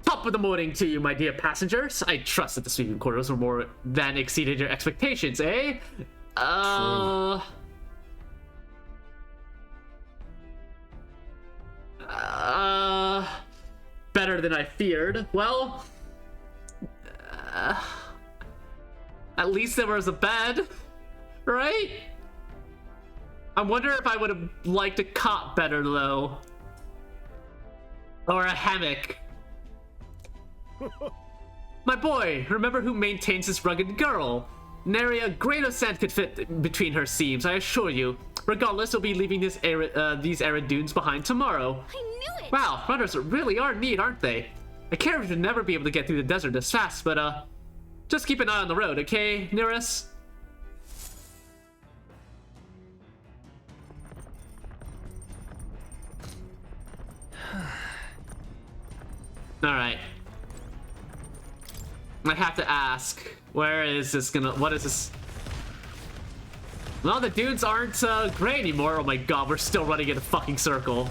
Top of the morning to you, my dear passengers. I trust that the sleeping quarters were more than exceeded your expectations, eh? Better than I feared. Well, at least there was a bed, right? I wonder if I would have liked a cot better, though. Or a hammock. My boy, remember who maintains this rugged girl? Nary a grain of sand could fit between her seams, I assure you. Regardless, we'll be leaving these arid dunes behind tomorrow. I knew it! Wow, runners really are neat, aren't they? A carriage would never be able to get through the desert this fast, but just keep an eye on the road, okay, Nearest? Alright. I have to ask, where is this gonna, what is this? Well, the dudes aren't gray anymore. Oh my god, we're still running in a fucking circle.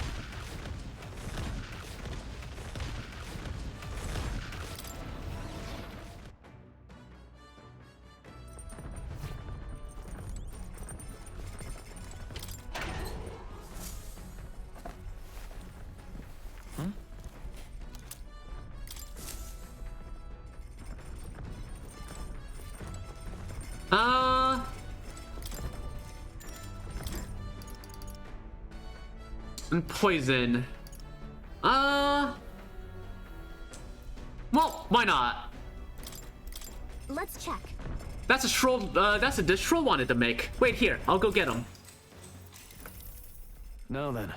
And poison. Well, why not? Let's check. That's a Shroll, that's a dish Shroll wanted to make. Wait here, I'll go get him. Now then.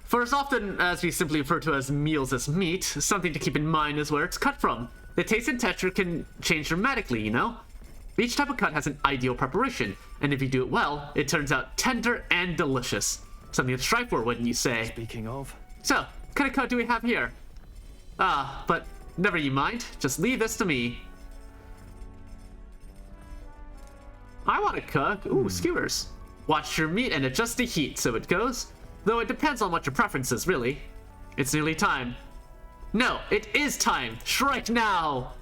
For as often as we simply refer to as meals as meat, something to keep in mind is where it's cut from. The taste and texture can change dramatically, you know? Each type of cut has an ideal preparation, and if you do it well, it turns out tender and delicious. Something to strive for, wouldn't you say? Speaking of. So, what kind of cut do we have here? But never you mind. Just leave this to me. I want to cook. Ooh, skewers. Watch your meat and adjust the heat so it goes. Though it depends on what your preference is, really. It's nearly time. No, it is time. Strike now.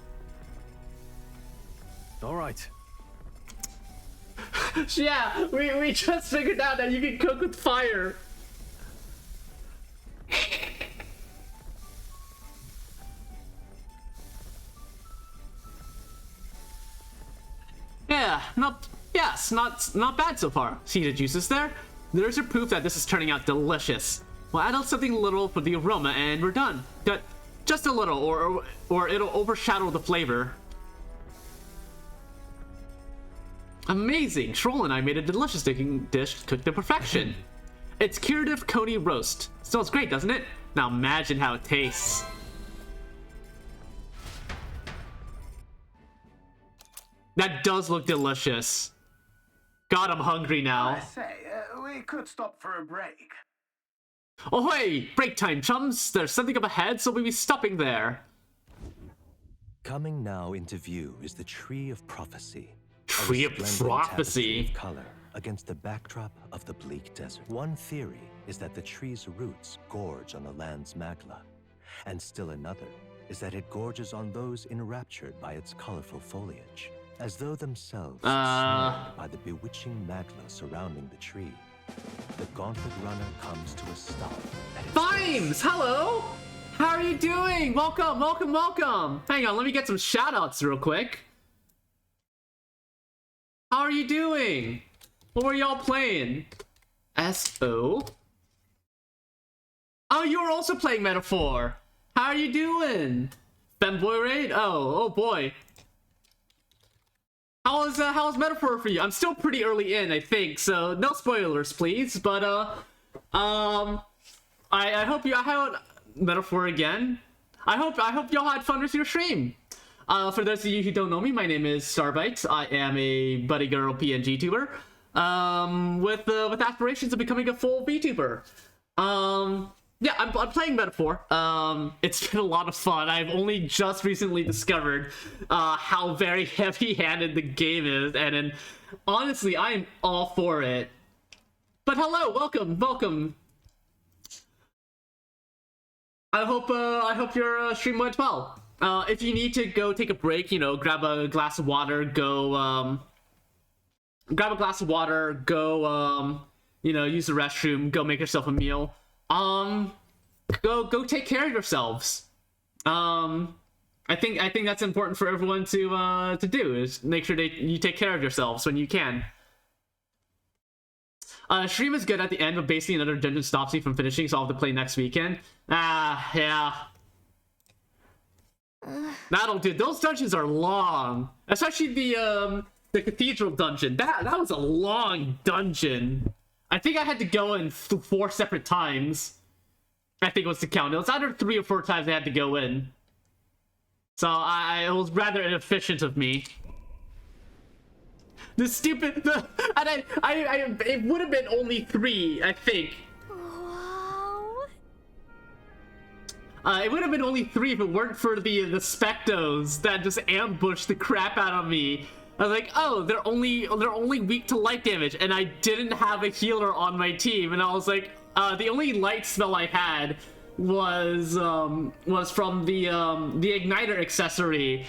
All right. Yeah, we just figured out that you can cook with fire. Yeah, not bad so far. See the juices there? There's your proof that this is turning out delicious. We'll add something little for the aroma and we're done. Just a little, or it'll overshadow the flavor. Amazing! Shroll and I made a delicious dish cooked to perfection. It's curative coney roast. Smells great, doesn't it? Now imagine how it tastes. That does look delicious. God, I'm hungry now. I say, we could stop for a break. Oh hey! Break time, chums! There's something up ahead, so we'll be stopping there. Coming now into view is the Tree of Prophecy. Tree of Prophecy. Of color against the backdrop of the bleak desert. One theory is that the tree's roots gorge on the land's magla, and still another is that it gorges on those enraptured by its colorful foliage, as though themselves snared by the bewitching magla surrounding the tree. The Gauntlet Runner comes to a stop. Vimes, hello! How are you doing? Welcome, welcome, welcome! Hang on, let me get some shoutouts real quick. How are you doing? What were y'all playing? S.O. Oh, you were also playing Metaphor. How are you doing? Femboy Raid? Oh boy. How's Metaphor for you? I'm still pretty early in, I think, so no spoilers, please. But I hope I had Metaphor again. I hope y'all had fun with your stream. For those of you who don't know me, my name is Starbite. I am a buddy girl PNG tuber, with aspirations of becoming a full VTuber. Yeah, I'm playing Metaphor. It's been a lot of fun. I've only just recently discovered how very heavy-handed the game is, and honestly, I am all for it. But hello, welcome. I hope your stream went well. If you need to go take a break, you know, grab a glass of water, go, you know, use the restroom, go make yourself a meal. Go take care of yourselves. I think that's important for everyone to do, is make sure you take care of yourselves when you can. Stream is good at the end, but basically another dungeon stops me from finishing, so I'll have to play next weekend. Yeah. That'll do. Those dungeons are long. Especially the cathedral dungeon. That was a long dungeon. I think I had to go in 4 separate times. I think it was the count. It was either 3 or 4 times I had to go in. So it was rather inefficient of me. The stupid, it would have been only 3, I think. Wow. It would have been only 3 if it weren't for the Spectos that just ambushed the crap out of me. I was like, oh, they're only weak to light damage, and I didn't have a healer on my team, and I was like, the only light spell I had was from the igniter accessory.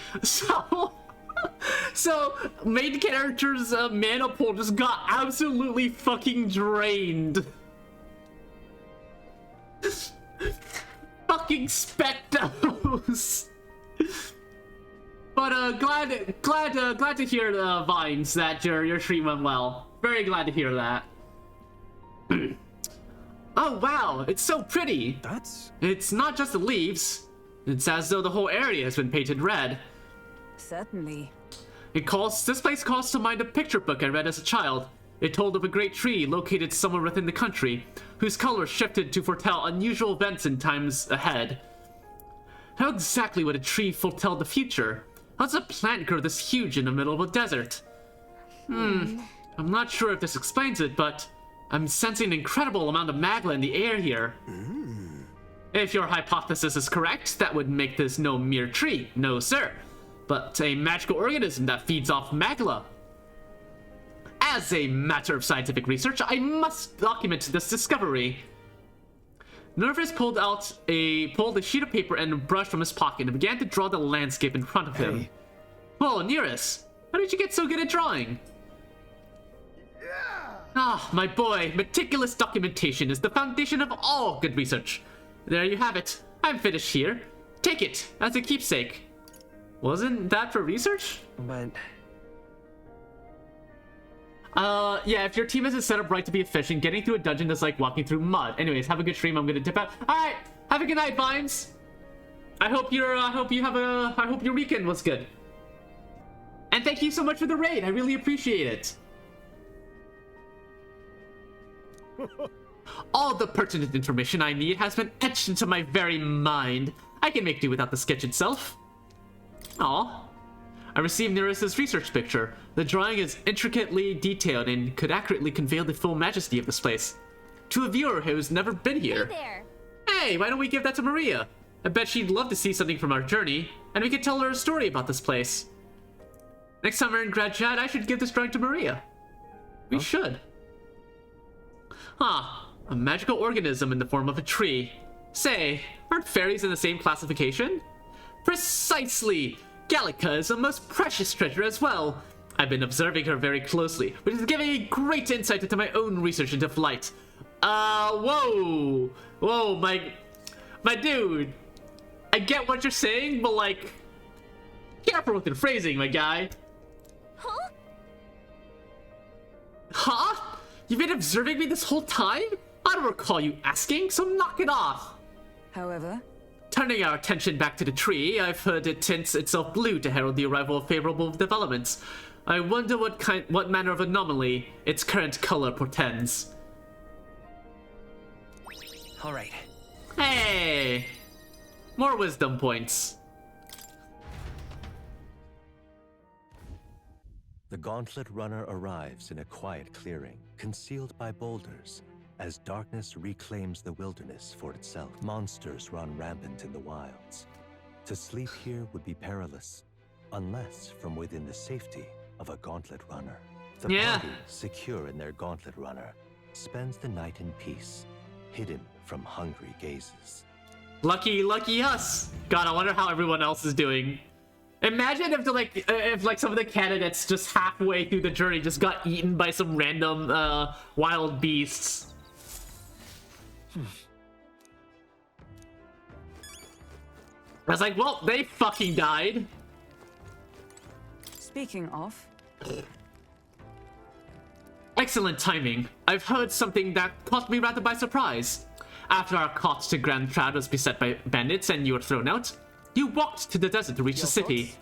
So main character's mana pool just got absolutely fucking drained. Fucking Spectos. But glad to hear, Vines, that your stream went well. Very glad to hear that. Oh wow, it's so pretty. It's not just the leaves. It's as though the whole area has been painted red. Certainly. This place calls to mind a picture book I read as a child. It told of a great tree located somewhere within the country, whose colors shifted to foretell unusual events in times ahead. How exactly would a tree foretell the future? How does a plant grow this huge in the middle of a desert? I'm not sure if this explains it, but I'm sensing an incredible amount of magla in the air here. If your hypothesis is correct, that would make this no mere tree, no sir, but a magical organism that feeds off magla. As a matter of scientific research, I must document this discovery. Nervous pulled a sheet of paper and a brush from his pocket and began to draw the landscape in front of him. Whoa, Nearest, how did you get so good at drawing? Ah, my boy, meticulous documentation is the foundation of all good research. There you have it. I'm finished here. Take it as a keepsake. Wasn't that for research? But... yeah, if your team isn't set up right to be efficient, getting through a dungeon is like walking through mud. Anyways, have a good stream. I'm gonna dip out. Alright, have a good night, Vines. I hope your weekend was good. And thank you so much for the raid. I really appreciate it. All the pertinent information I need has been etched into my very mind. I can make do without the sketch itself. Aw. I received Nearest's research picture. The drawing is intricately detailed and could accurately convey the full majesty of this place. To a viewer who's never been here. Hey there. Hey, why don't we give that to Maria? I bet she'd love to see something from our journey, and we could tell her a story about this place. Next time we're in grad chat, I should give this drawing to Maria. We should. Huh. A magical organism in the form of a tree. Say, aren't fairies in the same classification? Precisely! Gallica is a most precious treasure as well. I've been observing her very closely, which is giving me great insight into my own research into flight. Whoa! Whoa, my dude. I get what you're saying, but like, careful with your phrasing, my guy. Huh? Huh? You've been observing me this whole time? I don't recall you asking, so knock it off. However, turning our attention back to the tree, I've heard it tints itself blue to herald the arrival of favorable developments. I wonder what manner of anomaly its current color portends. All right. Hey! More wisdom points. The Gauntlet Runner arrives in a quiet clearing, concealed by boulders. As darkness reclaims the wilderness for itself, monsters run rampant in the wilds. To sleep here would be perilous, unless from within the safety of a Gauntlet Runner. The party, secure in their Gauntlet Runner, spends the night in peace, hidden from hungry gazes. Lucky us! God, I wonder how everyone else is doing. Imagine if some of the candidates just halfway through the journey just got eaten by some random wild beasts. I was like, well, they fucking died. Speaking of... Excellent timing. I've heard something that caught me rather by surprise. After our cot to Grand Trad was beset by bandits and you were thrown out, you walked to the desert to reach the city.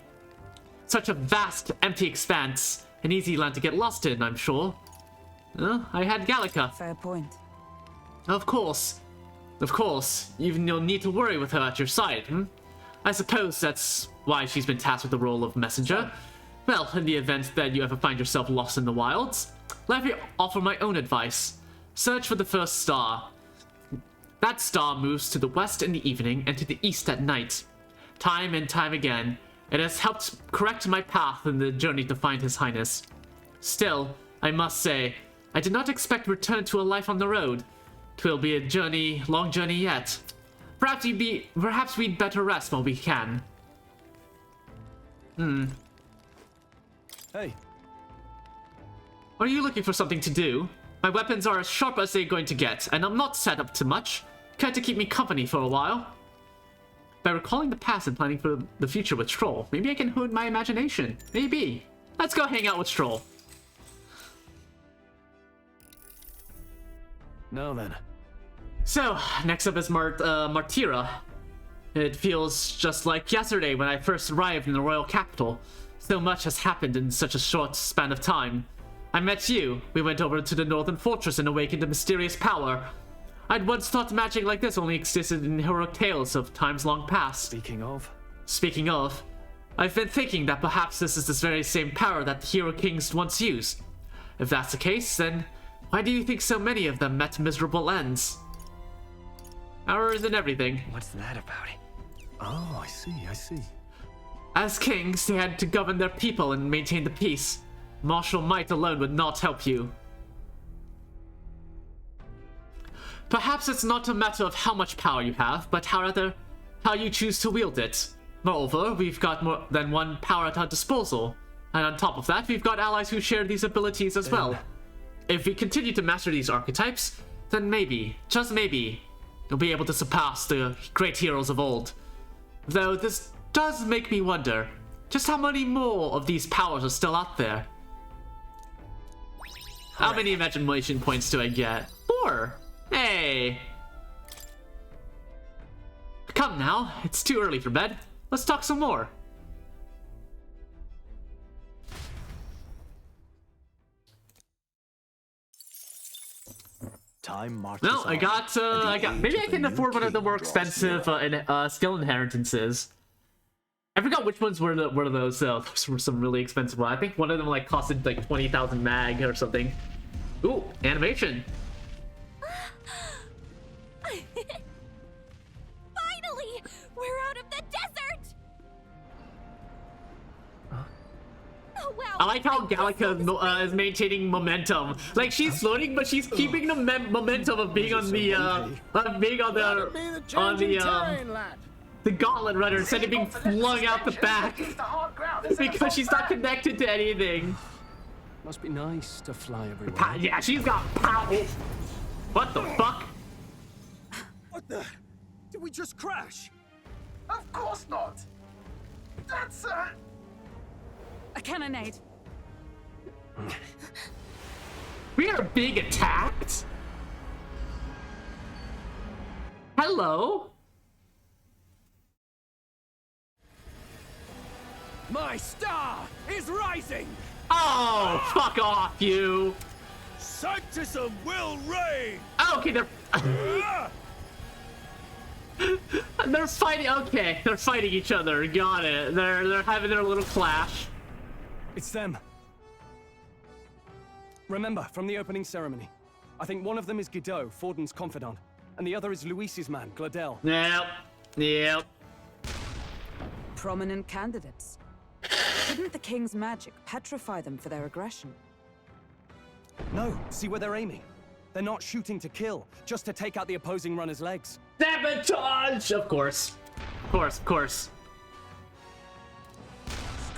Such a vast, empty expanse. An easy land to get lost in, I'm sure. I had Gallica. Fair point. Of course. Of course. Even you'll need to worry with her at your side, I suppose that's why she's been tasked with the role of messenger. Well, in the event that you ever find yourself lost in the wilds, let me offer my own advice. Search for the first star. That star moves to the west in the evening and to the east at night. Time and time again, it has helped correct my path in the journey to find His Highness. Still, I must say, I did not expect to return to a life on the road. 'Twill be a long journey yet. Perhaps we'd better rest while we can. Hey. Are you looking for something to do? My weapons are as sharp as they're going to get, and I'm not set up to much. Care to keep me company for a while? By recalling the past and planning for the future with Stroll, maybe I can hone my imagination. Maybe. Let's go hang out with Stroll. Now then. So, next up is Martira. It feels just like yesterday when I first arrived in the royal capital. So much has happened in such a short span of time. I met you. We went over to the northern fortress and awakened a mysterious power. I'd once thought magic like this only existed in heroic tales of times long past. Speaking of, I've been thinking that perhaps this is the very same power that the hero kings once used. If that's the case, then why do you think so many of them met miserable ends? Errors in everything. What's that about? Oh, I see. As kings, they had to govern their people and maintain the peace. Martial might alone would not help you. Perhaps it's not a matter of how much power you have, but rather how you choose to wield it. Moreover, we've got more than one power at our disposal. And on top of that, we've got allies who share these abilities as well. If we continue to master these archetypes, then maybe, just maybe, we'll be able to surpass the great heroes of old. Though this does make me wonder, just how many more of these powers are still out there? How many imagination points do I get? 4! Hey! Come now, it's too early for bed. Let's talk some more. Well, I got, maybe I can afford one of the more expensive skill inheritances. I forgot which ones were those. Those were some really expensive ones. I think one of them like costed like 20,000 mag or something. Ooh, animation. Finally, we're out of the desert. Oh wow! I like how Gallica is maintaining momentum. Like she's floating, but she's keeping the momentum of being on the gauntlet runner instead of being flung out the back because she's not connected to anything. Must be nice to fly everywhere. Yeah, she's got power. What the fuck? What the? Did we just crash? Of course not. That's a cannonade. We are being attacked? Hello? My star is rising! Oh, fuck off, you! Sanctism will reign! Okay, they're fighting. Okay, they're fighting each other. Got it. They're having their little clash. It's them. Remember from the opening ceremony. I think one of them is Guido, Forden's confidant, and the other is Luis's man, Gladel. Yep. Prominent candidates. Didn't the king's magic petrify them for their aggression? No, see where they're aiming. They're not shooting to kill, just to take out the opposing runner's legs. Sabotage! Of course.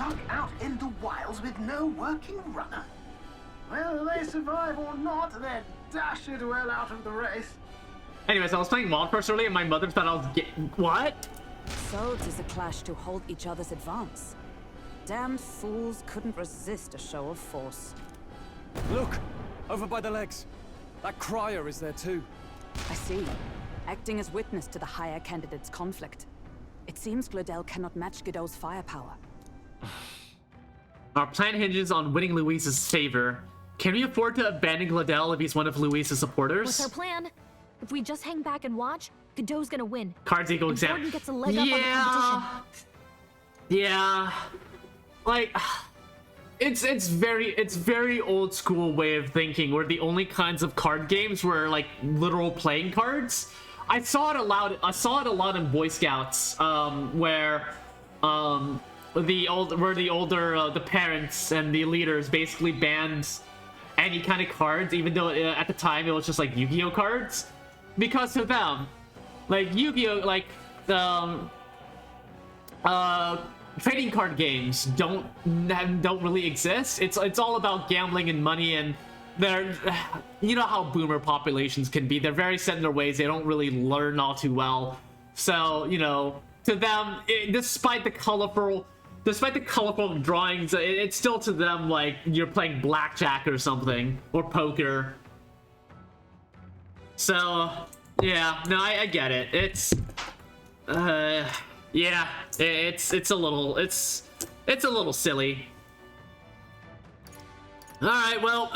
stuck out in the wilds with no working runner. Whether they survive or not, they're dashed well out of the race. Anyways, I was playing Monforce earlier and my mother thought I was what? So 'tis a clash to hold each other's advance. Damned fools couldn't resist a show of force. Look! Over by the legs. That crier is there too. I see. Acting as witness to the higher candidate's conflict. It seems Gladel cannot match Godot's firepower. Our plan hinges on winning Luis's favor. Can we afford to abandon Gladel if he's one of Luis's supporters? What's our plan? If we just hang back and watch, Godot's gonna win. Cards equal And exam. Gordon gets a leg up on the competition. Yeah. Like, it's very old school way of thinking, where the only kinds of card games were like literal playing cards. I saw it a lot in Boy Scouts, where the parents and the leaders basically banned any kind of cards, even though at the time it was just like Yu-Gi-Oh cards, because to them, like Yu-Gi-Oh, like trading card games don't really exist. It's all about gambling and money, and they're, you know how boomer populations can be. They're very set in their ways. They don't really learn all too well. So, you know, to them, despite the colorful drawings, it's still to them like you're playing blackjack or something, or poker. So, yeah, no, I get it. It's, yeah, it's a little silly. All right, well,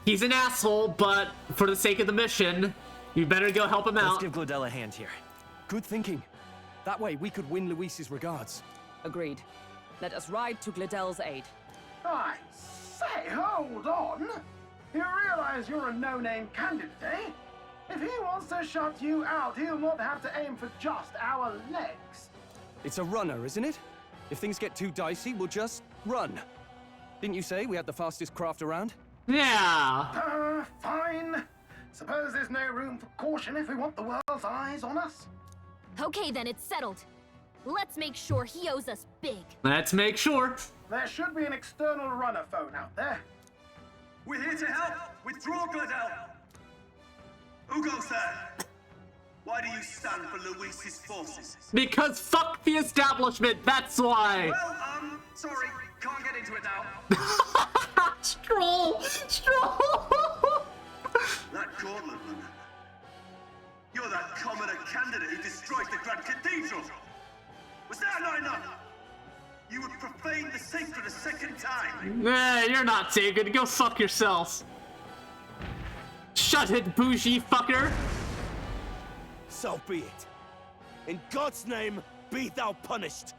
he's an asshole, but for the sake of the mission, you better go help him out. Let's give Gladel a hand here. Good thinking. That way we could win Luis's regards. Agreed. Let us ride to Gladel's aid. I say, hold on. You realize you're a no-name candidate, eh? If he wants to shut you out, he'll not have to aim for just our legs. It's a runner, isn't it? If things get too dicey, we'll just run. Didn't you say we had the fastest craft around? Yeah. Fine. Suppose there's no room for caution if we want the world's eyes on us. Okay, then it's settled. Let's make sure he owes us big. Let's make sure. There should be an external runner phone out there. We're here to help. Withdraw, Gladel. Who goes there? Why do you stand for Luis's forces? Because fuck the establishment, that's why. Well, sorry, can't get into it now. Stroll! That gauntlet runner. You're that commoner candidate who destroyed the Grand Cathedral. Was that not enough? You would profane the sacred a second time. Nah, you're not sacred. Go fuck yourself. Shut it, bougie fucker. So be it. In God's name, be thou punished.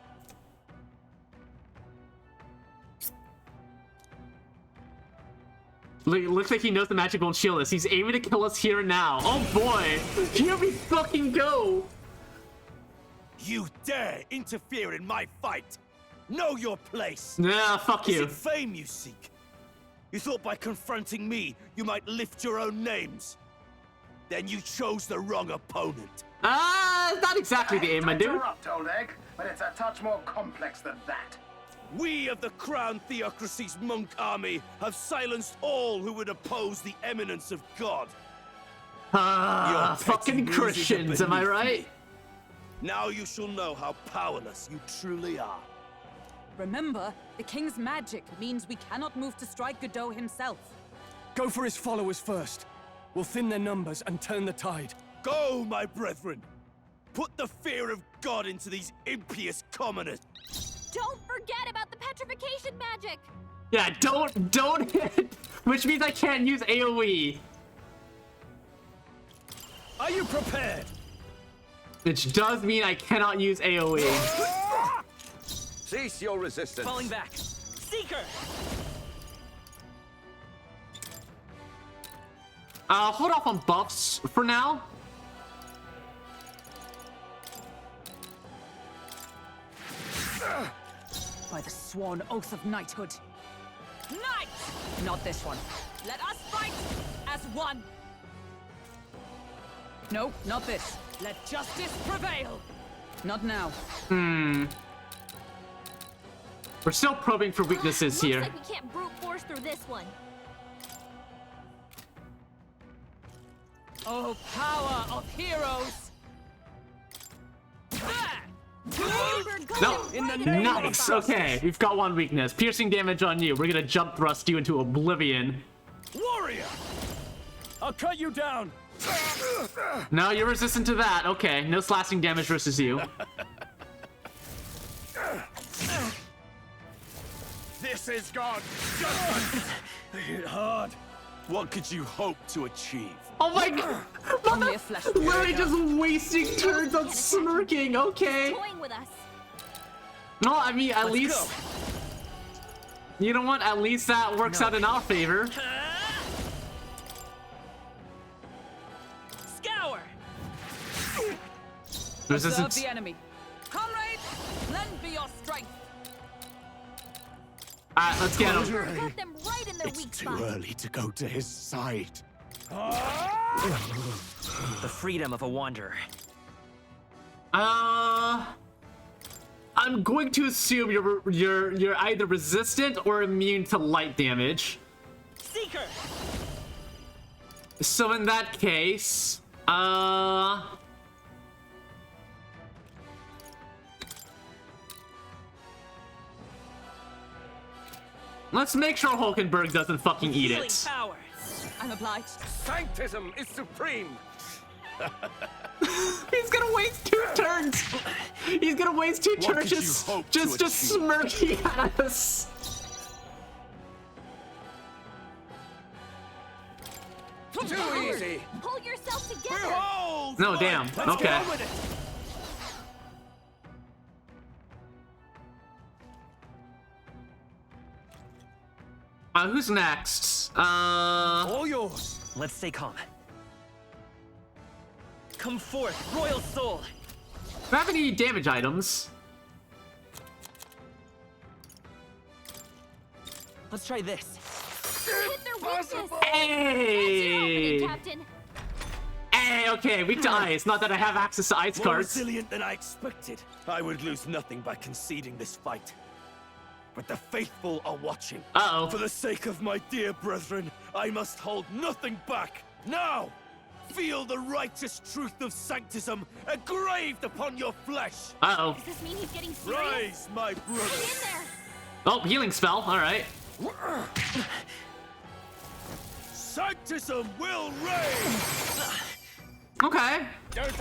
Looks like he knows the magic won't shield us. He's aiming to kill us here and now. Oh boy! Here we fucking go! You dare interfere in my fight! Know your place! Nah, fuck you. Is it fame you seek? You thought by confronting me, you might lift your own names? Then you chose the wrong opponent. Not exactly the aim, my dude. Interrupt, old egg, but it's a touch more complex than that. We of the Crown Theocracy's monk army have silenced all who would oppose the eminence of God. Fucking Christians, am I right? Now you shall know how powerless you truly are. Remember, the king's magic means we cannot move to strike Godot himself. Go for his followers first. We'll thin their numbers and turn the tide. Go, my brethren! Put the fear of God into these impious commoners! Don't forget about the petrification magic! Yeah, don't hit, which means I can't use AoE. Are you prepared? Which does mean I cannot use AoE. Cease your resistance. Falling back. Seeker! Hold off on buffs for now. By the sworn oath of knighthood. Knight! Not this one. Let us fight as one. No, not this. Let justice prevail. Not now. We're still probing for weaknesses here. Looks like we can't brute force through this one. Oh, power of heroes! No, nice. Okay, we've got one weakness. Piercing damage on you. We're gonna jump thrust you into oblivion. Warrior! I'll cut you down! No, you're resistant to that. Okay, no slashing damage versus you. This is God! Judgment! They hit hard. What could you hope to achieve? Oh my god! Literally just wasting turns on smirking, okay. Toying with us. No, I mean, at least... You know what? At least that works out in our favor. Scour! Resistance. Observe the enemy. Comrades, lend me your strength. Alright, let's get him. Got them right in their weak spot. Early to go to his side. The freedom of a wanderer. I'm going to assume you're either resistant or immune to light damage. Seeker! So in that case, let's make sure Hulkenberg doesn't fucking eat it. Power. I'm obliged. Sanctism is supreme! He's gonna waste 2 turns! He's gonna waste 2 turns just smirking at us! Too easy! Pull yourself together! No, damn. Okay. Who's next? All yours. Let's stay calm. Come forth, royal soul. Do I have any damage items? Let's try this. Hit their weakness. Hey! Captain. Hey, okay, weak to ice. Not that I have access to ice More cards. resilient than I expected. I would lose nothing by conceding this fight. But the faithful are watching. Uh-oh. For the sake of my dear brethren, I must hold nothing back. Now! Feel the righteous truth of sanctism engraved upon your flesh. Uh-oh. Does this mean he's getting serious? Rise, my brother. Hang in there. Oh, healing spell. All right. Sanctism will reign. Okay.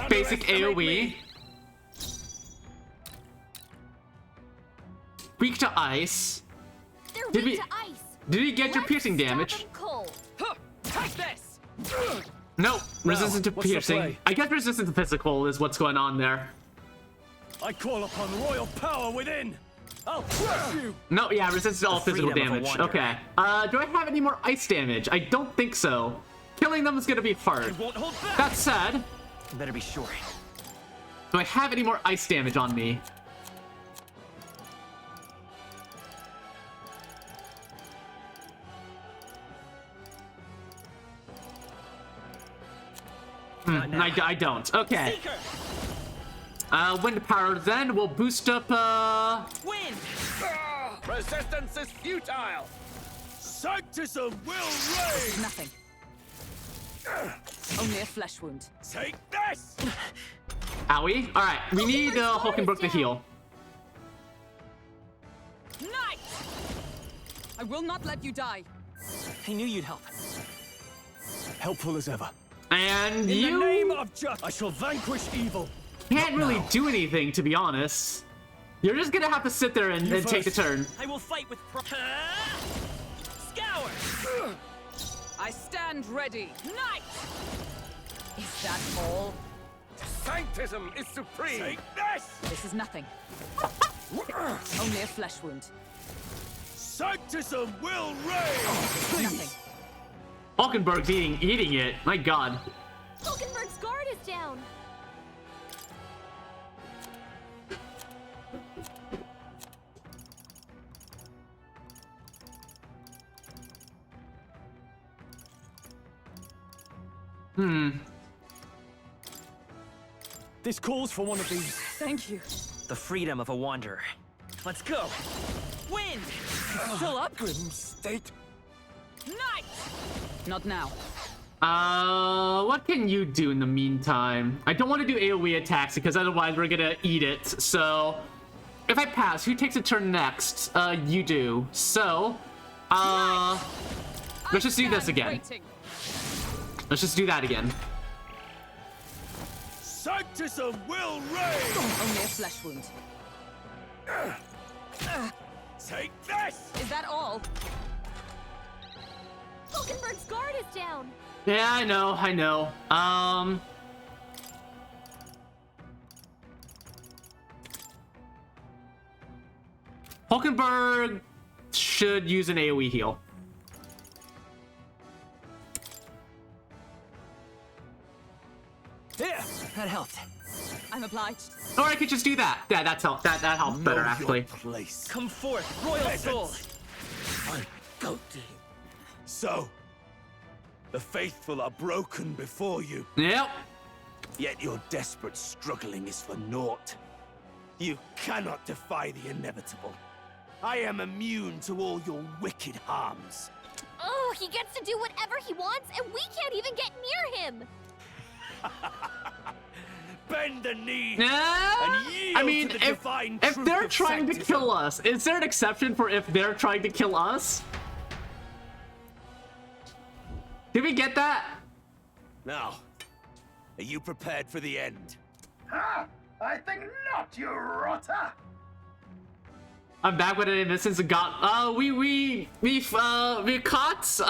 Basic AoE. Weak to ice. They're Did weak we? to ice. Did he get your Let's piercing stop damage? them cold. Take this! No, resistant to what's the piercing. play? I guess resistant to physical is what's going on there. I call upon royal power within! I'll crush you! No, yeah, resistance to all physical freedom of a damage. wanderer. Okay. Do I have any more ice damage? I don't think so. Killing them is gonna be hard. Won't hold back! That said, Better be sure. do I have any more ice damage on me? I don't. Okay. Wind power then will boost up, Wind! Resistance is futile! Sanctism will reign. Nothing. Only a flesh wound. Take this! Owie. Alright, we need, Hulkenberg to heal. Knight! I will not let you die. I knew you'd help. Helpful as ever. And In you the name of justice, I shall vanquish evil. can't really do anything, to be honest. You're just gonna have to sit there and take the turn. I will fight with Scour! I stand ready. Knight! Is that all? Sanctism is supreme! Take this! This is nothing. Only a flesh wound. Sanctism will reign. Nothing. Hulkenberg's eating it. My god. Hulkenberg's guard is down. This calls for one of these. Thank you. The freedom of a wanderer. Let's go. Wind! Still up? Grim state. Knight! Not now. What can you do in the meantime? I don't want to do AoE attacks because otherwise we're gonna eat it. So, if I pass, who takes a turn next? You do. So, Let's just do this again. Let's just do that again. Sanctism will reign! Only a flesh wound. Take this! Is that all? Hulkenberg's guard is down. Yeah, I know. Hulkenberg should use an AoE heal. Yeah, that helped. I'm obliged. Or I could just do that. Yeah, that helped better actually. Place. Come forth, royal soul. So, the faithful are broken before you. Yep. Yet your desperate struggling is for naught. You cannot defy the inevitable. I am immune to all your wicked harms. Oh, he gets to do whatever he wants, and we can't even get near him. Bend the knee. Yeah. And yield I mean, to the divine if truth they're of trying to sanctism. kill us, is there an exception for if they're trying to kill us? Did we get that? Now, are you prepared for the end? Ha! I think not, you rotter! I'm back with an innocence and got we caught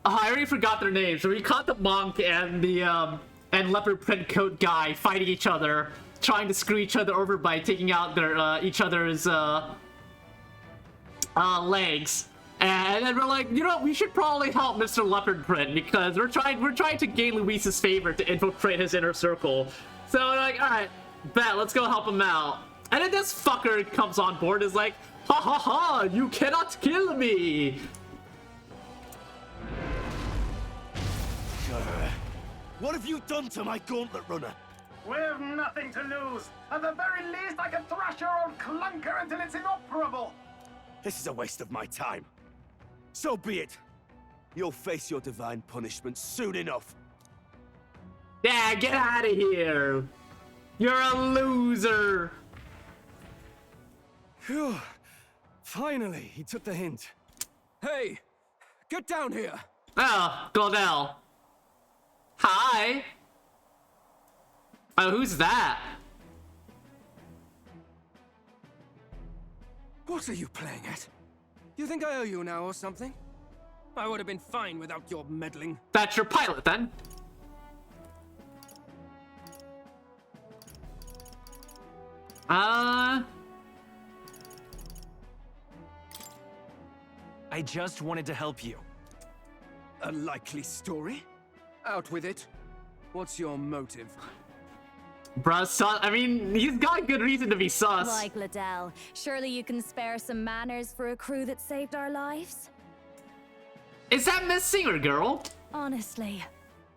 I already forgot their names. So we caught the monk and the and leopard print coat guy fighting each other, trying to screw each other over by taking out their each other's legs. And then we're like, you know, we should probably help Mr. Leopard Print because we're trying to gain Luis's favor to infiltrate his inner circle. So we're like, all right, bet, let's go help him out. And then this fucker comes on board, is like, ha ha ha, you cannot kill me. What have you done to my gauntlet runner? We've nothing to lose. At the very least, I can thrash your old clunker until it's inoperable. This is a waste of my time. So be it. You'll face your divine punishment soon enough. Yeah, get out of here. You're a loser. Phew. Finally, he took the hint. Hey, get down here. Oh, Glaudel. Hi. Oh, who's that? What are you playing at? You think I owe you now or something? I would have been fine without your meddling. That's your pilot, then. I just wanted to help you. A likely story? Out with it. What's your motive? Bruh, sus. I mean, he's got good reason to be sus. Like Liddell, surely you can spare some manners for a crew that saved our lives? Is that Miss Singer Girl? Honestly,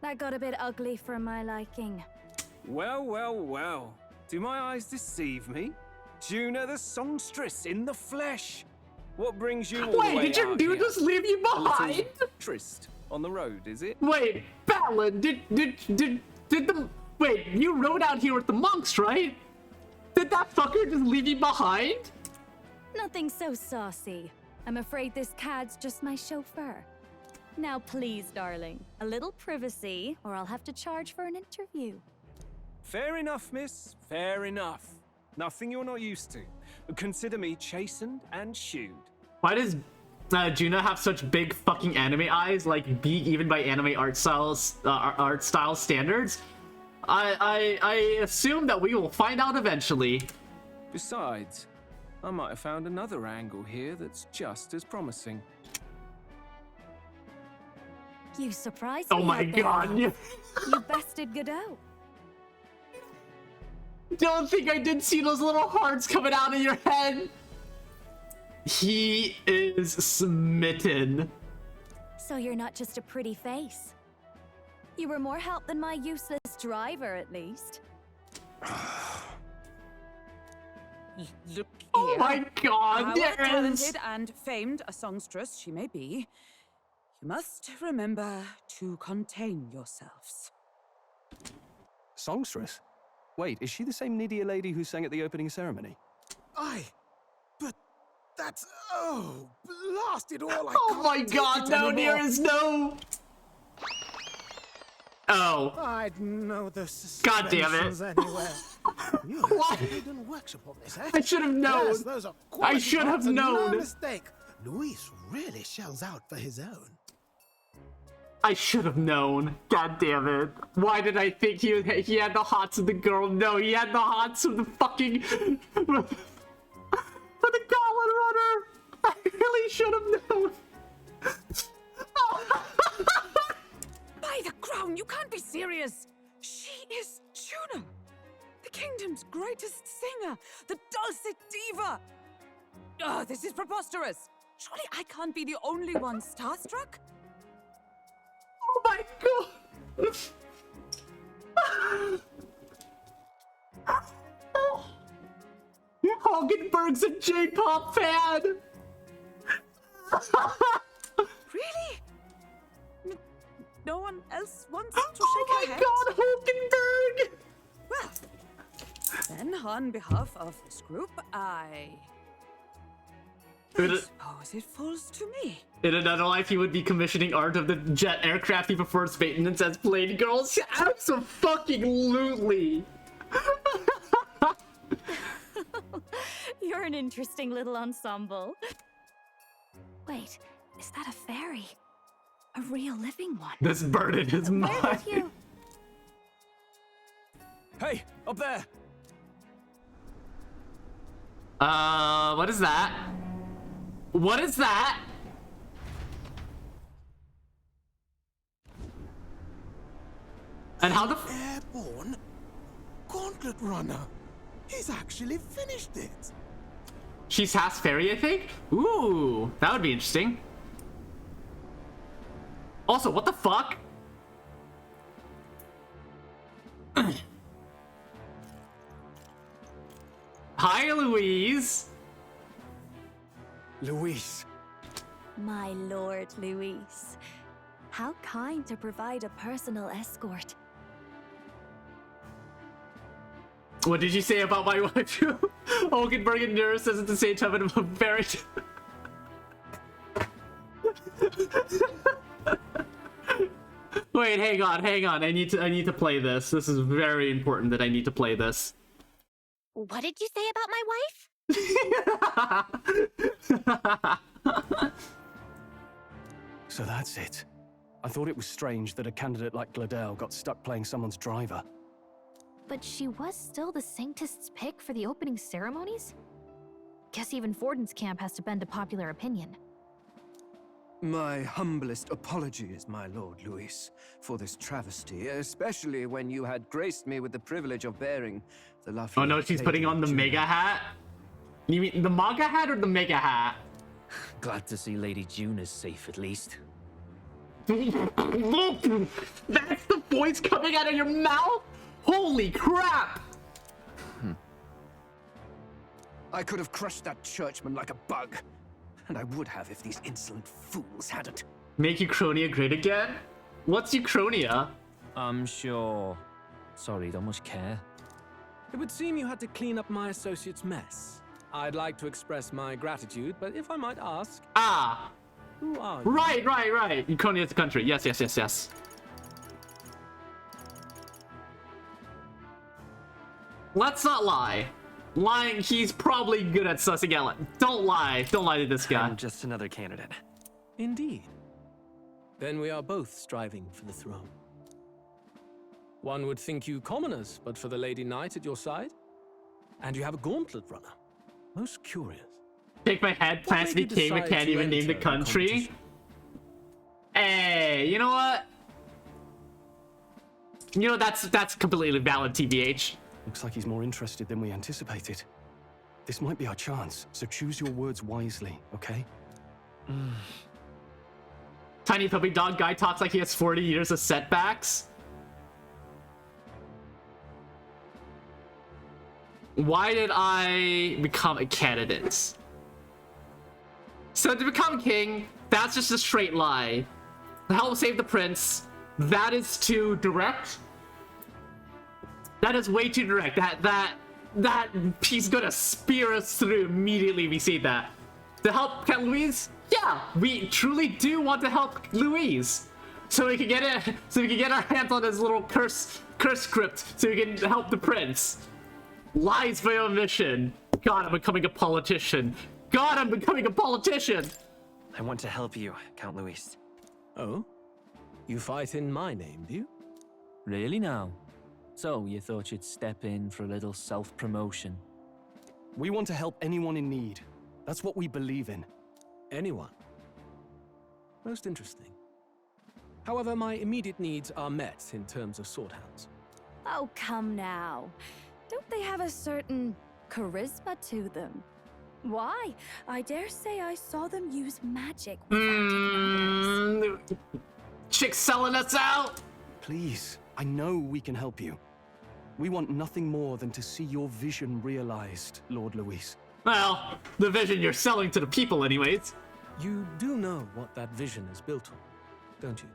that got a bit ugly for my liking. Well, well, well. Do my eyes deceive me? Juna the songstress in the flesh. What brings you all the way Wait, did your out dude here? just leave you A little behind? tryst on the road, is it? Wait, Balin, did the... Wait, you rode out here with the monks, right? Did that fucker just leave you behind? Nothing so saucy. I'm afraid this cad's just my chauffeur. Now please, darling, a little privacy, or I'll have to charge for an interview. Fair enough, miss. Fair enough. Nothing you're not used to. Consider me chastened and shooed. Why does Juna have such big fucking anime eyes, like B even by anime art style standards? I assume that we will find out eventually. Besides, I might have found another angle here that's just as promising. You surprised Oh me my out there, god, Al. you... You bested Godot. Don't think I didn't see those little hearts coming out of your head. He is smitten. So you're not just a pretty face. You were more help than my useless driver, at least. Look Oh here. my god, However yes! talented and famed a songstress she may be, you must remember to contain yourselves. Songstress? Wait, is she the same Nidia lady who sang at the opening ceremony? Aye, but That's... Oh, blasted all I Oh my god, no, Nearest, no! Oh. I'd know the God damn it. suspensions anywhere. You have done workshop on this, eh? I should have known. Yes, those are I quality should have parts and known. No mistake. Luis really shells out for his own. I should have known. God damn it. Why did I think he had the hots of the girl? No, he had the hots of the fucking... for the Gauntlet Runner. I really should have known. By the crown, you can't be serious! She is Juno! The kingdom's greatest singer! The dulcet diva! Oh, this is preposterous! Surely I can't be the only one starstruck? Oh my god! Hagenberg's a J-pop fan! Really? No one else wants to shake her head? Oh my god, Hagenberg! Well, then on behalf of this group, I suppose it falls to me. In another life, he would be commissioning art of the jet aircraft he prefers maintenance as plane girls. Absolutely. You're an interesting little ensemble. Wait, is that a fairy? A real living one? This burden is mine. Where did you... Hey, up there! What is that? What is that? And how the Airborne Gauntlet Runner. He's actually finished it. She's half fairy, I think? Ooh, that would be interesting. Also, what the fuck? Hi, Louise. Luis. My lord, Luis. How kind to provide a personal escort. What did you say about my wife? Hogenberg and Nura says at the same time, and I'm very... Wait, hang on. I need to play this. This is very important that I need to play this. What did you say about my wife? So that's it. I thought it was strange that a candidate like Gladel got stuck playing someone's driver. But she was still the Sanctist's pick for the opening ceremonies? Guess even Forden's camp has to bend to popular opinion. My humblest apologies, my lord Luis, for this travesty, especially when you had graced me with the privilege of bearing the Lafayette. Oh no, she's putting on the mega hat? You mean the MAGA hat or the mega hat? Glad to see Lady June is safe at least. That's the voice coming out of your mouth? Holy crap! I could have crushed that churchman like a bug. And I would have if these insolent fools hadn't. Make Uchronia great again? What's Uchronia? I'm sure. Sorry, don't much care. It would seem you had to clean up my associate's mess. I'd like to express my gratitude, but if I might ask... Ah! Who are you? Right. Uchronia's the country. Yes. Let's not lie. Lying, he's probably good at sussing out. Don't lie to this guy. I'm just another candidate. Indeed. Then we are both striving for the throne. One would think you commoners, but for the Lady Knight at your side. And you have a gauntlet runner. Most curious. Shake my head, plans to be king, but can't even name the country. Hey, you know what? You know, that's completely valid, TBH. Looks like he's more interested than we anticipated. This might be our chance, so choose your words wisely, okay? Tiny puppy dog guy talks like he has 40 years of setbacks. Why did I become a candidate? So to become king, that's just a straight lie. To help save the prince, that is too direct. That is way too direct. That he's gonna spear us through immediately we see that. To help Count Louise? Yeah, we truly do want to help Louise. So we can get it. So we can get our hands on his little curse script. So we can help the prince. Lies by omission. God, I'm becoming a politician. God, I'm becoming a politician. I want to help you, Count Louise. Oh? You fight in my name, do you? Really now? So you thought you'd step in for a little self-promotion? We want to help anyone in need. That's what we believe in. Anyone? Most interesting. However, my immediate needs are met in terms of swordhounds. Oh, come now. Don't they have a certain charisma to them? Why? I dare say I saw them use magic without Chick's selling us out! Please, I know we can help you. We want nothing more than to see your vision realized, Lord Luis. Well, the vision you're selling to the people anyways. You do know what that vision is built on, don't you?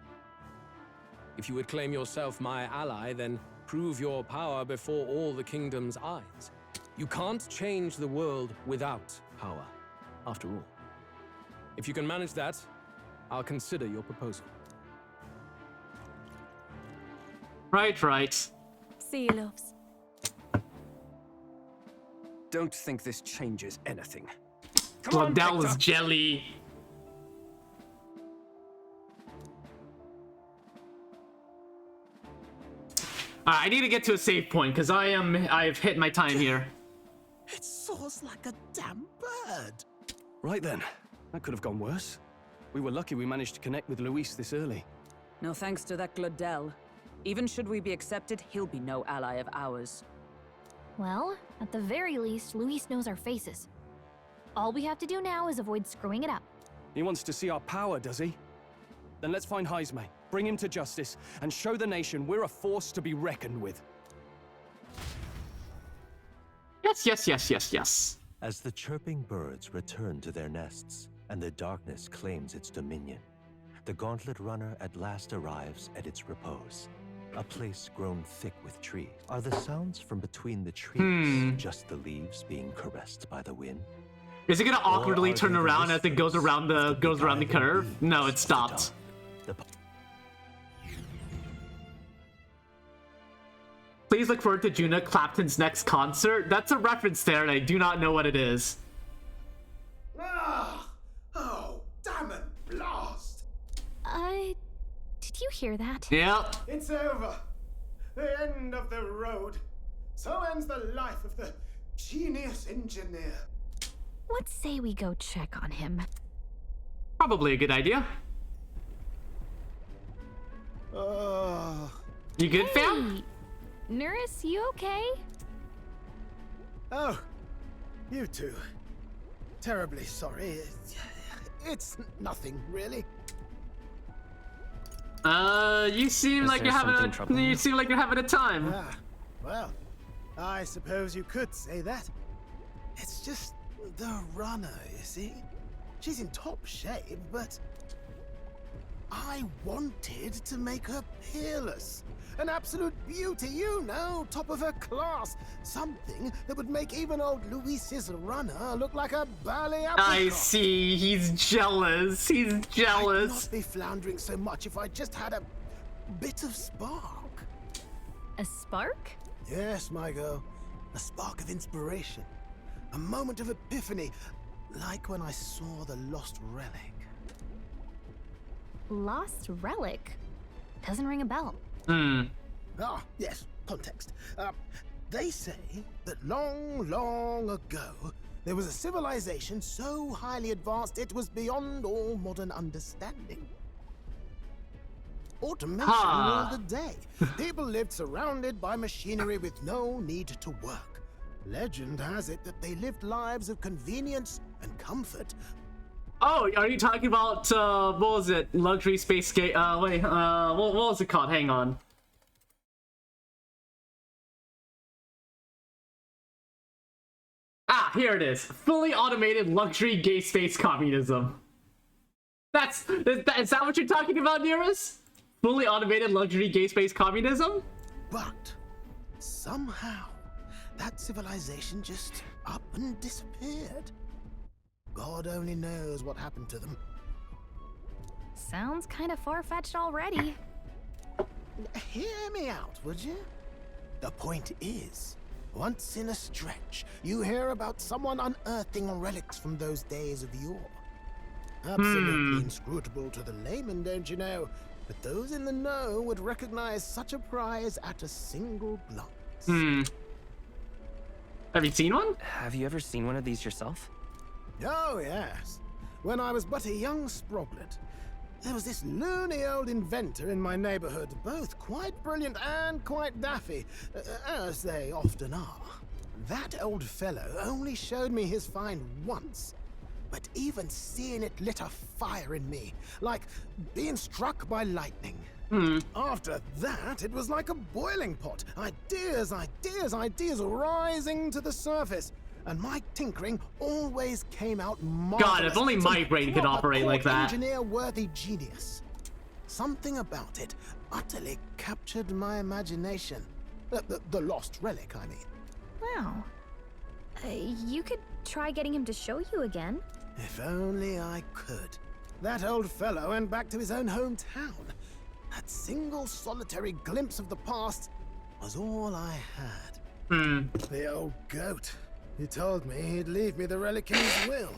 If you would claim yourself my ally, then prove your power before all the kingdom's eyes. You can't change the world without power, after all. If you can manage that, I'll consider your proposal. Right. See you, loves. Don't think this changes anything. Blundella's jelly. I need to get to a save point because I've hit my time here. It soars like a damn bird. Right then, that could have gone worse. We were lucky we managed to connect with Luis this early. No thanks to that Glodell. Even should we be accepted, he'll be no ally of ours. Well, at the very least, Luis knows our faces. All we have to do now is avoid screwing it up. He wants to see our power, does he? Then let's find Heisme, bring him to justice, and show the nation we're a force to be reckoned with. Yes. As the chirping birds return to their nests, and the darkness claims its dominion, the gauntlet runner at last arrives at its repose. A place grown thick with trees. Are the sounds from between the trees just the leaves being caressed by the wind? Is it gonna awkwardly turn around as it goes around the curve? No, it stopped. Please look forward to Juna Clapton's next concert. That's a reference there, and I do not know what it is. Oh, damn it, blast! Did you hear that? Yeah. It's over. The end of the road. So ends the life of the genius engineer. Let's say we go check on him. Probably a good idea. You good, fam? Nurse, you okay? Oh, you too. Terribly sorry. It's nothing, really. You seem like you're having a time. Ah, well, I suppose you could say that. It's just the runner, you see? She's in top shape, but I wanted to make her peerless. An absolute beauty, you know, top of her class. Something that would make even old Luis's runner look like a bally apricot. I see. He's jealous. I'd not be floundering so much if I just had a bit of spark. A spark? Yes, my girl. A spark of inspiration. A moment of epiphany. Like when I saw the Lost Relic. Lost Relic? Doesn't ring a bell. Ah, yes, context. They say that long ago, there was a civilization so highly advanced it was beyond all modern understanding. Automation ruled the day. People lived surrounded by machinery with no need to work. Legend has it that they lived lives of convenience and comfort. Oh, are you talking about, what was it? Luxury space gate, what was it called? Hang on. Ah, here it is. Fully automated luxury gay space communism. Is that what you're talking about, Nearest? Fully automated luxury gay space communism? But somehow, that civilization just up and disappeared. God only knows what happened to them. Sounds kind of far-fetched already. Hear me out, would you? The point is, once in a stretch, you hear about someone unearthing relics from those days of yore. Absolutely inscrutable to the layman, don't you know? But those in the know would recognize such a prize at a single glance. Have you seen one? Have you ever seen one of these yourself? Oh, yes. When I was but a young sproglet, there was this loony old inventor in my neighborhood, both quite brilliant and quite daffy, as they often are. That old fellow only showed me his find once, but even seeing it lit a fire in me, like being struck by lightning. After that, it was like a boiling pot. Ideas rising to the surface. And my tinkering always came out marvelous. God, if only my brain could operate like that. Engineer-worthy genius. Something about it utterly captured my imagination. The lost relic, I mean. Wow. You could try getting him to show you again. If only I could. That old fellow went back to his own hometown. That single solitary glimpse of the past was all I had. The old goat. He told me he'd leave me the relic in his will.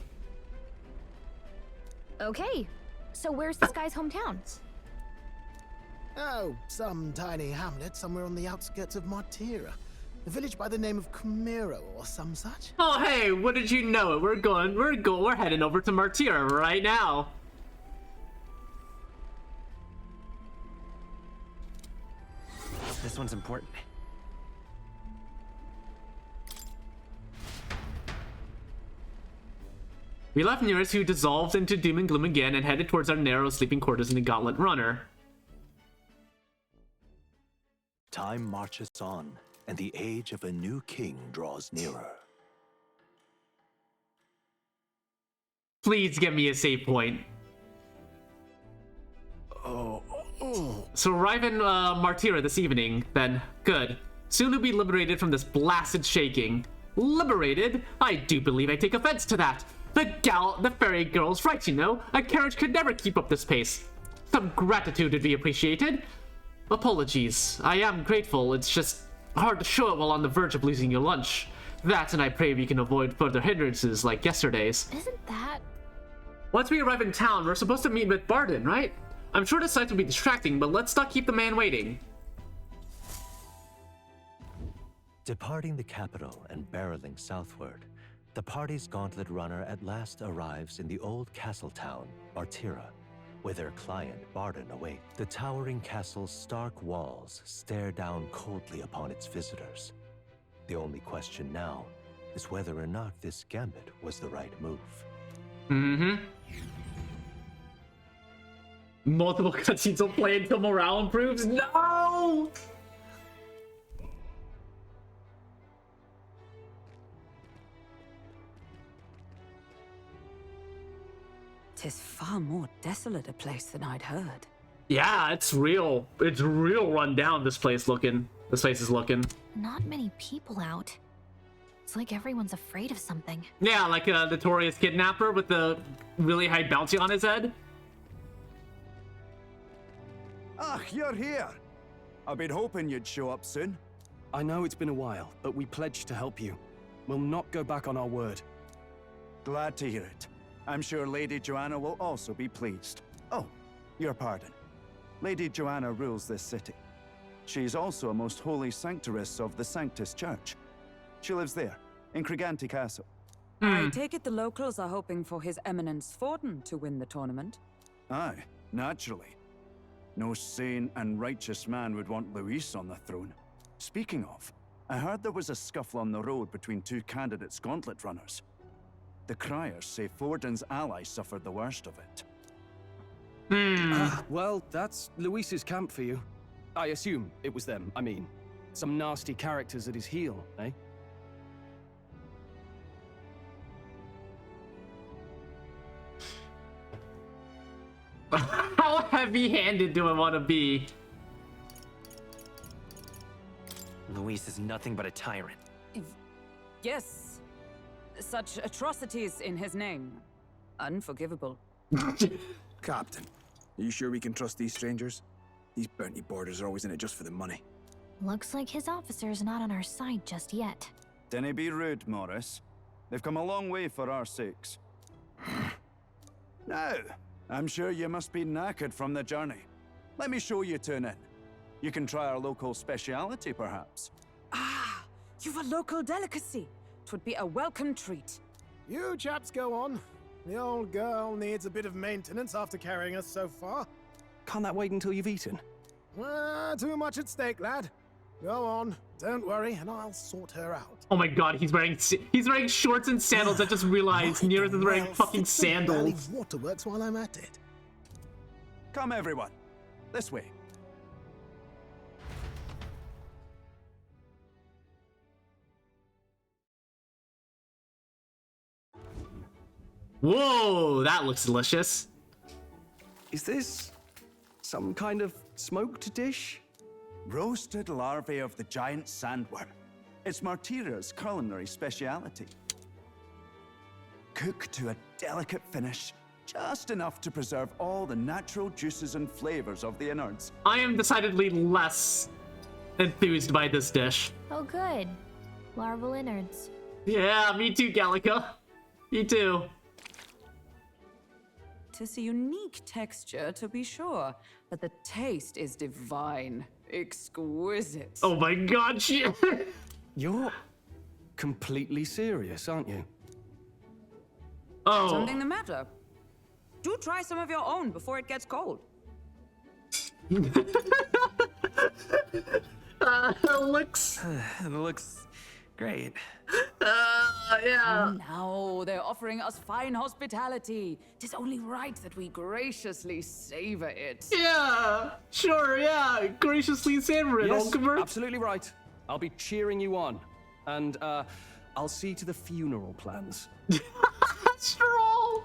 Okay, so where's this guy's hometown? Oh, some tiny hamlet somewhere on the outskirts of Martira. A village by the name of Camero or some such. Oh, hey, what did you know? We're heading over to Martira right now. This one's important. We left Nearest, who dissolved into doom and gloom again, and headed towards our narrow sleeping quarters in the Gauntlet Runner. Time marches on, and the age of a new king draws nearer. Please give me a save point. So arrive in Martira this evening, then. Good. Soon we'll be liberated from this blasted shaking. Liberated? I do believe I take offense to that. The fairy girl's right, you know. A carriage could never keep up this pace. Some gratitude would be appreciated. Apologies. I am grateful. It's just hard to show it while on the verge of losing your lunch. That, and I pray we can avoid further hindrances like yesterday's. Isn't that... Once we arrive in town, we're supposed to meet with Barden, right? I'm sure the sight will be distracting, but let's not keep the man waiting. Departing the capital and barreling southward, the party's gauntlet runner at last arrives in the old castle town, Martira, where their client, Barden, awaits. The towering castle's stark walls stare down coldly upon its visitors. The only question now is whether or not this gambit was the right move. Multiple cutscenes will play until morale improves? No! Tis far more desolate a place than I'd heard. Yeah, it's real. It's real run down, this place is looking. Not many people out. It's like everyone's afraid of something. Yeah, like a notorious kidnapper with the really high bounty on his head. Ah, you're here. I've been hoping you'd show up soon. I know it's been a while, but we pledged to help you. We'll not go back on our word. Glad to hear it. I'm sure Lady Joanna will also be pleased. Oh, your pardon. Lady Joanna rules this city. She's also a most holy sanctoress of the Sanctus Church. She lives there, in Criganti Castle. I take it the locals are hoping for His Eminence Forden to win the tournament? Aye, naturally. No sane and righteous man would want Luis on the throne. Speaking of, I heard there was a scuffle on the road between two candidates gauntlet runners. The criers say Forden's allies suffered the worst of it. Well, that's Luis's camp for you. I assume it was them, I mean. Some nasty characters at his heel, eh? How heavy-handed do I want to be? Luis is nothing but a tyrant. Yes. Such atrocities in his name. Unforgivable. Captain, are you sure we can trust these strangers? These bounty boarders are always in it just for the money. Looks like his officer's not on our side just yet. Dinna be rude, Morris. They've come a long way for our sakes. Now, I'm sure you must be knackered from the journey. Let me show you to an inn. You can try our local speciality, perhaps. Ah, you've a local delicacy. 'Twould be a welcome treat. You chaps go on. The old girl needs a bit of maintenance after carrying us so far. Can't that wait until you've eaten? Too much at stake, lad. Go on, don't worry, and I'll sort her out. Oh my god, he's wearing shorts and sandals. I just realized Nearest is wearing fucking sandals. Waterworks while I'm at it. Come, everyone. This way. Whoa, that looks delicious. Is this some kind of smoked dish? Roasted larvae of the giant sandworm. It's Martira's culinary speciality. Cooked to a delicate finish, just enough to preserve all the natural juices and flavors of the innards. I am decidedly less enthused by this dish. Oh good. Larval innards. Yeah, me too, Gallica. Me too. Tis a unique texture, to be sure, but the taste is divine. Exquisite. Oh my god, shit. You're completely serious, aren't you? Oh. Something the matter? Do try some of your own before it gets cold. Looks great. Yeah. Now they're offering us fine hospitality. 'Tis only right that we graciously savor it. Yeah, sure, yeah. Graciously savor it, Yes, Olcomber. absolutely right. I'll be cheering you on. And, I'll see to the funeral plans. Stroll.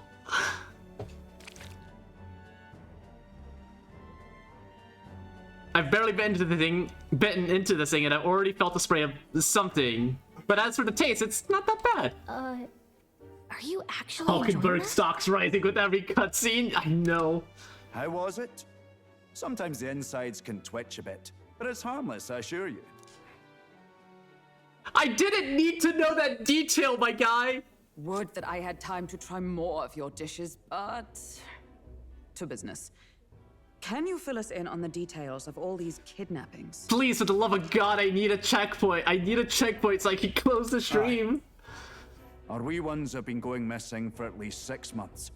I've barely bitten into this thing, and I've already felt the spray of something. But as for the taste, it's not that bad. Are you actually enjoying Hulkenberg this? stocks rising with every cutscene. I know. How was it? Sometimes the insides can twitch a bit, but it's harmless, I assure you. I didn't need to know that detail, my guy. Would that I had time to try more of your dishes, but to business. Can you fill us in on the details of all these kidnappings? Please, for the love of God, I need a checkpoint. I need a checkpoint so I can close the stream. Our wee ones have been going missing for at least 6 months.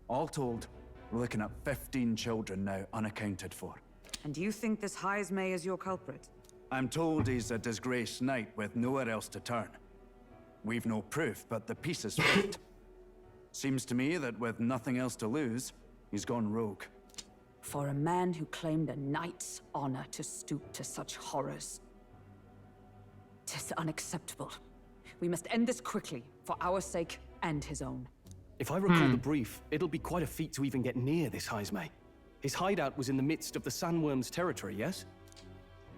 All told, we're looking at 15 children now unaccounted for. And you think this Heismay is your culprit? I'm told he's a disgraced knight with nowhere else to turn. We've no proof, but the pieces fit. Seems to me that with nothing else to lose, he's gone rogue. For a man who claimed a knight's honor to stoop to such horrors. 'Tis unacceptable. We must end this quickly, for our sake and his own. If I recall the brief, it'll be quite a feat to even get near this Heismay. His hideout was in the midst of the sandworm's territory, yes?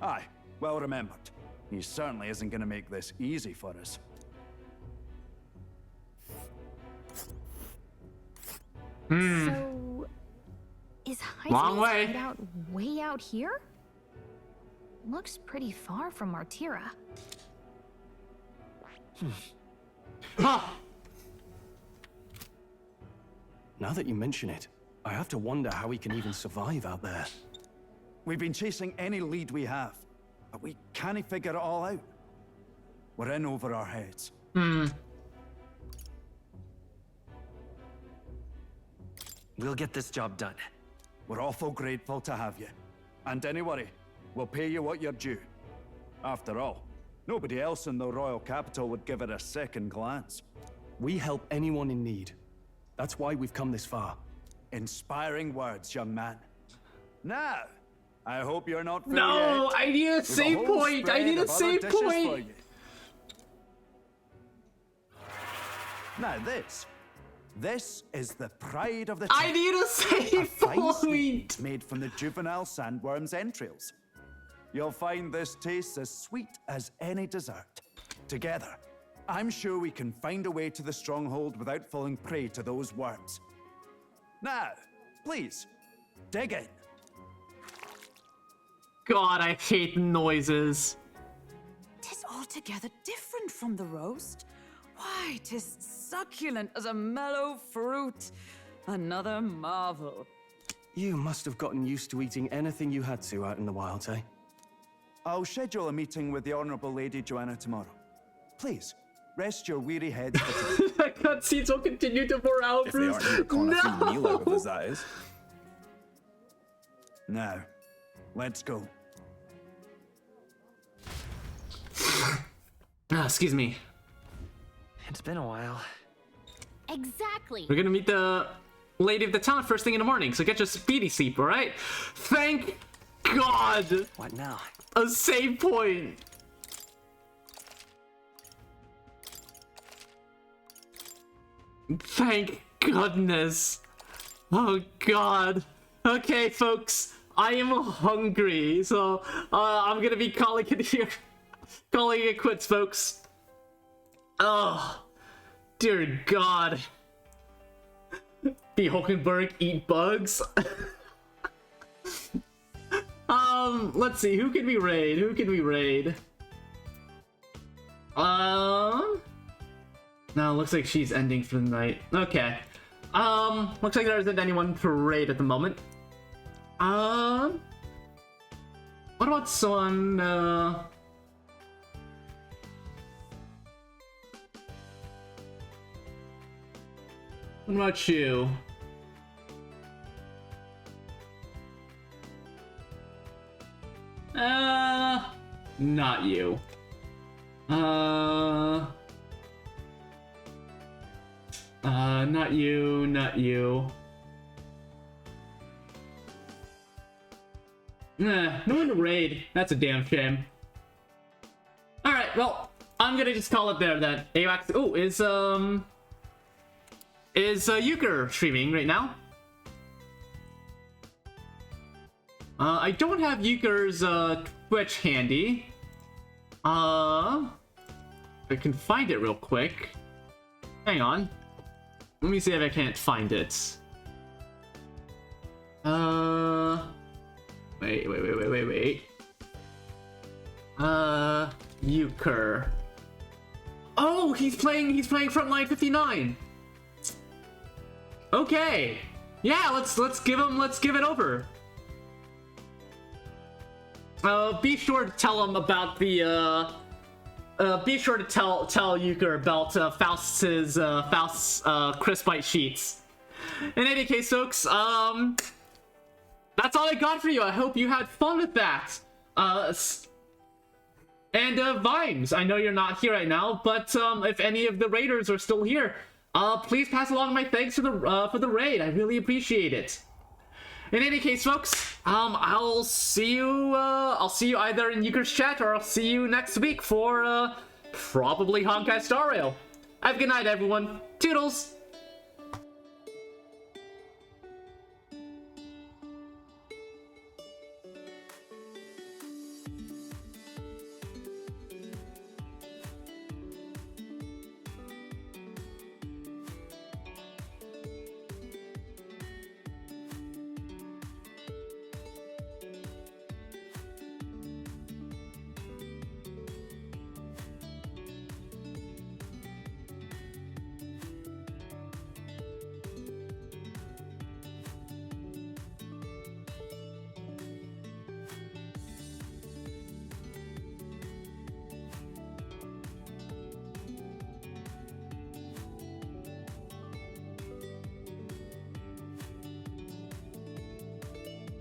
Aye, well remembered. He certainly isn't going to make this easy for us. So, is Long way. Heismay's hideout way out here? Looks pretty far from Martira. Huh. Now that you mention it, I have to wonder how he can even survive out there. We've been chasing any lead we have, but we can't figure it all out. We're in over our heads. We'll get this job done. We're awful grateful to have you. And don't worry, we'll pay you what you're due. After all, nobody else in the royal capital would give it a second glance. We help anyone in need. That's why we've come this far. Inspiring words, young man. Now, I hope you're not full No, yet. I need a We've save whole point. I spread need a of other save dishes for point. you. Now this is the pride of the I town. need a save fine steak point. made from the juvenile sandworm's entrails. You'll find this tastes as sweet as any dessert. Together, I'm sure we can find a way to the stronghold without falling prey to those worms. Now, please, dig in. God, I hate noises. 'Tis altogether different from the roast. Why, 'tis succulent as a mellow fruit. Another marvel. You must have gotten used to eating anything you had to out in the wild, eh? I'll schedule a meeting with the Honorable Lady Joanna tomorrow. Please, rest your weary heads for today. That cutscenes will continue to pour out. If they aren't here calling a free meal out of us, that is. Now, let's go. Excuse me. It's been a while. Exactly. We're gonna meet the lady of the town first thing in the morning, so get your speedy sleep, alright? Thank God! What now? A save point! Thank goodness! Oh God! Okay, folks, I am hungry, so I'm gonna be calling it here. Calling it quits, folks. Oh, dear God. The Hulkenberg eat bugs. Let's see, who can we raid? Who can we raid? No, looks like she's ending for the night. Okay. Looks like there isn't anyone to raid at the moment. What about someone, what about you? Not you. Not you, not you. Nah, no one to raid. That's a damn shame. Alright, well, I'm gonna just call it there then. AWAX, oh, is Euchre streaming right now? I don't have Euchre's Twitch handy. I can find it real quick. Hang on. Let me see if I can't find it. Wait. Euchre. Oh, he's playing Frontline 59. Okay. Yeah, let's give it over. Be sure to tell him about the be sure to tell Euchre about Faust's crisp bite sheets. In any case, folks, that's all I got for you. I hope you had fun with that. And Vimes, I know you're not here right now, but if any of the raiders are still here, please pass along my thanks for the raid. I really appreciate it. In any case, folks, I'll see you either in Euchre's chat or I'll see you next week for probably Honkai Star Rail. Have a good night, everyone. Toodles.